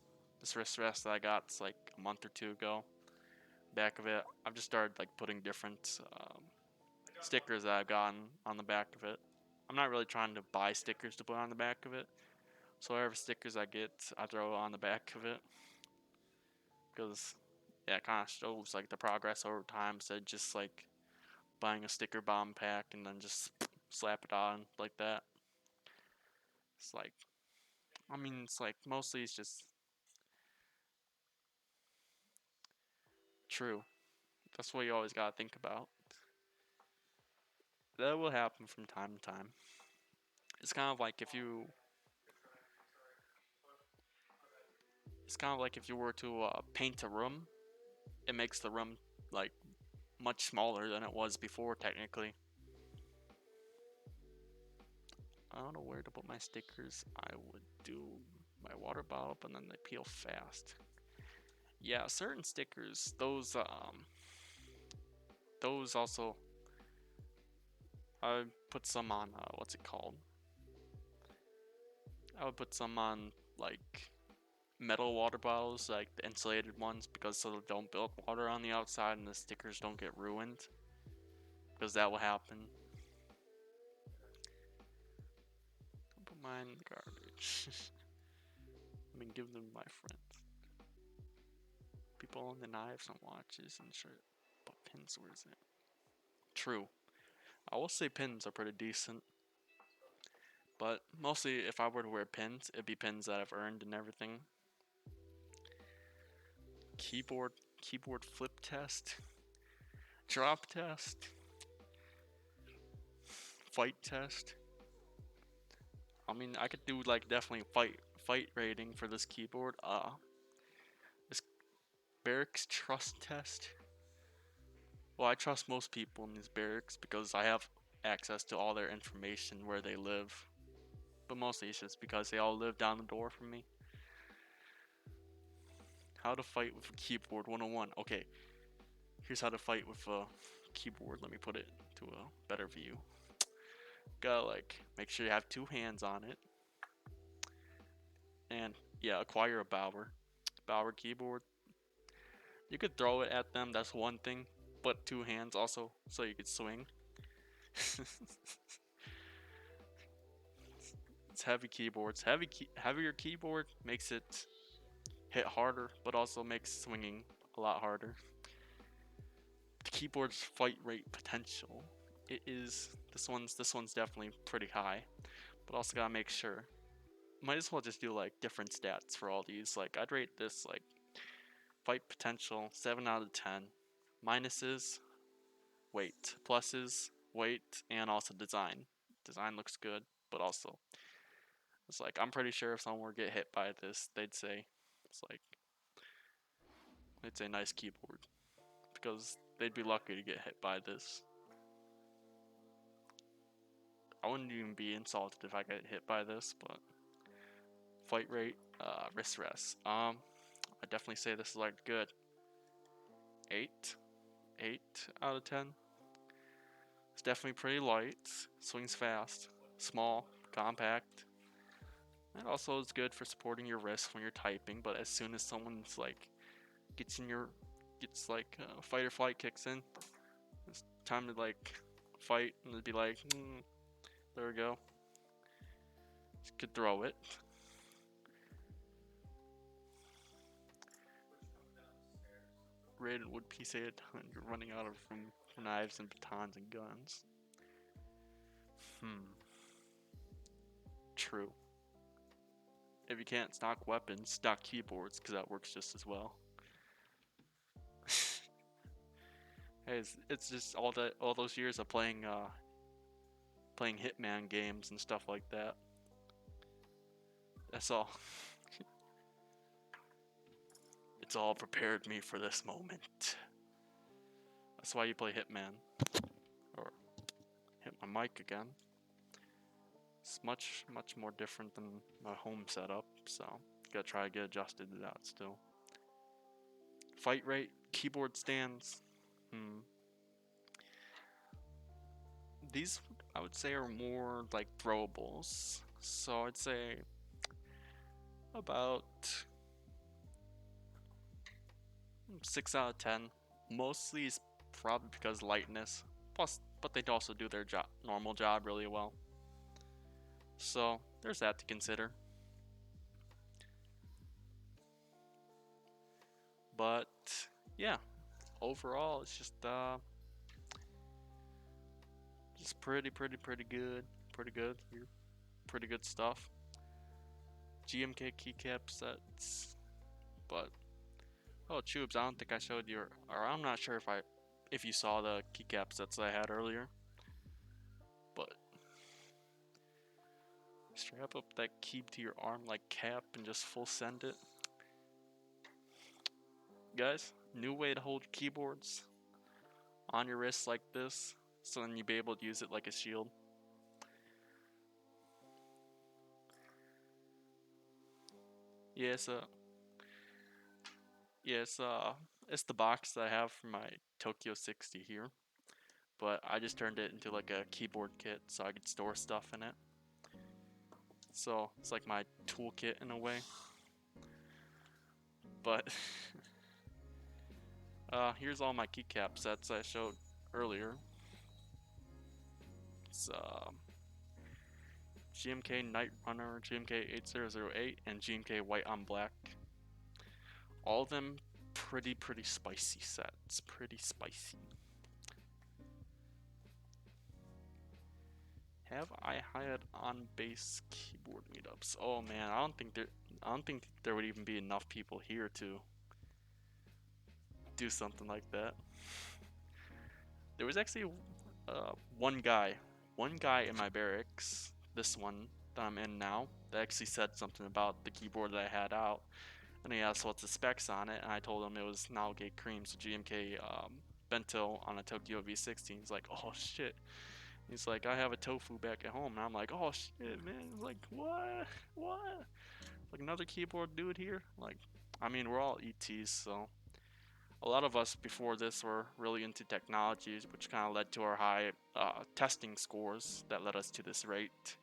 S1: This wrist rest that I got like a month or two ago. Back of it, I've just started like putting different stickers that I've gotten on the back of it. I'm not really trying to buy stickers to put on the back of it. So whatever stickers I get, I throw on the back of it. Because yeah, it kind of shows like the progress over time. So just like buying a sticker bomb pack and then just slap it on like that. It's like, I mean, it's like mostly it's just true. That's what you always gotta think about. That will happen from time to time. It's kind of like if you, it's kind of like if you were to paint a room, it makes the room like much smaller than it was before technically. I don't know where to put my stickers. I would do my water bottle, but then they peel fast. Yeah, certain stickers, those also, I put some on, what's it called? I would put some on, like, metal water bottles, like the insulated ones, because so they don't build water on the outside and the stickers don't get ruined, because that will happen. Don't put mine in the garbage. I mean, give them to my friends. People own the knives and watches and shit. But pins, where is it? True. I will say pins are pretty decent. But mostly, if I were to wear pins, it'd be pins that I've earned and everything. Keyboard flip test. Drop test. Fight test. I mean, I could do like definitely fight rating for this keyboard. This barracks trust test. Well, I trust most people in these barracks because I have access to all their information where they live. But mostly it's just because they all live down the door from me. How to fight with a keyboard 101. Okay, here's how to fight with a keyboard. Let me put it to a better view. Gotta like make sure you have two hands on it. And yeah, acquire a Bower keyboard. You could throw it at them, that's one thing. But two hands also, so you could swing. It's heavy keyboards. Heavier keyboard makes it hit harder, but also makes swinging a lot harder. The keyboard's fight rate potential. It is this one's definitely pretty high, but also gotta make sure. Might as well just do like different stats for all these. Like I'd rate this like fight potential 7 out of 10. Minuses weight, pluses weight, and also design. Design looks good, but also it's like I'm pretty sure if someone were to get hit by this, they'd say nice keyboard because they'd be lucky to get hit by this. I wouldn't even be insulted if I got hit by this, but fight rate, wrist rest. I definitely say this is like good. 8, 8 out of 10. It's definitely pretty light. Swings fast, small, compact. And also is good for supporting your wrist when you're typing. But as soon as someone's like fight or flight kicks in, it's time to like fight and it'd be like, there we go. Just could throw it. Rated wood piece 8 you're running out of from knives and batons and guns. True. If you can't stock weapons, stock keyboards, because that works just as well. Hey, it's just all those years of playing Hitman games and stuff like that. That's all. It's all prepared me for this moment. That's why you play Hitman. Or hit my mic again. It's much more different than my home setup, so gotta try to get adjusted to that still. Fight rate, keyboard stands. These I would say are more like throwables. So I'd say about 6 out of 10. Mostly is probably because lightness. Plus, but they'd also do their normal job really well. So there's that to consider. But yeah, overall it's just pretty good. Pretty good here. Pretty good stuff. GMK keycap sets. But oh, Tubes, I don't think I showed you, or I'm not sure if you saw the keycap sets I had earlier. But strap up that key to your arm like cap and just full send it. Guys, new way to hold keyboards on your wrist like this, so then you'll be able to use it like a shield. It's the box that I have for my Tokyo 60 here, but I just turned it into like a keyboard kit so I could store stuff in it. So it's like my toolkit in a way. But here's all my keycap sets I showed earlier. It's GMK Night Runner, GMK 8008, and GMK White on Black. All of them pretty spicy sets. Pretty spicy. Have I had on base keyboard meetups? Oh man, I don't think there would even be enough people here to do something like that. There was actually one guy in my barracks, this one that I'm in now, that actually said something about the keyboard that I had out, and he asked what's the specs on it, and I told him it was Navigate Cream, so GMK Bento on a Tokyo V16. He's like, oh shit. He's like, I have a tofu back at home, and I'm like, oh shit, man. Like, what? Like another keyboard dude here? Like, I mean, we're all ETs, so a lot of us before this were really into technologies, which kind of led to our high testing scores that led us to this rate.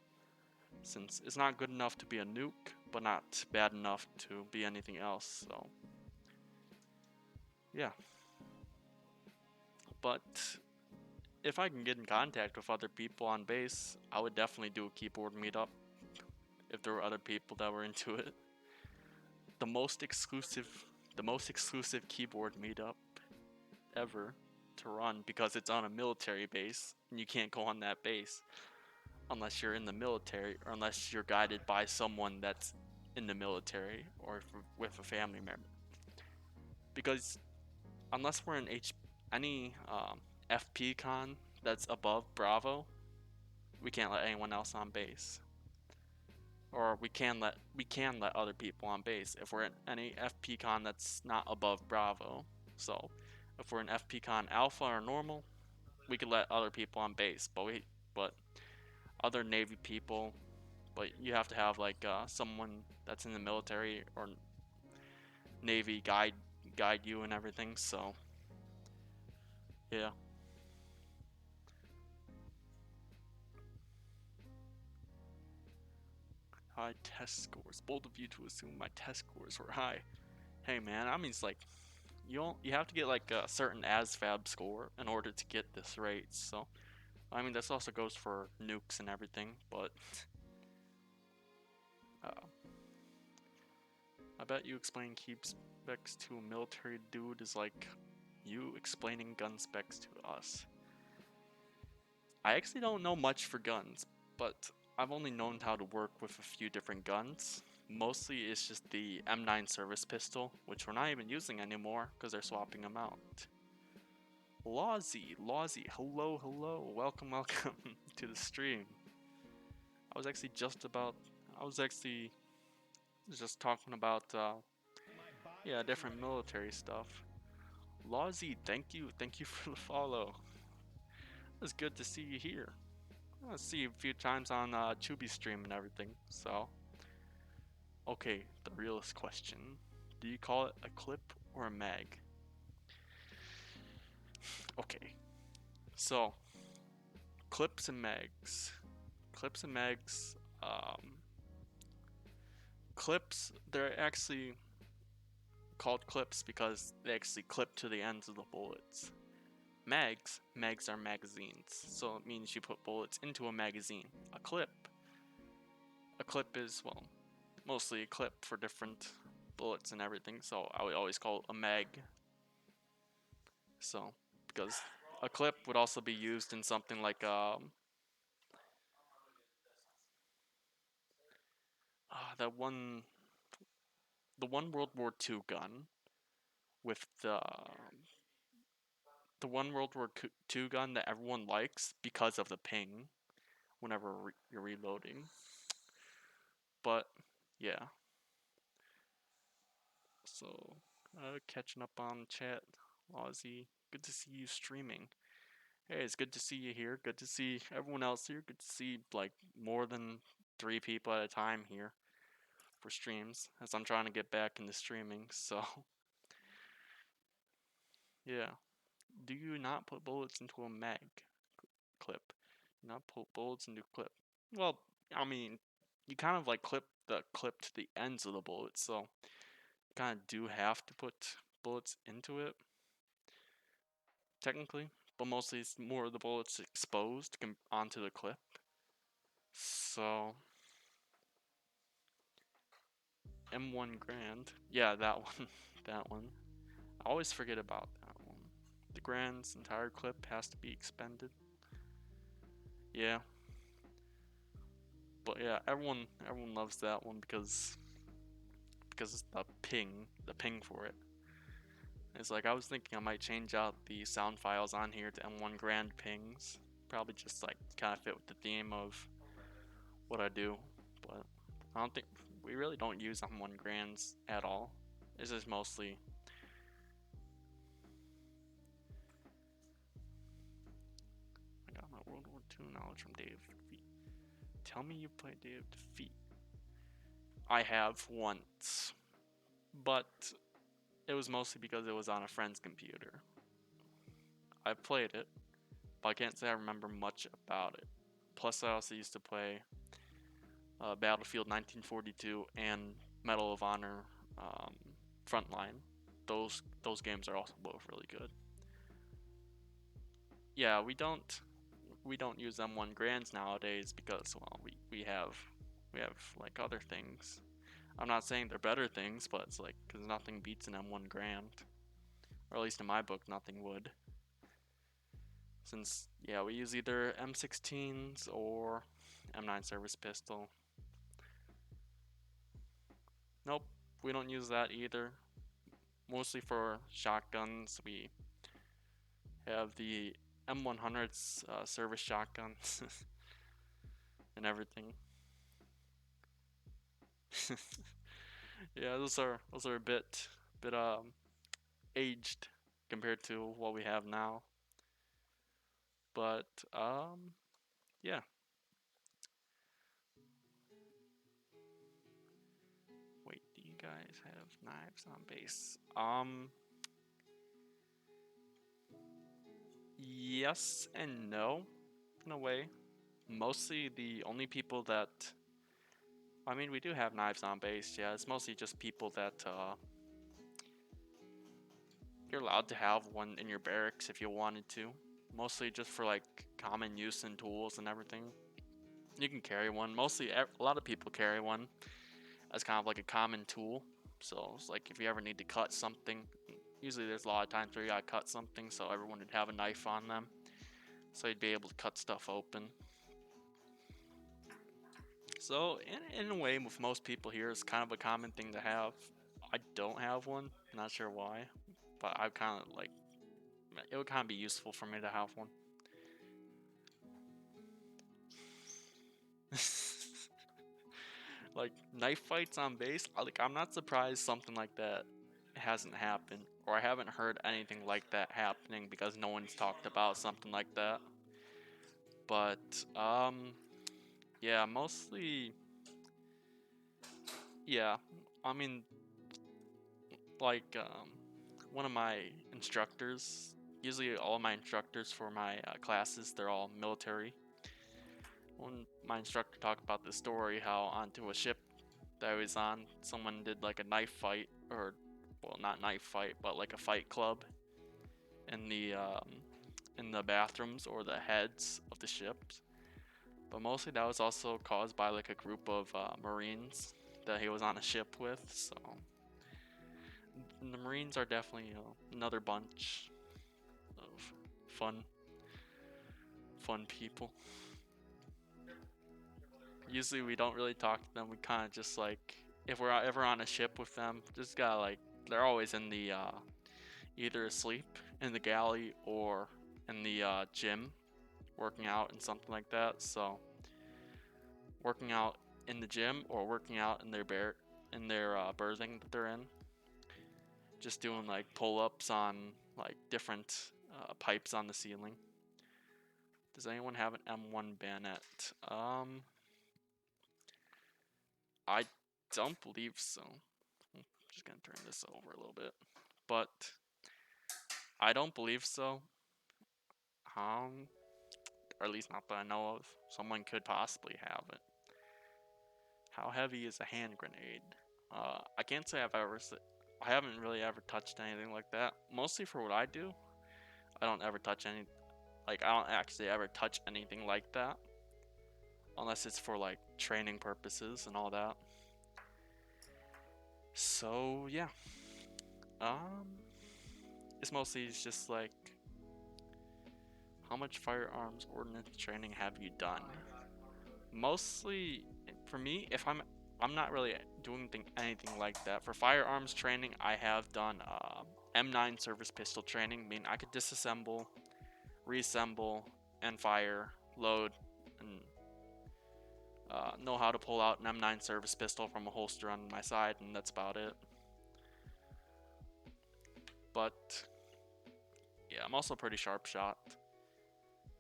S1: Since it's not good enough to be a nuke, but not bad enough to be anything else, so yeah. But if I can get in contact with other people on base, I would definitely do a keyboard meetup if there were other people that were into it. The most exclusive keyboard meetup ever to run, because it's on a military base and you can't go on that base unless you're in the military or unless you're guided by someone that's in the military or with a family member. Because unless we're in any FP con that's above Bravo, we can't let anyone else on base. Or we can let other people on base if we're in any FP con that's not above Bravo. So if we're in FP con Alpha or normal, we could let other people on base, but other Navy people, but you have to have like someone that's in the military or Navy guide you and everything. So yeah. High test scores. Bold of you to assume my test scores were high. Hey man, I mean, it's like you have to get like a certain ASVAB score in order to get this rate. So I mean, this also goes for nukes and everything, but I bet you explaining key specs to a military dude is like you explaining gun specs to us. I actually don't know much for guns, but I've only known how to work with a few different guns. Mostly it's just the M9 service pistol, which we're not even using anymore because they're swapping them out. Lawsy, hello, welcome to the stream. I was actually just talking about different military stuff. Lawsy, thank you for the follow. It's good to see you here. I see you a few times on Chubby stream and everything. So, okay, the realest question: do you call it a clip or a mag? Okay, so clips and mags. Clips, they're actually called clips because they actually clip to the ends of the bullets. Mags are magazines, so it means you put bullets into a magazine. A clip is, well, mostly a clip for different bullets and everything, so I would always call it a mag. So, because a clip would also be used in something like the one World War II gun with the one World War II gun that everyone likes because of the ping whenever you're reloading. But yeah, so catching up on chat. Ozzy, good to see you streaming. Hey, it's good to see you here. Good to see everyone else here. Good to see like more than 3 people at a time here for streams, as I'm trying to get back into streaming. So yeah, do you not put bullets into a mag clip? Not put bullets into a clip. Well, I mean, you kind of like clip the clip to the ends of the bullet, so kind of do have to put bullets into it, technically, but mostly it's more of the bullets exposed onto the clip. So M1 Grand, yeah, that one, that one. I always forget about that one. The Grand's entire clip has to be expended. Yeah. But yeah, everyone loves that one because it's the ping for it. It's like I was thinking I might change out the sound files on here to M1 Grand pings. Probably just like kind of fit with the theme of what I do. But I don't think we really don't use M1 Grands at all. It's just mostly I got my World War II knowledge from Dave Defeat. Tell me you played Dave Defeat. I have once, but it was mostly because it was on a friend's computer. I played it, but I can't say I remember much about it. Plus, I also used to play Battlefield 1942 and Medal of Honor Frontline. Those games are also both really good. Yeah, we don't use M1 Grands nowadays because well we have like other things. I'm not saying they're better things, but it's like because nothing beats an M1 Grand, or at least in my book, nothing would. Since yeah, we use either M16s or M9 service pistol. Nope, we don't use that either. Mostly for shotguns, we have the M100s service shotguns and everything. Yeah, those are a bit aged compared to what we have now. But yeah. Wait, do you guys have knives on base? Yes and no, in a way. Mostly the only people that I mean, we do have knives on base. Yeah, it's mostly just people that you're allowed to have one in your barracks if you wanted to. Mostly just for like common use and tools and everything. You can carry one. Mostly, a lot of people carry one as kind of like a common tool. So it's like if you ever need to cut something, usually there's a lot of times where you gotta cut something, so everyone would have a knife on them, so you'd be able to cut stuff open. So in a way, with most people here, it's kind of a common thing to have. I don't have one. Not sure why, but I kind of like it would kind of be useful for me to have one. Like knife fights on base, like I'm not surprised something like that hasn't happened, or I haven't heard anything like that happening because no one's talked about something like that. But yeah, mostly yeah. I mean, like one of my instructors. Usually, all of my instructors for my classes, they're all military. When my instructor talked about this story, how onto a ship that I was on, someone did like a knife fight, or well, not knife fight, but like a fight club in the bathrooms or the heads of the ships. But mostly that was also caused by like a group of Marines that he was on a ship with. So and the Marines are definitely another bunch of fun people. Usually we don't really talk to them. We kind of just like if we're ever on a ship with them, just gotta like they're always in the either asleep in the galley or in the gym working out and something like that. So working out in the gym or working out in their berthing that they're in, just doing like pull-ups on like different pipes on the ceiling. Does anyone have an M1 bayonet? I don't believe so. I'm just gonna turn this over a little bit, but I don't believe so. Or at least not that I know of. Someone could possibly have it. How heavy is a hand grenade? I can't say I've ever I haven't really ever touched anything like that. Mostly for what I do, I don't ever touch any. Like, I don't actually ever touch anything like that, unless it's for like training purposes and all that. So yeah, um, it's just like, how much firearms ordnance training have you done? Mostly, for me, if I'm not really doing anything like that. For firearms training, I have done M9 service pistol training, meaning I could disassemble, reassemble, and fire, load, and know how to pull out an M9 service pistol from a holster on my side, and that's about it. But yeah, I'm also a pretty sharp shot.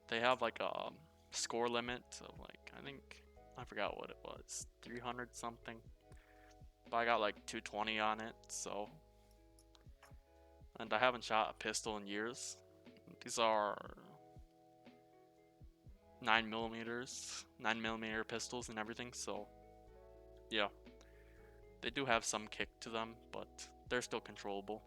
S1: They have like a score limit of like, I forgot what it was, 300 something. But I got like 220 on it, so. And I haven't shot a pistol in years. These are 9mm pistols and everything, so yeah. They do have some kick to them, but they're still controllable.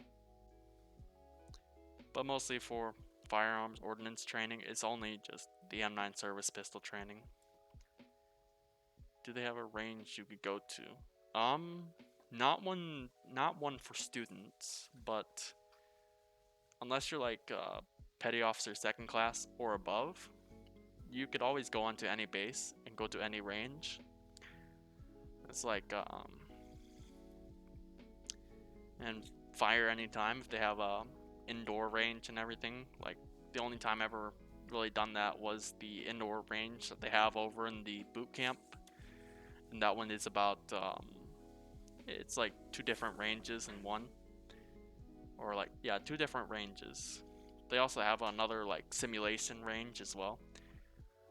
S1: But mostly for firearms ordnance training, it's only just the M9 service pistol training. Do they have a range you could go to? Not one for students, but unless you're like petty officer 2nd class or above, you could always go onto any base and go to any range. It's like and fire anytime if they have a indoor range and everything. Like, the only time I ever really done that was the indoor range that they have over in the boot camp, and that one is about it's like 2 different ranges in one, or like, yeah, 2 different ranges. They also have another like simulation range as well,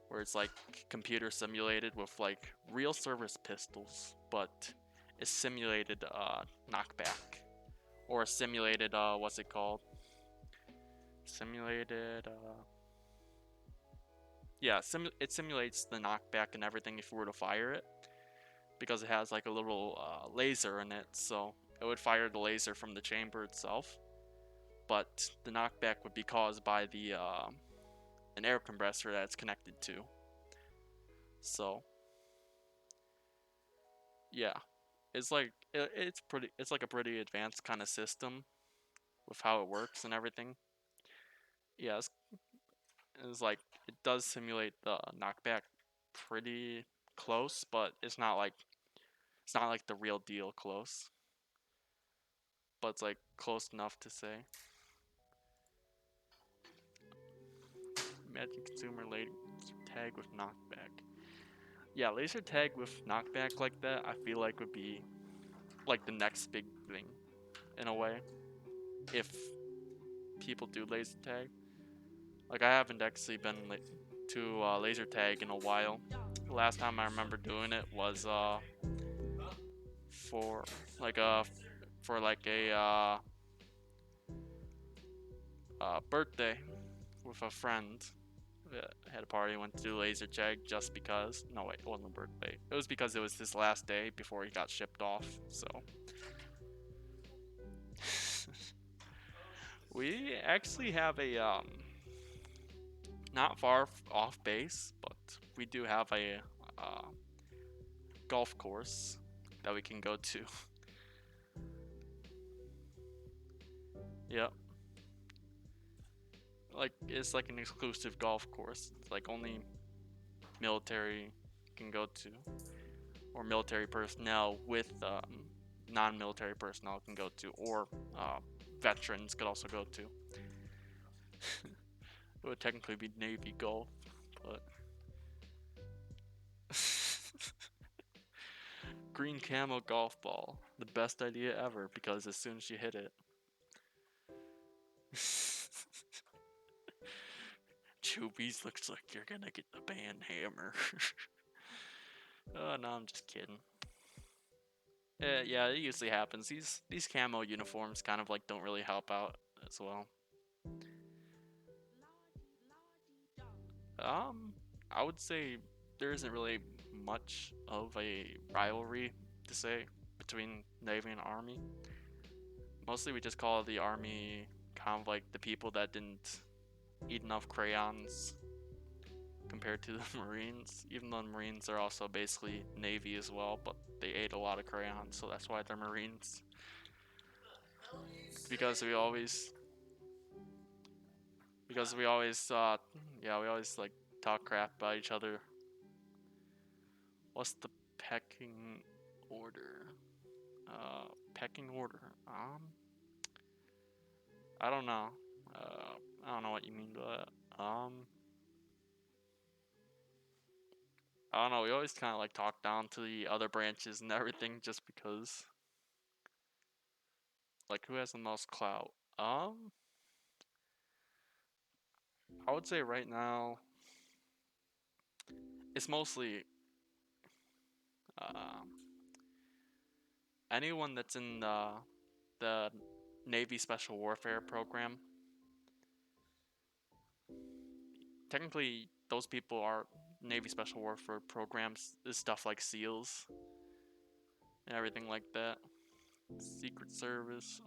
S1: where it's like computer simulated with like real service pistols, but it's simulated knockback, or a simulated what's it called? Simulated yeah, it simulates the knockback and everything if we were to fire it, because it has like a little laser in it, so it would fire the laser from the chamber itself, but the knockback would be caused by the an air compressor that it's connected to. So yeah, it's like it's like a pretty advanced kind of system with how it works and everything. Yeah, it's like, it does simulate the knockback pretty close, but it's not like the real deal close. But it's like close enough to say. Imagine consumer laser tag with knockback. Yeah, laser tag with knockback like that, I feel like would be like the next big thing in a way, if people do laser tag. Like, I haven't actually been to laser tag in a while. The last time I remember doing it was for like a birthday with a friend. Had a party, went to do laser tag just because. No, wait, it wasn't a birthday. It was because it was his last day before he got shipped off. So we actually have a not far off base, but we do have a golf course that we can go to. Yep. Like, it's like an exclusive golf course. It's like only military can go to, or military personnel with non-military personnel can go to, or veterans could also go to. It would technically be Navy golf, but green camo golf ball, the best idea ever, because as soon as you hit it, Choobies, looks like you're gonna get the band hammer. Oh no, I'm just kidding. Yeah, it usually happens. These camo uniforms kind of like don't really help out as well. I would say there isn't really much of a rivalry to say between Navy and Army. Mostly we just call the army kind of like the people that didn't eat enough crayons compared to the Marines, even though the Marines are also basically Navy as well, but they ate a lot of crayons, so that's why they're Marines. Because we always yeah, we always like talk crap about each other. What's the pecking order? Pecking order. I don't know. I don't know what you mean by that. I don't know. We always kind of like talk down to the other branches and everything, just because. Like, who has the most clout? I would say right now, it's mostly uh, anyone that's in the Navy Special Warfare program. Technically, those people are Navy Special Warfare programs. Is stuff like SEALs and everything like that. Secret Service.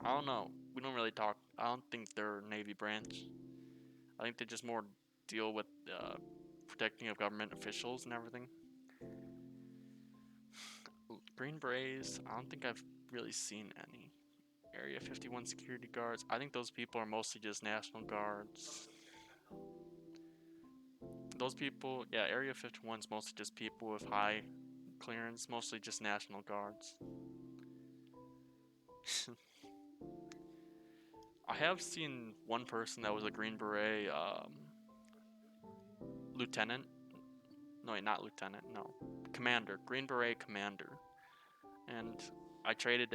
S1: I don't know. We don't really talk. I don't think they're Navy branch. I think they just more deal with protecting of government officials and everything. Green Berets. I don't think I've really seen any. Area 51 security guards. I think those people are mostly just National Guards. Those people, yeah, Area 51 is mostly just people with high clearance, mostly just National Guards. I have seen one person that was a Green Beret lieutenant. No, wait, not lieutenant, no. Commander, Green Beret commander. And I traded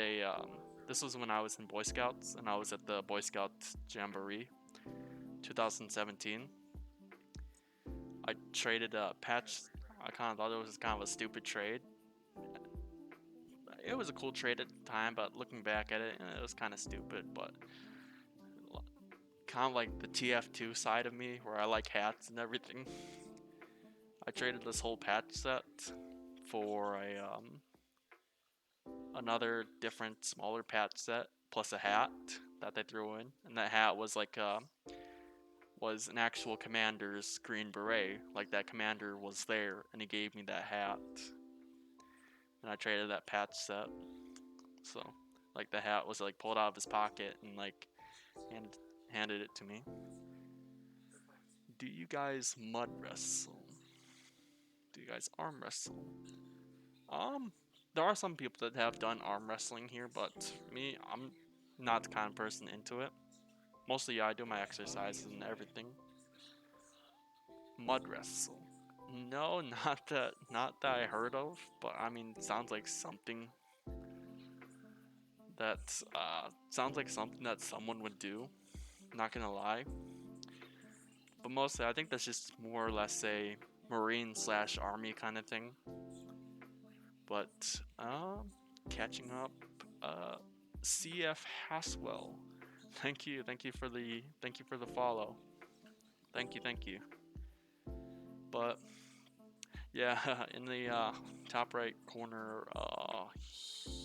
S1: this was when I was in Boy Scouts, and I was at the Boy Scout Jamboree 2017. I traded a patch. I kind of thought it was kind of a stupid trade. It was a cool trade at the time, but looking back at it, it was kind of stupid. But kind of like the TF2 side of me, where I like hats and everything. I traded this whole patch set for another different smaller patch set plus a hat that they threw in, and that hat was like was an actual commander's green beret. Like that commander was there, and he gave me that hat, and I traded that patch set. So, like the hat was like pulled out of his pocket and like handed it to me. Do you guys mud wrestle? Do you guys arm wrestle? There are some people that have done arm wrestling here, but me, I'm not the kind of person into it. Mostly, yeah, I do my exercises and everything. Mud wrestle. No, not that I heard of, but I mean, it sounds like something that someone would do. Not gonna lie. But mostly, I think that's just more or less a Marine slash Army kind of thing. But catching up, CF Haswell, thank you for the follow. Thank you. But yeah, in the top right corner,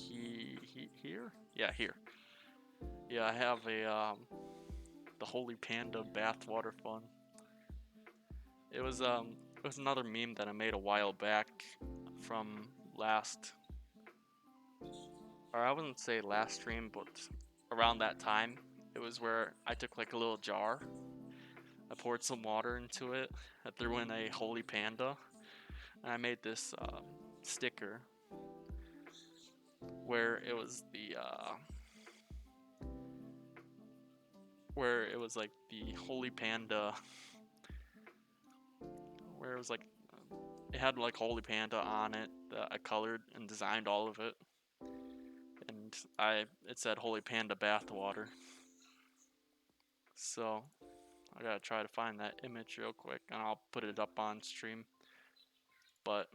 S1: here, yeah, here, yeah, I have a the Holy Panda bathwater fun. It was another meme that I made a while back from last, or I wouldn't say last stream, but around that time. It was where I took like a little jar, I poured some water into it, I threw in a holy panda, and I made this sticker where it was where it was like the holy panda, where it was like it had like holy panda on it that I colored and designed all of it, and it said holy panda bathwater. So I gotta try to find that image real quick, and I'll put it up on stream. But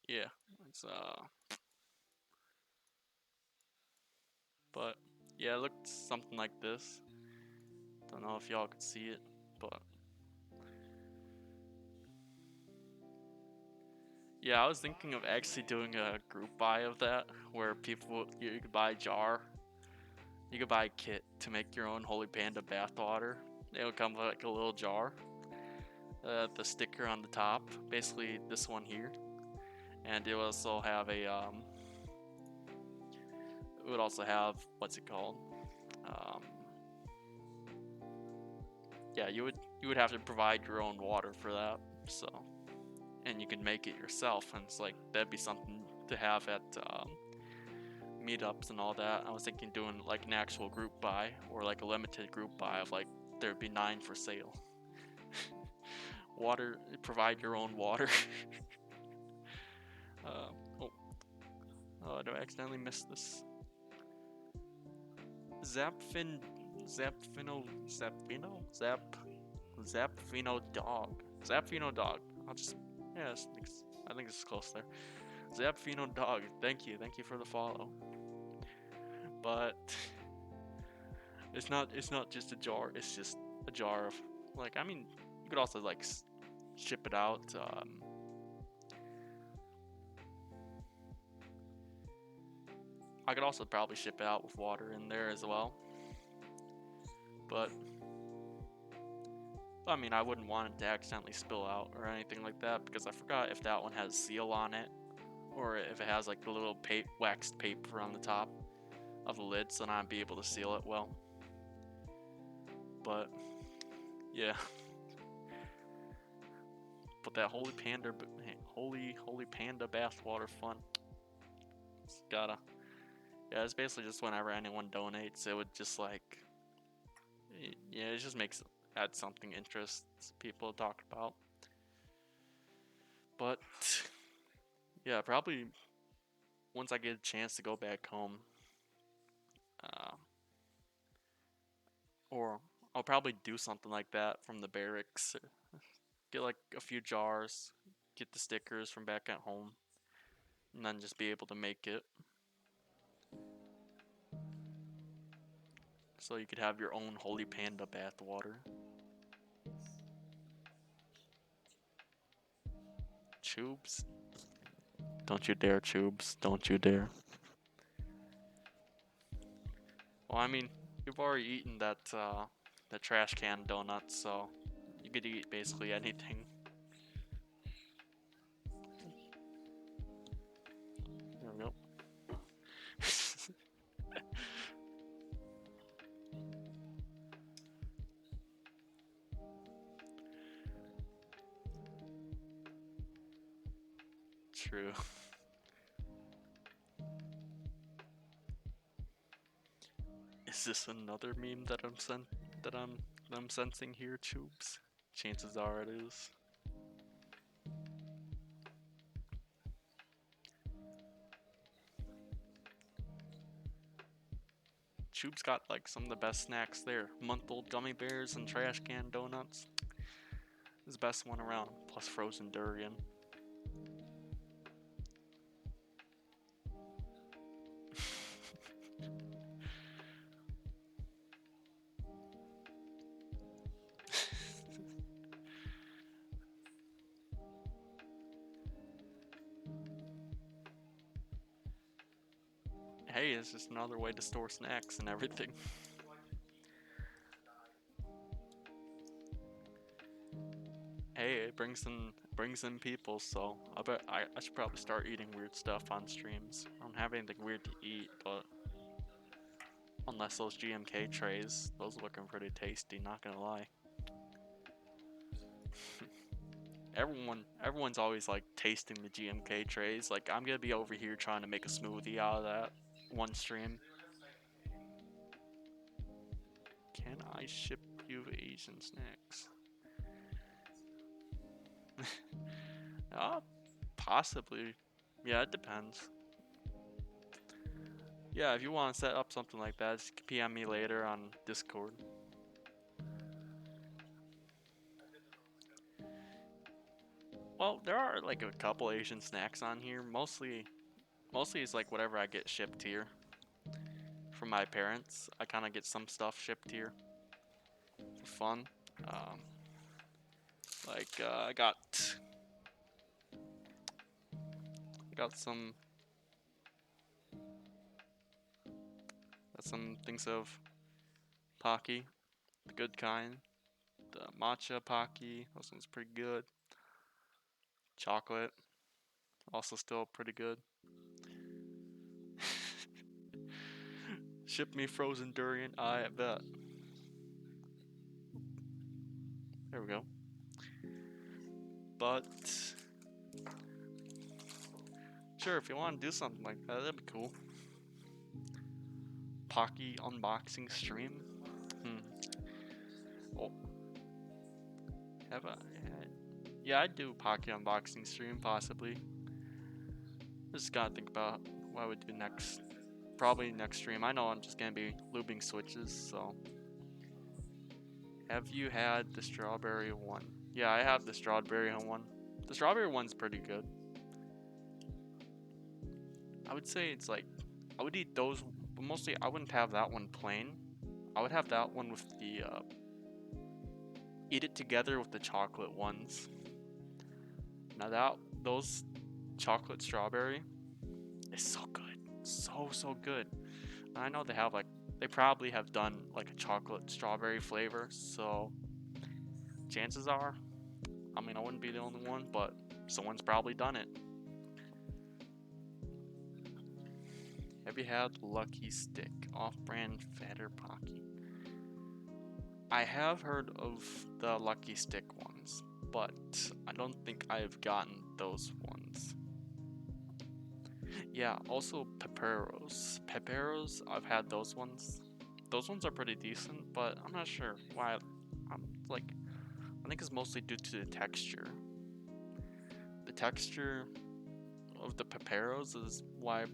S1: yeah, it's but yeah, it looked something like this. Don't know if y'all could see it, but Yeah, I was thinking of actually doing a group buy of that, where you could buy a jar, you could buy a kit to make your own Holy Panda bathwater. It'll come with like a little jar, the sticker on the top, basically this one here, and it will also have it would also have, what's it called? Um, yeah, you would have to provide your own water for that, so, and you can make it yourself, and it's like that'd be something to have at meetups and all that. I was thinking doing like an actual group buy or like a limited group buy of like there'd be 9 for sale. Water, provide your own water. Oh, did I accidentally miss this? Zapfin, Zapfino dog. Zapfino dog. I'll just, yeah, I think it's close there. Zapfino dog. Thank you for the follow. But it's not just a jar. It's just a jar of, like, I mean, you could also like ship it out. I could also probably ship it out with water in there as well. But I mean, I wouldn't want it to accidentally spill out or anything like that, because I forgot if that one has seal on it or if it has like the little waxed paper on the top of the lid, so not be able to seal it well. But yeah. But that holy panda bathwater fun. It's gotta. Yeah, it's basically just whenever anyone donates, it would just like, yeah, it just add something interest people talk about. But yeah, probably once I get a chance to go back home, uh, or I'll probably do something like that from the barracks. Get like a few jars, get the stickers from back at home, and then just be able to make it. So you could have your own Holy Panda bathwater. Tubes? Don't you dare, Tubes. Don't you dare. Well, I mean, you've already eaten the trash can donuts, so you could eat basically anything. There we go. True. Is this another meme that I'm sensing here, Tubes? Chances are it is. Tubes got like some of the best snacks there. Month-old gummy bears and trash can donuts. It's the best one around. Plus frozen durian. Hey, it's just another way to store snacks and everything. Hey, it brings in people, so I bet I should probably start eating weird stuff on streams. I don't have anything weird to eat, but unless those GMK trays, those are looking pretty tasty, not gonna lie. Everyone's always like tasting the GMK trays. Like, I'm gonna be over here trying to make a smoothie out of that one stream. Can I ship you Asian snacks? Possibly. Yeah, it depends. Yeah, if you want to set up something like that, just PM me later on Discord. Well, there are like a couple Asian snacks on here. Mostly it's like whatever I get shipped here from my parents. I kind of get some stuff shipped here for fun. I got got some things of Pocky, the good kind. The matcha Pocky, those ones pretty good. Chocolate, also still pretty good. Ship me frozen durian, I bet. There we go. But sure, if you want to do something like that, that'd be cool. Pocky unboxing stream. Oh, have I? Yeah, I'd do Pocky unboxing stream possibly. Just gotta think about what I would do next. Probably next stream. I know I'm just gonna be lubing switches, so. Have you had the strawberry one? Yeah, I have the strawberry one. The strawberry one's pretty good. I would say it's like, I would eat those, but mostly I wouldn't have that one plain. I would have that one with the, eat it together with the chocolate ones. Now those chocolate strawberry is so good. So good. I know they probably have done like a chocolate strawberry flavor, so chances are, I mean, I wouldn't be the only one, but someone's probably done it. Have you had Lucky Stick, off-brand fatter Pocky? I have heard of the Lucky Stick ones, but I don't think I've gotten those ones. Yeah, also Peperos. Peperos, I've had those ones. Those ones are pretty decent, but I'm not sure why. I'm like, I think it's mostly due to the texture. The texture of the Peperos is why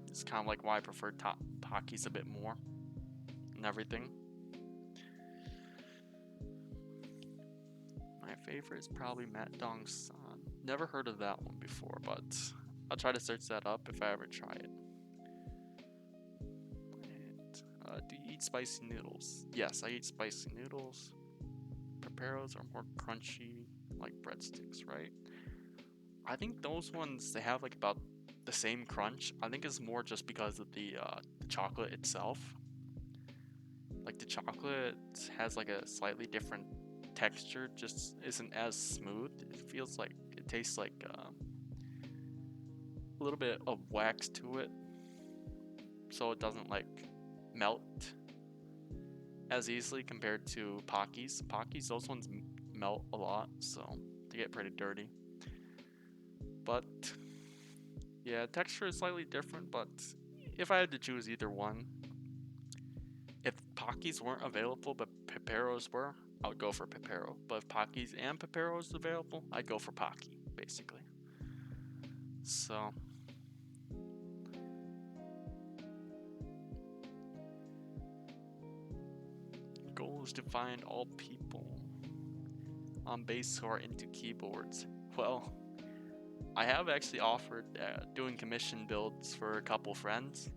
S1: it's kind of like why I prefer Pockies a bit more and everything. My favorite is probably Matt Dong's San. Never heard of that one before, but I'll try to search that up if I ever try it. And, do you eat spicy noodles? Yes, I eat spicy noodles. Peperos are more crunchy, like breadsticks, right? I think those ones, they have like about the same crunch. I think it's more just because of the chocolate itself. Like the chocolate has like a slightly different texture, just isn't as smooth. It feels like, it tastes like a little bit of wax to it, so it doesn't like melt as easily compared to Pockies. Pockies, those ones melt a lot, so they get pretty dirty. But yeah, texture is slightly different, but if I had to choose either one, if Pockies weren't available but Peperos were, I would go for Pepero. But if Pockies and Peperos available, I'd go for Pocky, basically. So goal is to find all people on base who are into keyboards. Well, I have actually offered doing commission builds for a couple friends,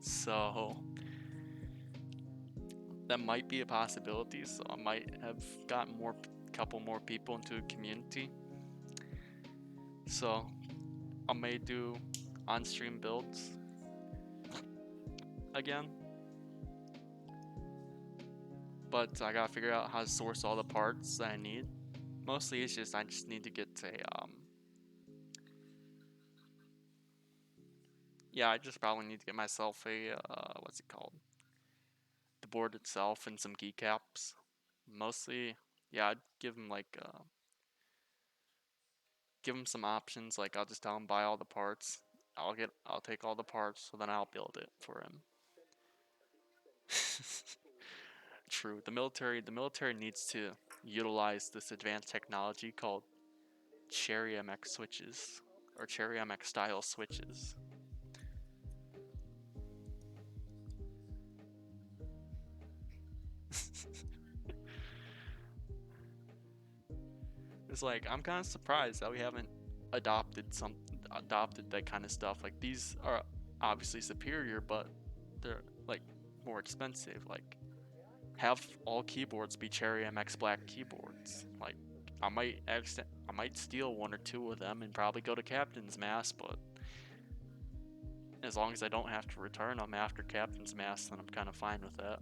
S1: so that might be a possibility. So I might have gotten couple more people into the community. So I may do on-stream builds again, but I gotta figure out how to source all the parts that I need. Mostly it's just I just need to get a yeah, I just probably need to get myself a what's it called? The board itself and some keycaps. Mostly, yeah, I'd give him like give him some options. Like I'll just tell him buy all the parts. I'll take all the parts, so then I'll build it for him. True. The military needs to utilize this advanced technology called Cherry MX switches or Cherry MX style switches. It's like I'm kind of surprised that we haven't adopted that kind of stuff. Like these are obviously superior, but they're like more expensive. Like have all keyboards be Cherry MX black keyboards. Like I might steal one or two of them and probably go to Captain's Mass, but as long as I don't have to return them after Captain's Mass, then I'm kind of fine with that.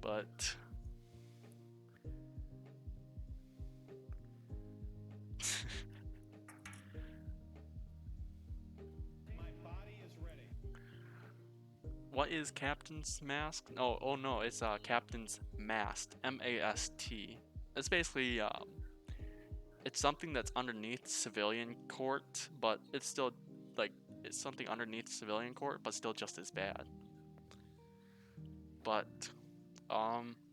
S1: But what is Captain's Mask? Oh no, it's Captain's Mast, M-A-S-T. It's basically it's something that's underneath civilian court, but it's still like it's something underneath civilian court, but still just as bad. But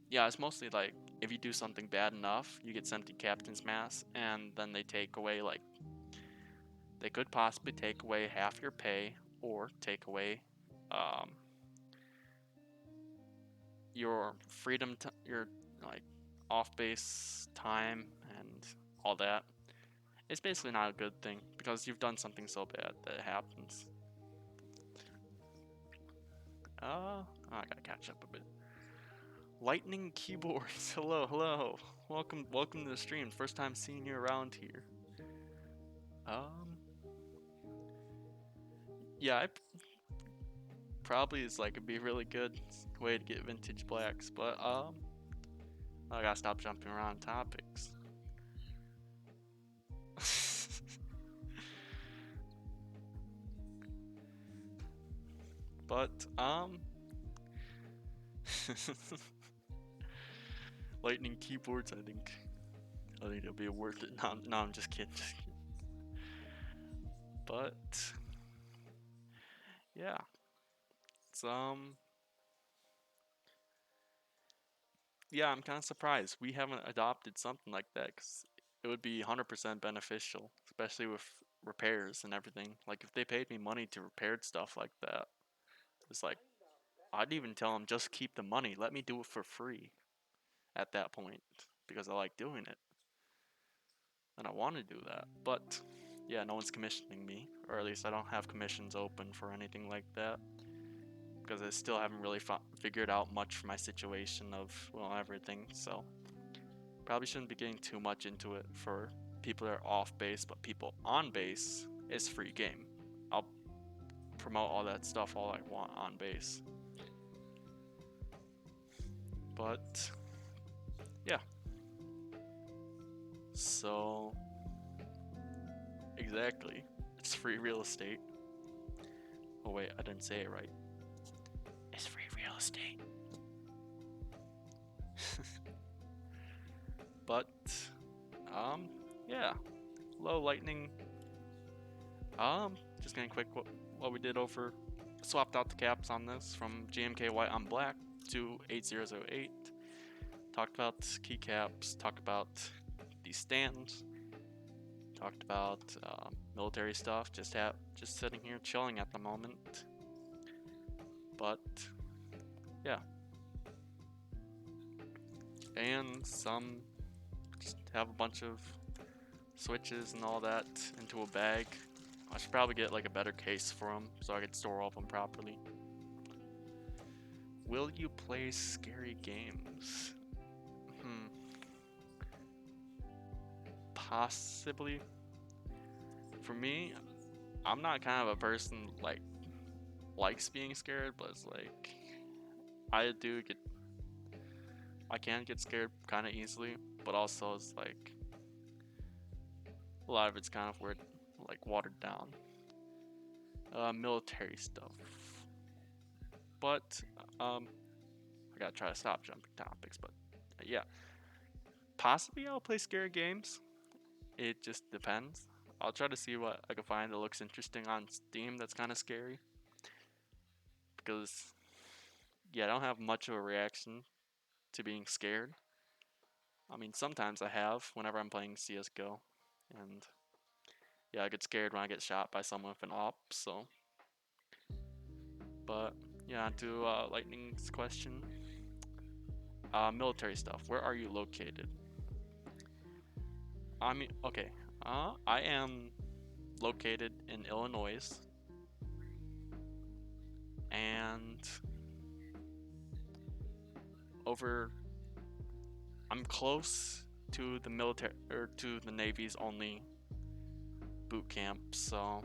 S1: yeah, it's mostly like if you do something bad enough, you get sent to Captain's Mass, and then they take away like they could possibly take away half your pay or take away your freedom, your like off base time and all that. It's basically not a good thing because you've done something so bad that it happens. I gotta catch up a bit. Lightning keyboards. Hello. Welcome to the stream. First time seeing you around here. Yeah, probably is like it'd be a really good way to get vintage blacks, but I gotta stop jumping around topics. But lightning keyboards, I think it'll be worth it. No, I'm just kidding. But yeah, it's yeah, I'm kind of surprised we haven't adopted something like that because it would be 100% beneficial, especially with repairs and everything. Like if they paid me money to repair stuff like that, it's like I'd even tell them just keep the money, let me do it for free at that point because I like doing it and I want to do that. But yeah, no one's commissioning me, or at least I don't have commissions open for anything like that because I still haven't really figured out much for my situation of, well, everything. So probably shouldn't be getting too much into it for people that are off base, but people on base is free game. I'll promote all that stuff all I want on base. But yeah. So exactly. It's free real estate. Oh wait, I didn't say it right. It's free real estate. But yeah. Low lightning. Just getting quick what we did over, swapped out the caps on this from GMK white on black to 8008. Talked about keycaps, talked about these stands, talked about military stuff, just sitting here chilling at the moment. But yeah. And just have a bunch of switches and all that into a bag. I should probably get like a better case for them so I could store all of them properly. Will you play scary games? Possibly. For me, I'm not kind of a person like likes being scared, but it's like I can get scared kind of easily, but also it's like a lot of it's kind of weird, like watered down. Military stuff. But I gotta try to stop jumping topics, but yeah. Possibly I'll play scary games. It just depends. I'll try to see what I can find that looks interesting on Steam that's kind of scary. Because, yeah, I don't have much of a reaction to being scared. I mean, sometimes I have whenever I'm playing CSGO. And, yeah, I get scared when I get shot by someone with an AWP, so. But, yeah, to Lightning's question. Military stuff. Where are you located? I mean, okay. I am located in Illinois. And I'm close to the military, or to the Navy's only boot camp, so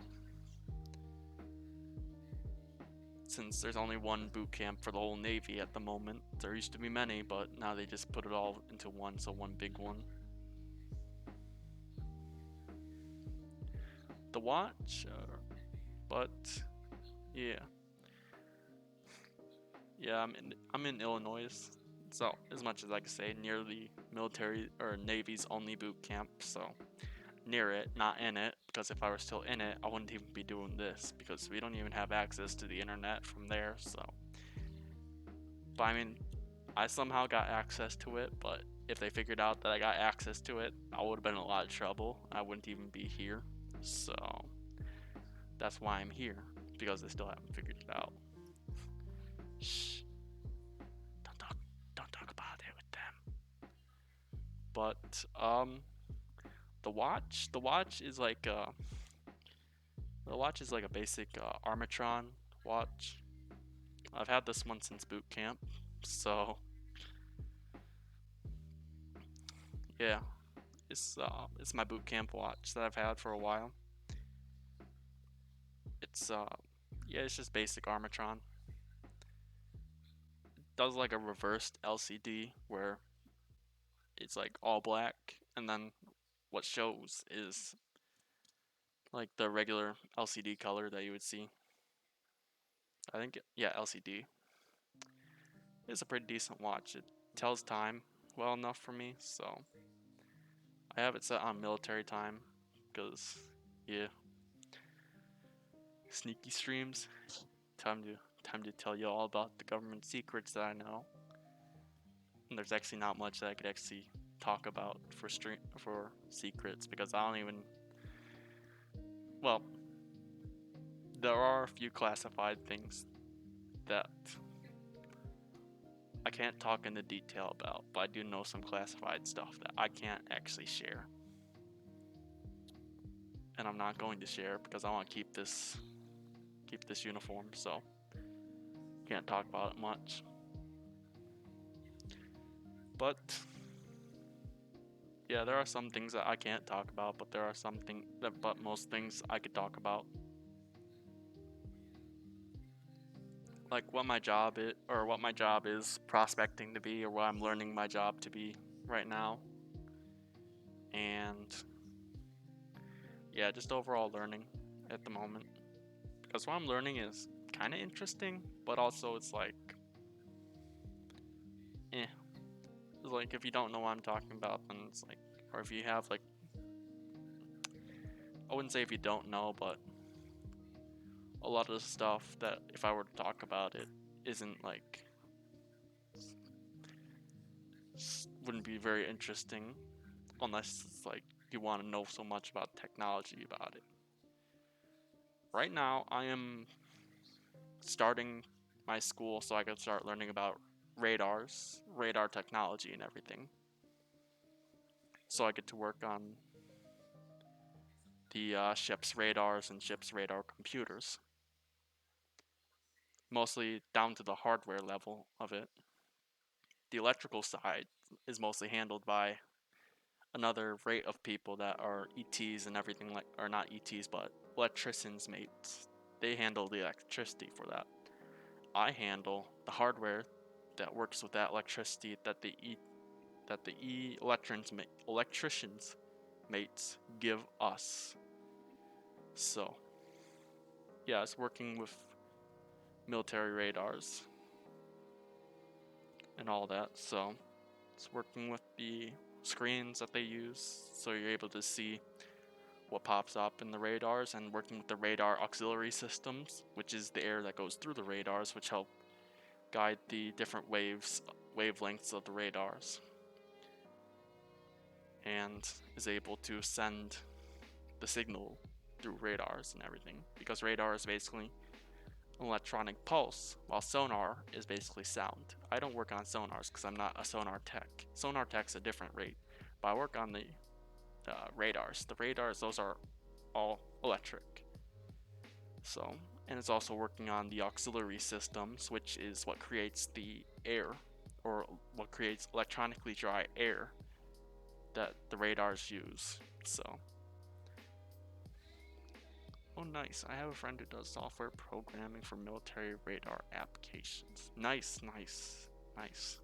S1: since there's only one boot camp for the whole Navy at the moment. There used to be many, but now they just put it all into one, so one big one. The watch, but yeah, I'm in Illinois, so as much as I can say, near the military or Navy's only boot camp, so near it, not in it, because if I were still in it, I wouldn't even be doing this, because we don't even have access to the internet from there, so. But I mean, I somehow got access to it, but if they figured out that I got access to it, I would have been in a lot of trouble. I wouldn't even be here, so that's why I'm here, because they still haven't figured it out. Shh, don't talk about it with them. But the watch is like a basic Armatron watch. I've had this one since boot camp, so yeah, it's my boot camp watch that I've had for a while. It's yeah, it's just basic Armatron. It does like a reversed LCD where it's like all black, and then what shows is like the regular LCD color that you would see. I think, yeah, LCD. It's a pretty decent watch. It tells time well enough for me, so I have it set on military time because, yeah, sneaky streams. Time to tell you all about the government secrets that I know. And there's actually not much that I could actually talk about for secrets because I don't even. Well, there are a few classified things that I can't talk into detail about, but I do know some classified stuff that I can't actually share. And I'm not going to share because I want to keep this uniform, so can't talk about it much. But yeah, there are some things that I can't talk about, but there are but most things I could talk about. Like what my job is prospecting to be, or what I'm learning my job to be right now. And yeah, just overall learning at the moment. Because what I'm learning is kind of interesting, but also it's like, eh. It's like if you don't know what I'm talking about, then it's like, or if you have like, I wouldn't say if you don't know, but a lot of the stuff that if I were to talk about it isn't like, wouldn't be very interesting unless it's like you want to know so much about technology about it. Right now, I am starting my school so I can start learning about radar technology and everything. So I get to work on the ship's radars and ship's radar computers. Mostly down to the hardware level of it. The electrical side is mostly handled by another rate of people that are ETs and everything, like, or not ETs, but electricians mates. They handle the electricity for that. I handle the hardware that works with that electricity that the electricians mates give us. So yeah, it's working with military radars and all that. So it's working with the screens that they use, so you're able to see what pops up in the radars, and working with the radar auxiliary systems, which is the air that goes through the radars, which help guide the different wavelengths of the radars, and is able to send the signal through radars and everything, because radar is basically an electronic pulse, while sonar is basically sound. I don't work on sonars because I'm not a sonar tech. Sonar tech's a different rate, but I work on the radars. The radars, those are all electric. So, and it's also working on the auxiliary systems, which is what creates the air, or what creates electronically dry air that the radars use. So Oh, nice. I have a friend who does software programming for military radar applications. Nice, nice, nice.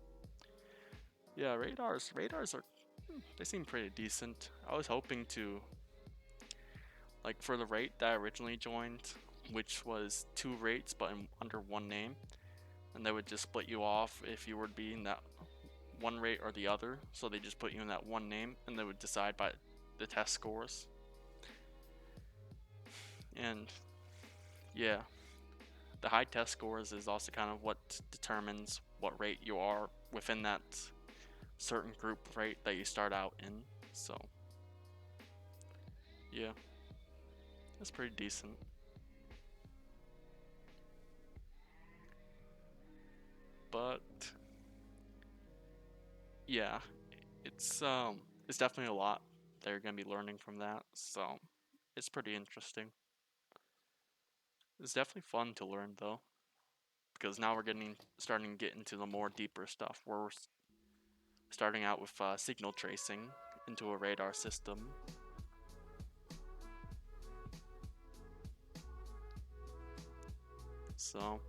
S1: Yeah, radars are, they seem pretty decent. I was hoping to, like, for the rate that I originally joined, which was 2 rates but under one name, and they would just split you off if you were to be in that one rate or the other. So they just put you in that one name, and they would decide by the test scores. And yeah, the high test scores is also kind of what determines what rate you are within that certain group rate that you start out in. So yeah, that's pretty decent. But yeah, it's definitely a lot that you're gonna be learning from that. So it's pretty interesting. It's definitely fun to learn though, because now we're starting to get into the more deeper stuff. We're starting out with signal tracing into a radar system. So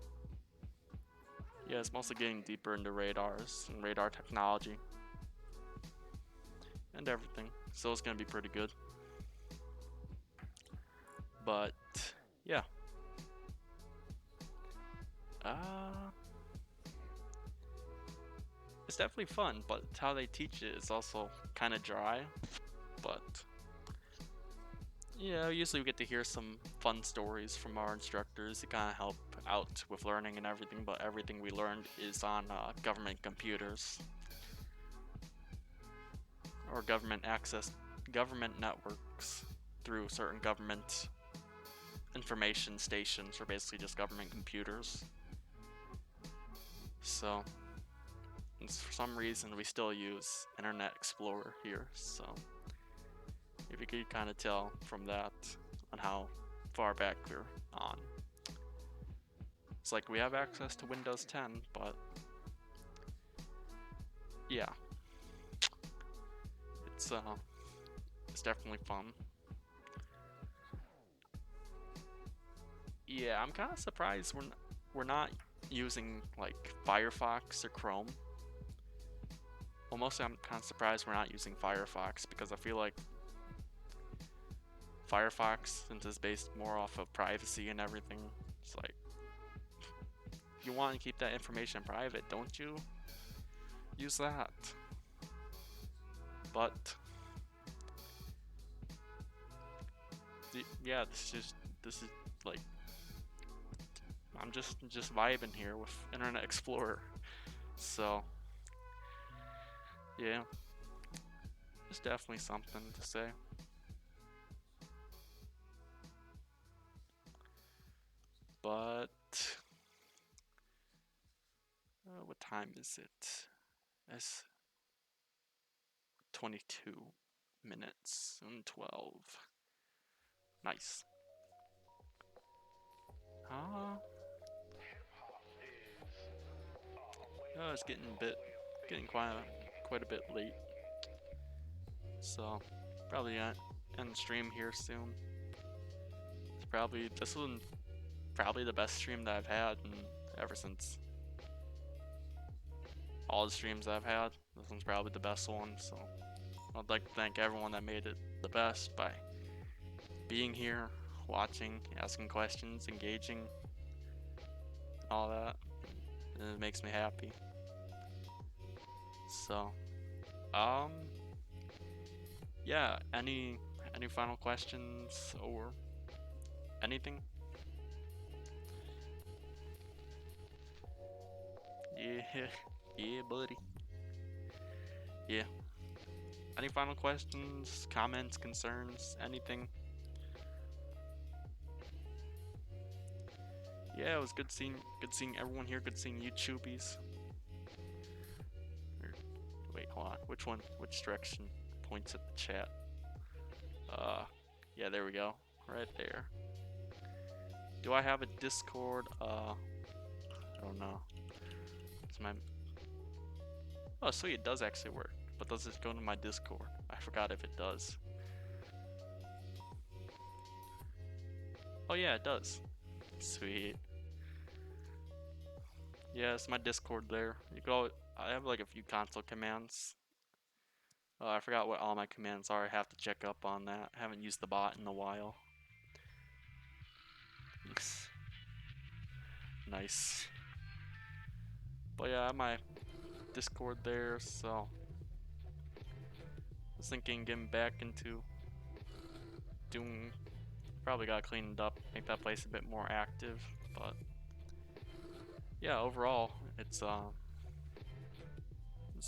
S1: yeah, it's mostly getting deeper into radars and radar technology and everything. So it's gonna be pretty good. But yeah, uh, it's definitely fun. But how they teach it is also kind of dry. But yeah, usually we get to hear some fun stories from our instructors to kind of help out with learning and everything. But everything we learned is on government computers or government networks through certain government information stations, or basically just government computers. So for some reason we still use Internet Explorer here, so if you could kind of tell from that on how far back we're on. It's like we have access to Windows 10, but yeah, it's it's definitely fun. Yeah, I'm kind of surprised we're not using like Firefox or Chrome. Well, mostly I'm kind of surprised we're not using Firefox, because I feel like Firefox, since it's based more off of privacy and everything, it's like, you want to keep that information private, don't you? Use that. But yeah, this is like, I'm just vibing here with Internet Explorer. So yeah, it's definitely something to say. But what time is it? It's 22 minutes and 12. Nice. Oh, it's getting quite a bit late. So probably end stream here soon. This one probably the best stream that I've had ever since all the streams I've had. This one's probably the best one. So I'd like to thank everyone that made it the best by being here, watching, asking questions, engaging, all that. And it makes me happy. So, um, yeah. Any final questions or anything? Yeah, yeah, buddy. Yeah. Any final questions, comments, concerns, anything? Yeah, it was good seeing everyone here. Good seeing you, Choopies. Wait, hold on. Which one? Which direction points at the chat? Yeah, there we go. Right there. Do I have a Discord? I don't know. It's my. Oh, sweet, it does actually work. But does it go to my Discord? I forgot if it does. Oh yeah, it does. Sweet. Yeah, it's my Discord there. You go. I have like a few console commands. I forgot what all my commands are. I have to check up on that. I haven't used the bot in a while. Nice. But yeah, I have my Discord there, so I was thinking getting back into doing. Probably got cleaned up, make that place a bit more active. But yeah, overall, it's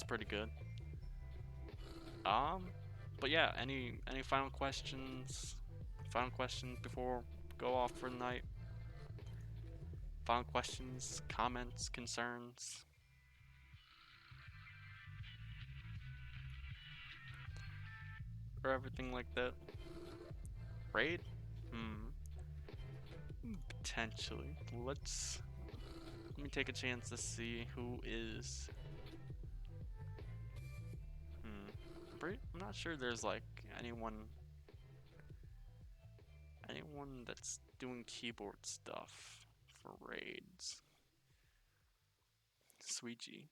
S1: pretty good. Um, but yeah, any final questions? Final questions before go off for the night? Final questions, comments, concerns? Or everything like that? Raid? Potentially. Let me take a chance to see who is. I'm not sure there's like anyone that's doing keyboard stuff for raids. Sweetie.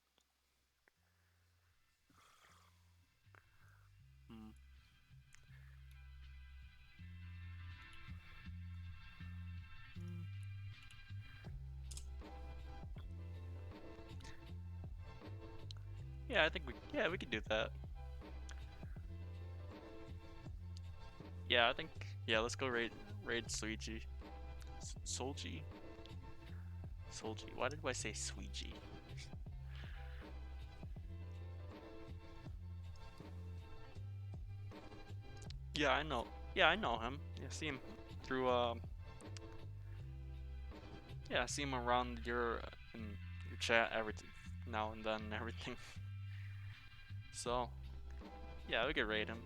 S1: Yeah, I think we could do that. Yeah, I think let's go raid Sweetie. Solji. Why did I say Sweetie? Yeah, I know. Yeah, I know him. Yeah, see him through yeah, I see him around in your chat everything now and then and everything. So, yeah, we could raid him.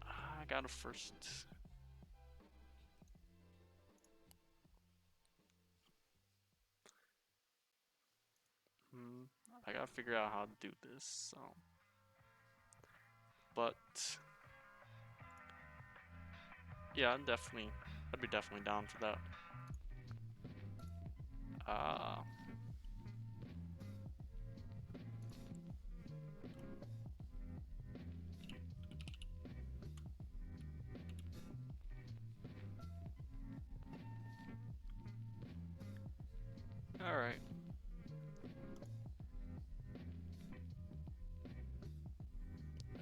S1: I gotta first. I gotta figure out how to do this. So, but yeah, I'd be definitely down for that. All right.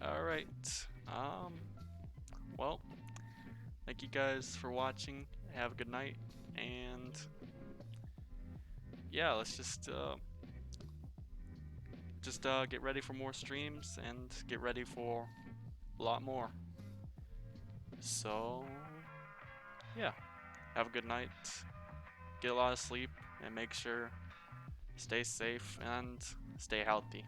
S1: All right. Well, thank you guys for watching. Have a good night, and yeah, let's just get ready for more streams and get ready for a lot more. So, yeah, have a good night. Get a lot of sleep and make sure stay safe and stay healthy.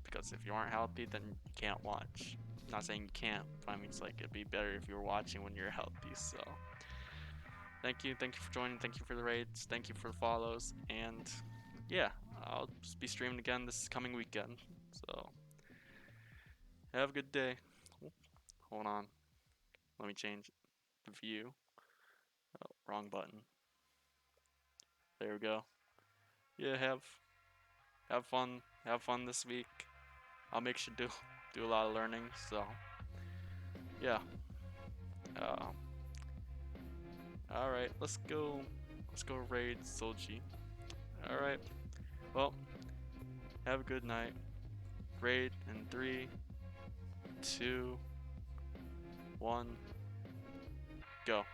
S1: Because if you aren't healthy, then you can't watch. I'm not saying you can't, but I mean it's like it'd be better if you were watching when you're healthy. So, thank you for joining. Thank you for the raids. Thank you for the follows. And yeah, I'll just be streaming again this coming weekend. So, have a good day. Hold on. Let me change the view. Oh, wrong button. There we go. Yeah, have fun. Have fun this week. I'll make sure to do a lot of learning. So yeah. All right. Let's go raid Solji. All right. Well, have a good night. Raid in 3, 2, 1, go.